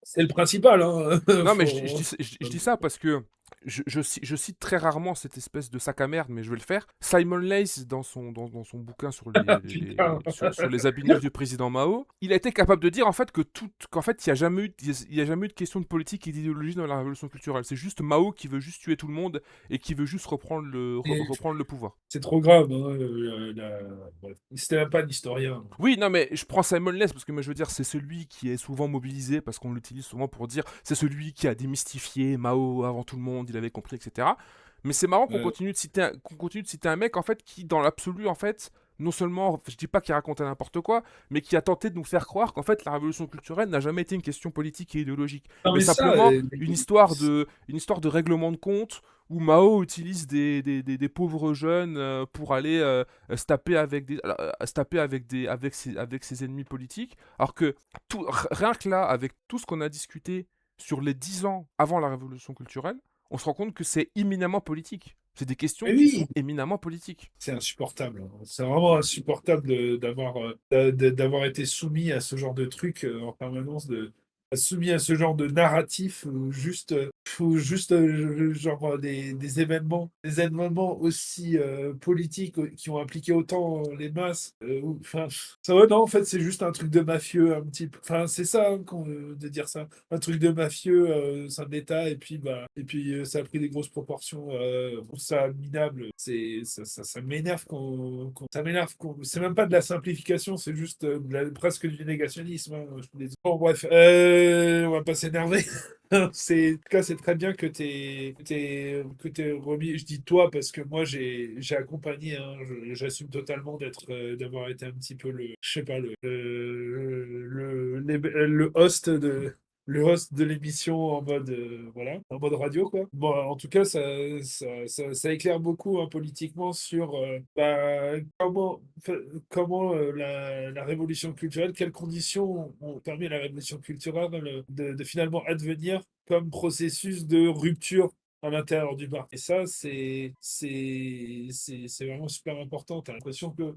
C'est le principal. Hein. non, mais Faut... je dis ça parce que je cite très rarement cette espèce de sac à merde, mais je vais le faire. Simon Leys, dans son bouquin sur Putain. sur les habits neufs du président Mao, il a été capable de dire en fait qu'en fait, il y a jamais eu de question de politique et d'idéologie dans la révolution culturelle. C'est juste Mao qui veut juste tuer tout le monde et qui veut juste reprendre le pouvoir. C'est trop grave. Hein, bref. C'était même pas un historien. Oui, non, mais je prends Simon Less parce que moi je veux dire, c'est celui qui est souvent mobilisé parce qu'on l'utilise souvent pour dire c'est celui qui a démystifié Mao avant tout le monde, il avait compris, etc. Mais c'est marrant qu'on continue de citer un mec en fait qui, dans l'absolu, en fait, non seulement, je dis pas qu'il racontait n'importe quoi, mais qui a tenté de nous faire croire qu'en fait la révolution culturelle n'a jamais été une question politique et idéologique, Non, mais mais ça, simplement une histoire de règlement de compte où Mao utilise des pauvres jeunes pour aller se taper avec se taper avec ses ennemis politiques, alors que rien que là, avec tout ce qu'on a discuté sur les 10 ans avant la révolution culturelle, on se rend compte que c'est éminemment politique. C'est des questions mais qui sont oui, éminemment politiques. c'est insupportable. Hein. C'est vraiment insupportable d'avoir été soumis à ce genre de truc en permanence, soumis à ce genre de narratif ou juste genre des événements aussi politiques qui ont impliqué autant les masses. Enfin, ça ouais, non, en fait, c'est juste un truc de mafieux, un petit peu. Enfin, c'est ça hein, de dire ça, un truc de mafieux, c'est un État, et puis ça a pris des grosses proportions. Je trouve ça minable. Ça m'énerve ça m'énerve c'est même pas de la simplification, c'est juste presque du négationnisme. Hein, je suis désolé. Bon, bref, on va pas s'énerver. En tout cas, c'est très bien que t'es remis. Je dis toi parce que moi j'ai accompagné. Hein, j'assume totalement d'avoir été un petit peu je sais pas le host de l'émission en mode voilà, en mode radio quoi. Bon, en tout cas, ça éclaire beaucoup hein, politiquement sur comment la révolution culturelle, quelles conditions ont permis à la révolution culturelle de finalement advenir comme processus de rupture à l'intérieur du bar. Et ça, c'est vraiment super important. T'as l'impression que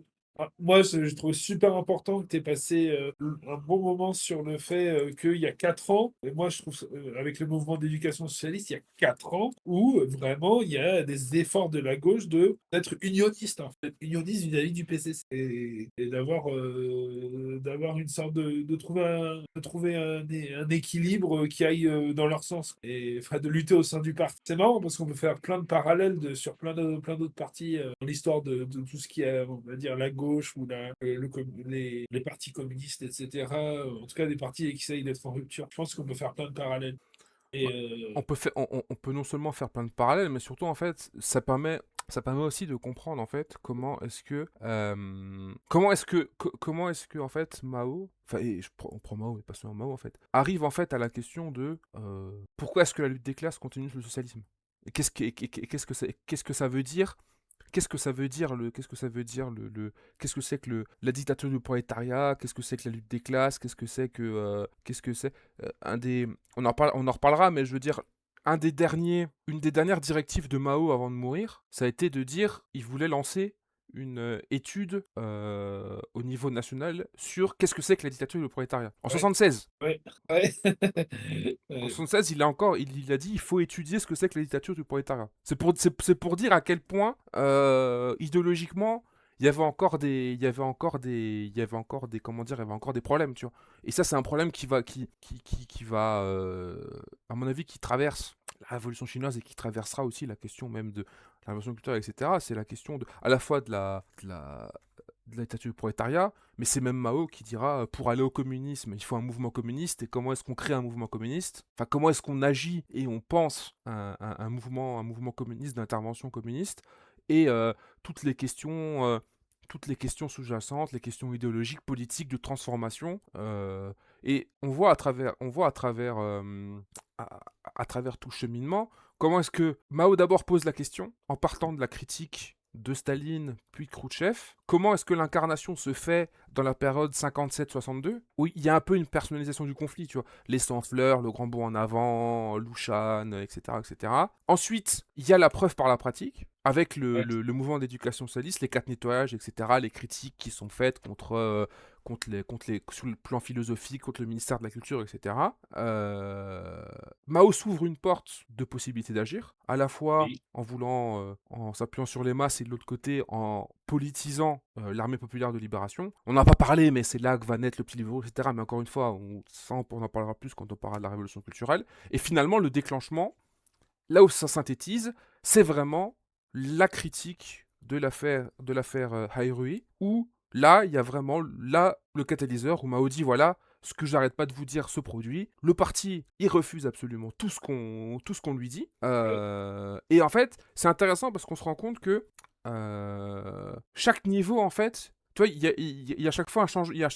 Moi, je trouve super important que tu aies passé un bon moment sur le fait qu'il y a 4 ans, et moi je trouve, avec le mouvement d'éducation socialiste, il y a 4 ans, où vraiment il y a des efforts de la gauche d'être unioniste, en fait, unioniste vis-à-vis du PCC, et d'avoir une sorte de trouver un équilibre qui aille dans leur sens, et enfin, de lutter au sein du parti. C'est marrant parce qu'on peut faire plein de parallèles sur plein d'autres partis dans l'histoire de tout ce qui est, on va dire, la gauche ou les partis communistes, etc. En tout cas, des partis qui essayent d'être en rupture. Je pense qu'on peut faire plein de parallèles. Et Bah, on peut non seulement faire plein de parallèles, mais surtout, en fait, ça permet aussi de comprendre, en fait, comment est-ce que, en fait, Mao, enfin, on prend Mao, et pas seulement Mao, en fait, arrive, en fait, à la question de pourquoi est-ce que la lutte des classes continue sur le socialisme? Et qu'est-ce que ça veut dire? Qu'est-ce que ça veut dire qu'est-ce que c'est que la dictature du prolétariat? Qu'est-ce que c'est que la lutte des classes? Qu'est-ce que c'est un des, on en reparlera, mais je veux dire, une des dernières directives de Mao avant de mourir, ça a été de dire, il voulait lancer une étude au niveau national sur qu'est-ce que c'est que la dictature du prolétariat. En ouais, 76. ouais, ouais. En 76, il a dit il faut étudier ce que c'est que la dictature du prolétariat. C'est pour dire à quel point, idéologiquement, comment dire, il y avait encore des problèmes, tu vois. Et ça, c'est un problème qui va, à mon avis, qui traverse la révolution chinoise et qui traversera aussi la question même de la révolution culturelle, etc. C'est la question à la fois de la dictature du prolétariat, mais c'est même Mao qui dira pour aller au communisme, il faut un mouvement communiste. Et comment est-ce qu'on crée un mouvement communiste? Enfin, comment est-ce qu'on agit et on pense un mouvement communiste, d'intervention communiste? Et toutes les questions sous-jacentes, les questions idéologiques, politiques, de transformation. Et à, à travers tout cheminement, comment est-ce que Mao d'abord pose la question, en partant de la critique de Staline puis de Khrouchtchev, comment est-ce que l'incarnation se fait dans la période 57-62, où il y a un peu une personnalisation du conflit, tu vois, les sans-fleurs, le grand bond en avant, Lushan, etc., etc. Ensuite, il y a la preuve par la pratique, avec Ouais. le mouvement d'éducation socialiste, les 4 nettoyages, etc., les critiques qui sont faites sur le plan philosophique, contre le ministère de la Culture, etc. Mao s'ouvre une porte de possibilité d'agir, à la fois Oui. en s'appuyant sur les masses et de l'autre côté en politisant l'armée populaire de libération. On n'en a pas parlé, mais c'est là que va naître le petit livre, etc. Mais encore une fois, on en parlera plus quand on parlera de la révolution culturelle. Et finalement, le déclenchement, là où ça synthétise, c'est vraiment la critique de l'affaire Hairui, où là, il y a vraiment le catalyseur où Mao dit voilà, ce que j'arrête pas de vous dire se produit. Le parti, il refuse absolument tout ce qu'on lui dit. Et en fait, c'est intéressant parce qu'on se rend compte que chaque niveau, en fait, tu vois, il y a chaque fois il y a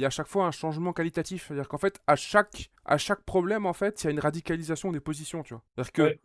chaque fois un changement qualitatif. C'est-à-dire qu'en fait, à chaque problème, en fait, il y a une radicalisation des positions, tu vois. C'est-à-dire que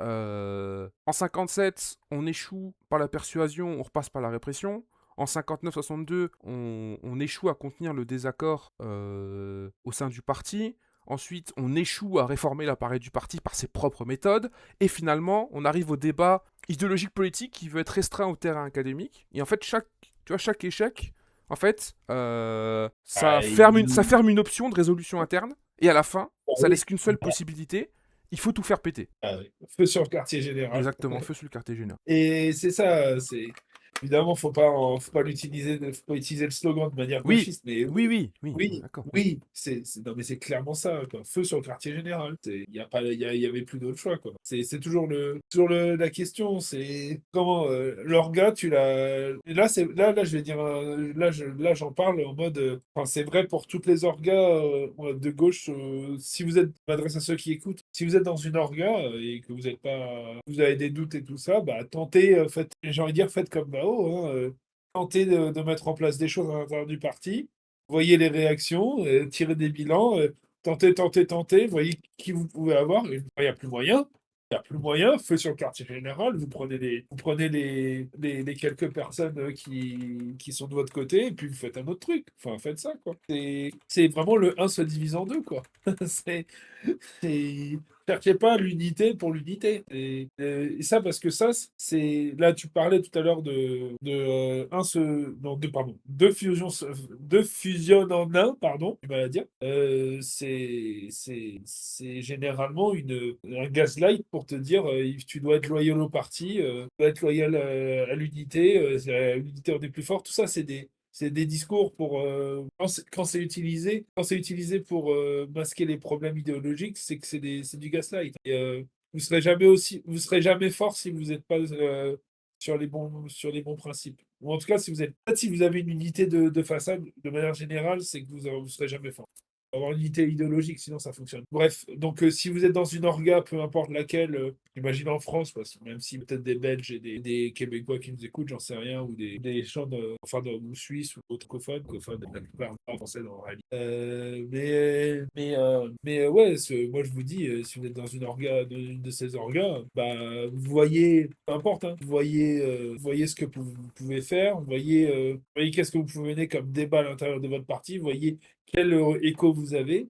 Ouais. en 57, on échoue par la persuasion, on repasse par la répression. En 59-62, on échoue à contenir le désaccord au sein du parti. Ensuite, on échoue à réformer l'appareil du parti par ses propres méthodes. Et finalement, on arrive au débat idéologique politique qui veut être restreint au terrain académique. Et en fait, chaque échec, en fait, Ah, ça ferme une option de résolution interne. Et à la fin, ça oui. laisse qu'une seule possibilité. Il faut tout faire péter. Ah oui. Feu sur le quartier général. Exactement, feu sur le quartier général. Et c'est ça, c'est évidemment, faut pas faut pas utiliser le slogan de manière Oui, gauchiste, mais oui, on est oui, d'accord. oui, non, mais c'est clairement ça, quoi. Feu sur le quartier général. Il y a pas, il y avait plus d'autre choix, quoi. C'est toujours la question, c'est comment l'orga, tu l'as. Et là, là, je vais dire, là, j'en parle en mode, enfin, c'est vrai pour toutes les orgas de gauche. Si vous êtes, je m'adresse à ceux qui écoutent, si vous êtes dans une orga et que vous êtes pas, vous avez des doutes et tout ça, bah tentez, j'ai envie de dire, faites comme Mao, hein, tentez de mettre en place des choses à l'intérieur du parti, voyez les réactions, tirez des bilans, tentez, voyez qui vous pouvez avoir. Et il n'y a plus moyen. Il n'y a plus moyen, feu sur le quartier général, vous prenez les quelques personnes qui sont de votre côté, et puis vous faites un autre truc. Enfin, faites ça, quoi. C'est vraiment le un se divise en deux, quoi. C'est, c'est- cherchez pas l'unité pour l'unité. Et ça, parce que ça, c'est. Là, tu parlais tout à l'heure non, deux fusions, deux fusionnent en un, pardon, tu vas la dire. C'est généralement un gaslight pour te dire tu dois être loyal au parti, tu dois être loyal à l'unité, l'unité on est plus fort. Tout ça, c'est des discours pour quand c'est utilisé pour masquer les problèmes idéologiques, c'est que c'est du gaslight. Et vous serez jamais fort si vous n'êtes pas sur les bons principes. Ou en tout cas, peut-être si vous avez une unité de façade, de manière générale, c'est que vous serez jamais fort. Avoir une unité idéologique, sinon ça fonctionne. Bref, donc si vous êtes dans une orga, peu importe laquelle, imagine en France, même si peut-être des Belges et des Québécois qui nous écoutent, j'en sais rien, ou des gens ou Suisses ou autochtones, la plupart pas français dans la réalité. Mais ouais, moi je vous dis, si vous êtes dans une orga, dans une de ces orgas, bah vous voyez, peu importe, hein, vous voyez ce que vous pouvez faire, vous voyez qu'est-ce que vous pouvez mener comme débat à l'intérieur de votre parti, vous voyez quel écho vous avez,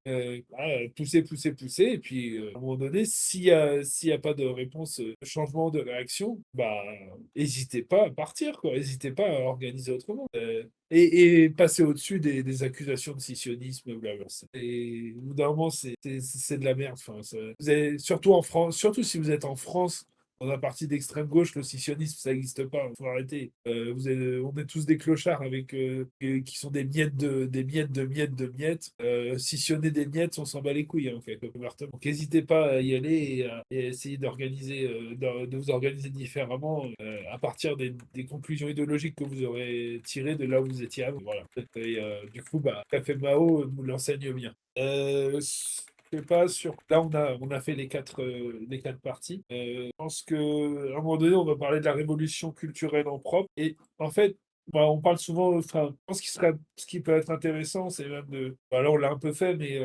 poussez, poussez, poussez, et puis à un moment donné, s'il y a pas de réponse, de changement, de réaction, bah, n'hésitez pas à partir, quoi. N'hésitez pas à organiser autrement. Et passer au-dessus des accusations de scissionnisme, blablabla. Et au bout d'un moment, c'est de la merde. Enfin, surtout en France, surtout si vous êtes en France, dans un parti d'extrême gauche, le scissionisme, ça n'existe pas. Il faut arrêter. On est tous des clochards qui sont des miettes des miettes de miettes de miettes. Scissionner des miettes, on s'en bat les couilles, hein, en fait, ouvertement. Donc, n'hésitez pas à y aller et à essayer de vous organiser différemment à partir des conclusions idéologiques que vous aurez tirées de là où vous étiez avant. Voilà. Et, du coup, Café Mao nous l'enseigne bien. Je sais pas là on a fait les quatre parties. Je pense que à un moment donné on va parler de la révolution culturelle en propre et en fait on parle souvent, enfin, je pense ce qui peut être intéressant, c'est même alors on l'a un peu fait, mais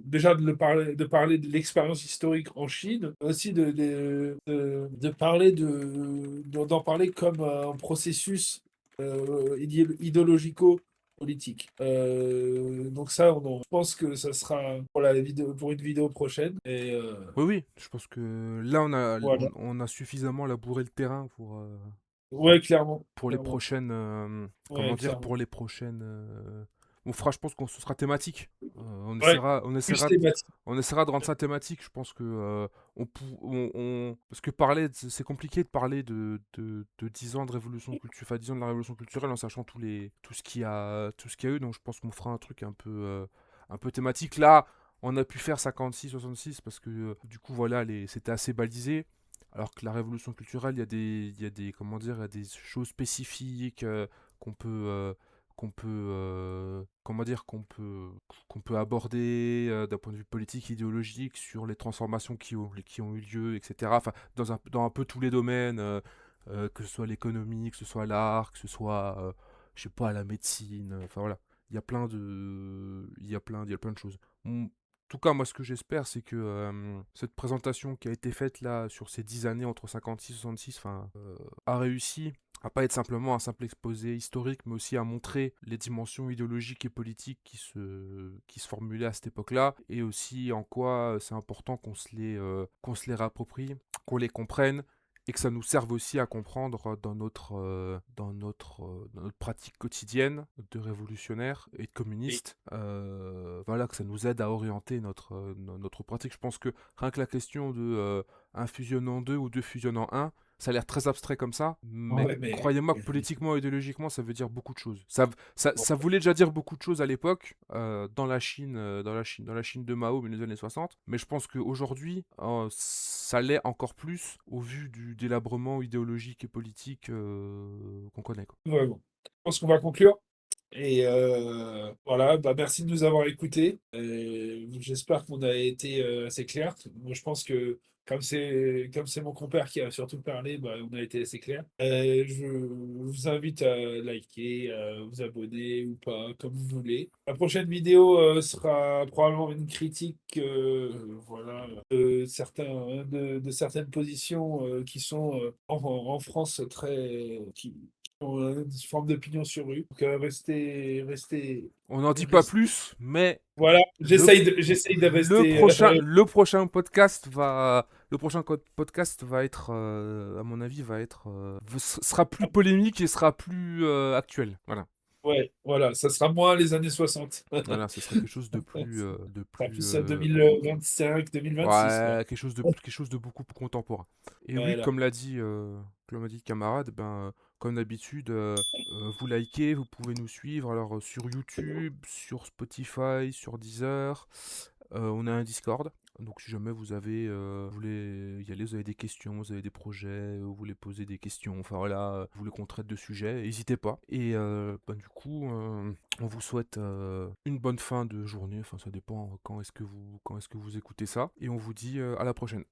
déjà de parler de l'expérience historique en Chine, aussi de parler d'en parler comme un processus idéologico-politique. Donc ça, je pense que ça sera pour une vidéo prochaine. Et Oui, oui, je pense que là, voilà. on a suffisamment labouré le terrain Ouais, clairement. pour les Clairement. prochaines. Ouais, Comment dire? clairement. Pour les prochaines. On fera, je pense qu'on ce sera thématique. On Ouais, essaiera, on plus essaiera, thématique. on essaiera de rendre ça thématique. Je pense que parce que c'est compliqué de parler de 10 ans de révolution culturelle, enfin 10 ans de la révolution culturelle en sachant tout ce qu'il y a eu. Donc je pense qu'on fera un truc un peu thématique. Là, on a pu faire 56, 66 parce que du coup voilà, c'était assez balisé. Alors que la révolution culturelle, comment dire, il y a des choses spécifiques qu'on peut, comment dire, qu'on peut aborder d'un point de vue politique, idéologique, sur les transformations qui ont eu lieu, etc. Enfin, dans un peu tous les domaines, que ce soit l'économie, que ce soit l'art, que ce soit, je sais pas, la médecine. Enfin voilà, il y a plein de choses. En tout cas, moi, ce que j'espère, c'est que cette présentation qui a été faite là sur ces 10 années entre 56 et 66, enfin, a réussi à pas être simplement un simple exposé historique, mais aussi à montrer les dimensions idéologiques et politiques qui se formulaient à cette époque-là, et aussi en quoi c'est important qu'on se les réapproprie, qu'on les comprenne, et que ça nous serve aussi à comprendre dans notre pratique quotidienne de révolutionnaire et de Et, communiste. Voilà, que ça nous aide à orienter notre pratique. Je pense que rien que la question de un fusionne en deux ou deux fusionnent en un, ça a l'air très abstrait comme ça, mais ouais, mais croyez-moi que politiquement et idéologiquement, ça veut dire beaucoup de choses. bon, Ça voulait déjà dire beaucoup de choses à l'époque, dans la Chine de Mao, dans les années 60, mais je pense qu'aujourd'hui, ça l'est encore plus au vu du délabrement idéologique et politique qu'on connaît, quoi. ouais, bon. Je pense qu'on va conclure. Et voilà, merci de nous avoir écoutés. J'espère qu'on a été assez clair. Moi, je pense que comme c'est mon compère qui a surtout parlé, on a été assez clair. Je vous invite à liker, à vous abonner ou pas, comme vous voulez. La prochaine vidéo sera probablement une critique, voilà, de certaines positions qui sont en France une forme d'opinion sur rue. Donc, restez. On n'en dit pas plus, mais Voilà, le, j'essaye de rester. le prochain podcast va être, à mon avis, sera plus polémique et sera plus actuel. Voilà. Ouais, voilà, ça sera moins les années 60. Voilà, ce sera quelque chose de Ça plus, sera plus 2025, 2026. ouais, quelque chose de beaucoup plus contemporain. Et oui, Voilà. comme l'a dit le camarade, comme d'habitude, vous likez, vous pouvez nous suivre alors sur YouTube, sur Spotify, sur Deezer. On a un Discord. Donc si jamais vous voulez y aller, vous avez des questions, vous avez des projets, vous voulez poser des questions, enfin voilà, vous voulez qu'on traite de sujets, n'hésitez pas. Et du coup, on vous souhaite une bonne fin de journée, enfin ça dépend quand est-ce que vous écoutez ça. Et on vous dit à la prochaine.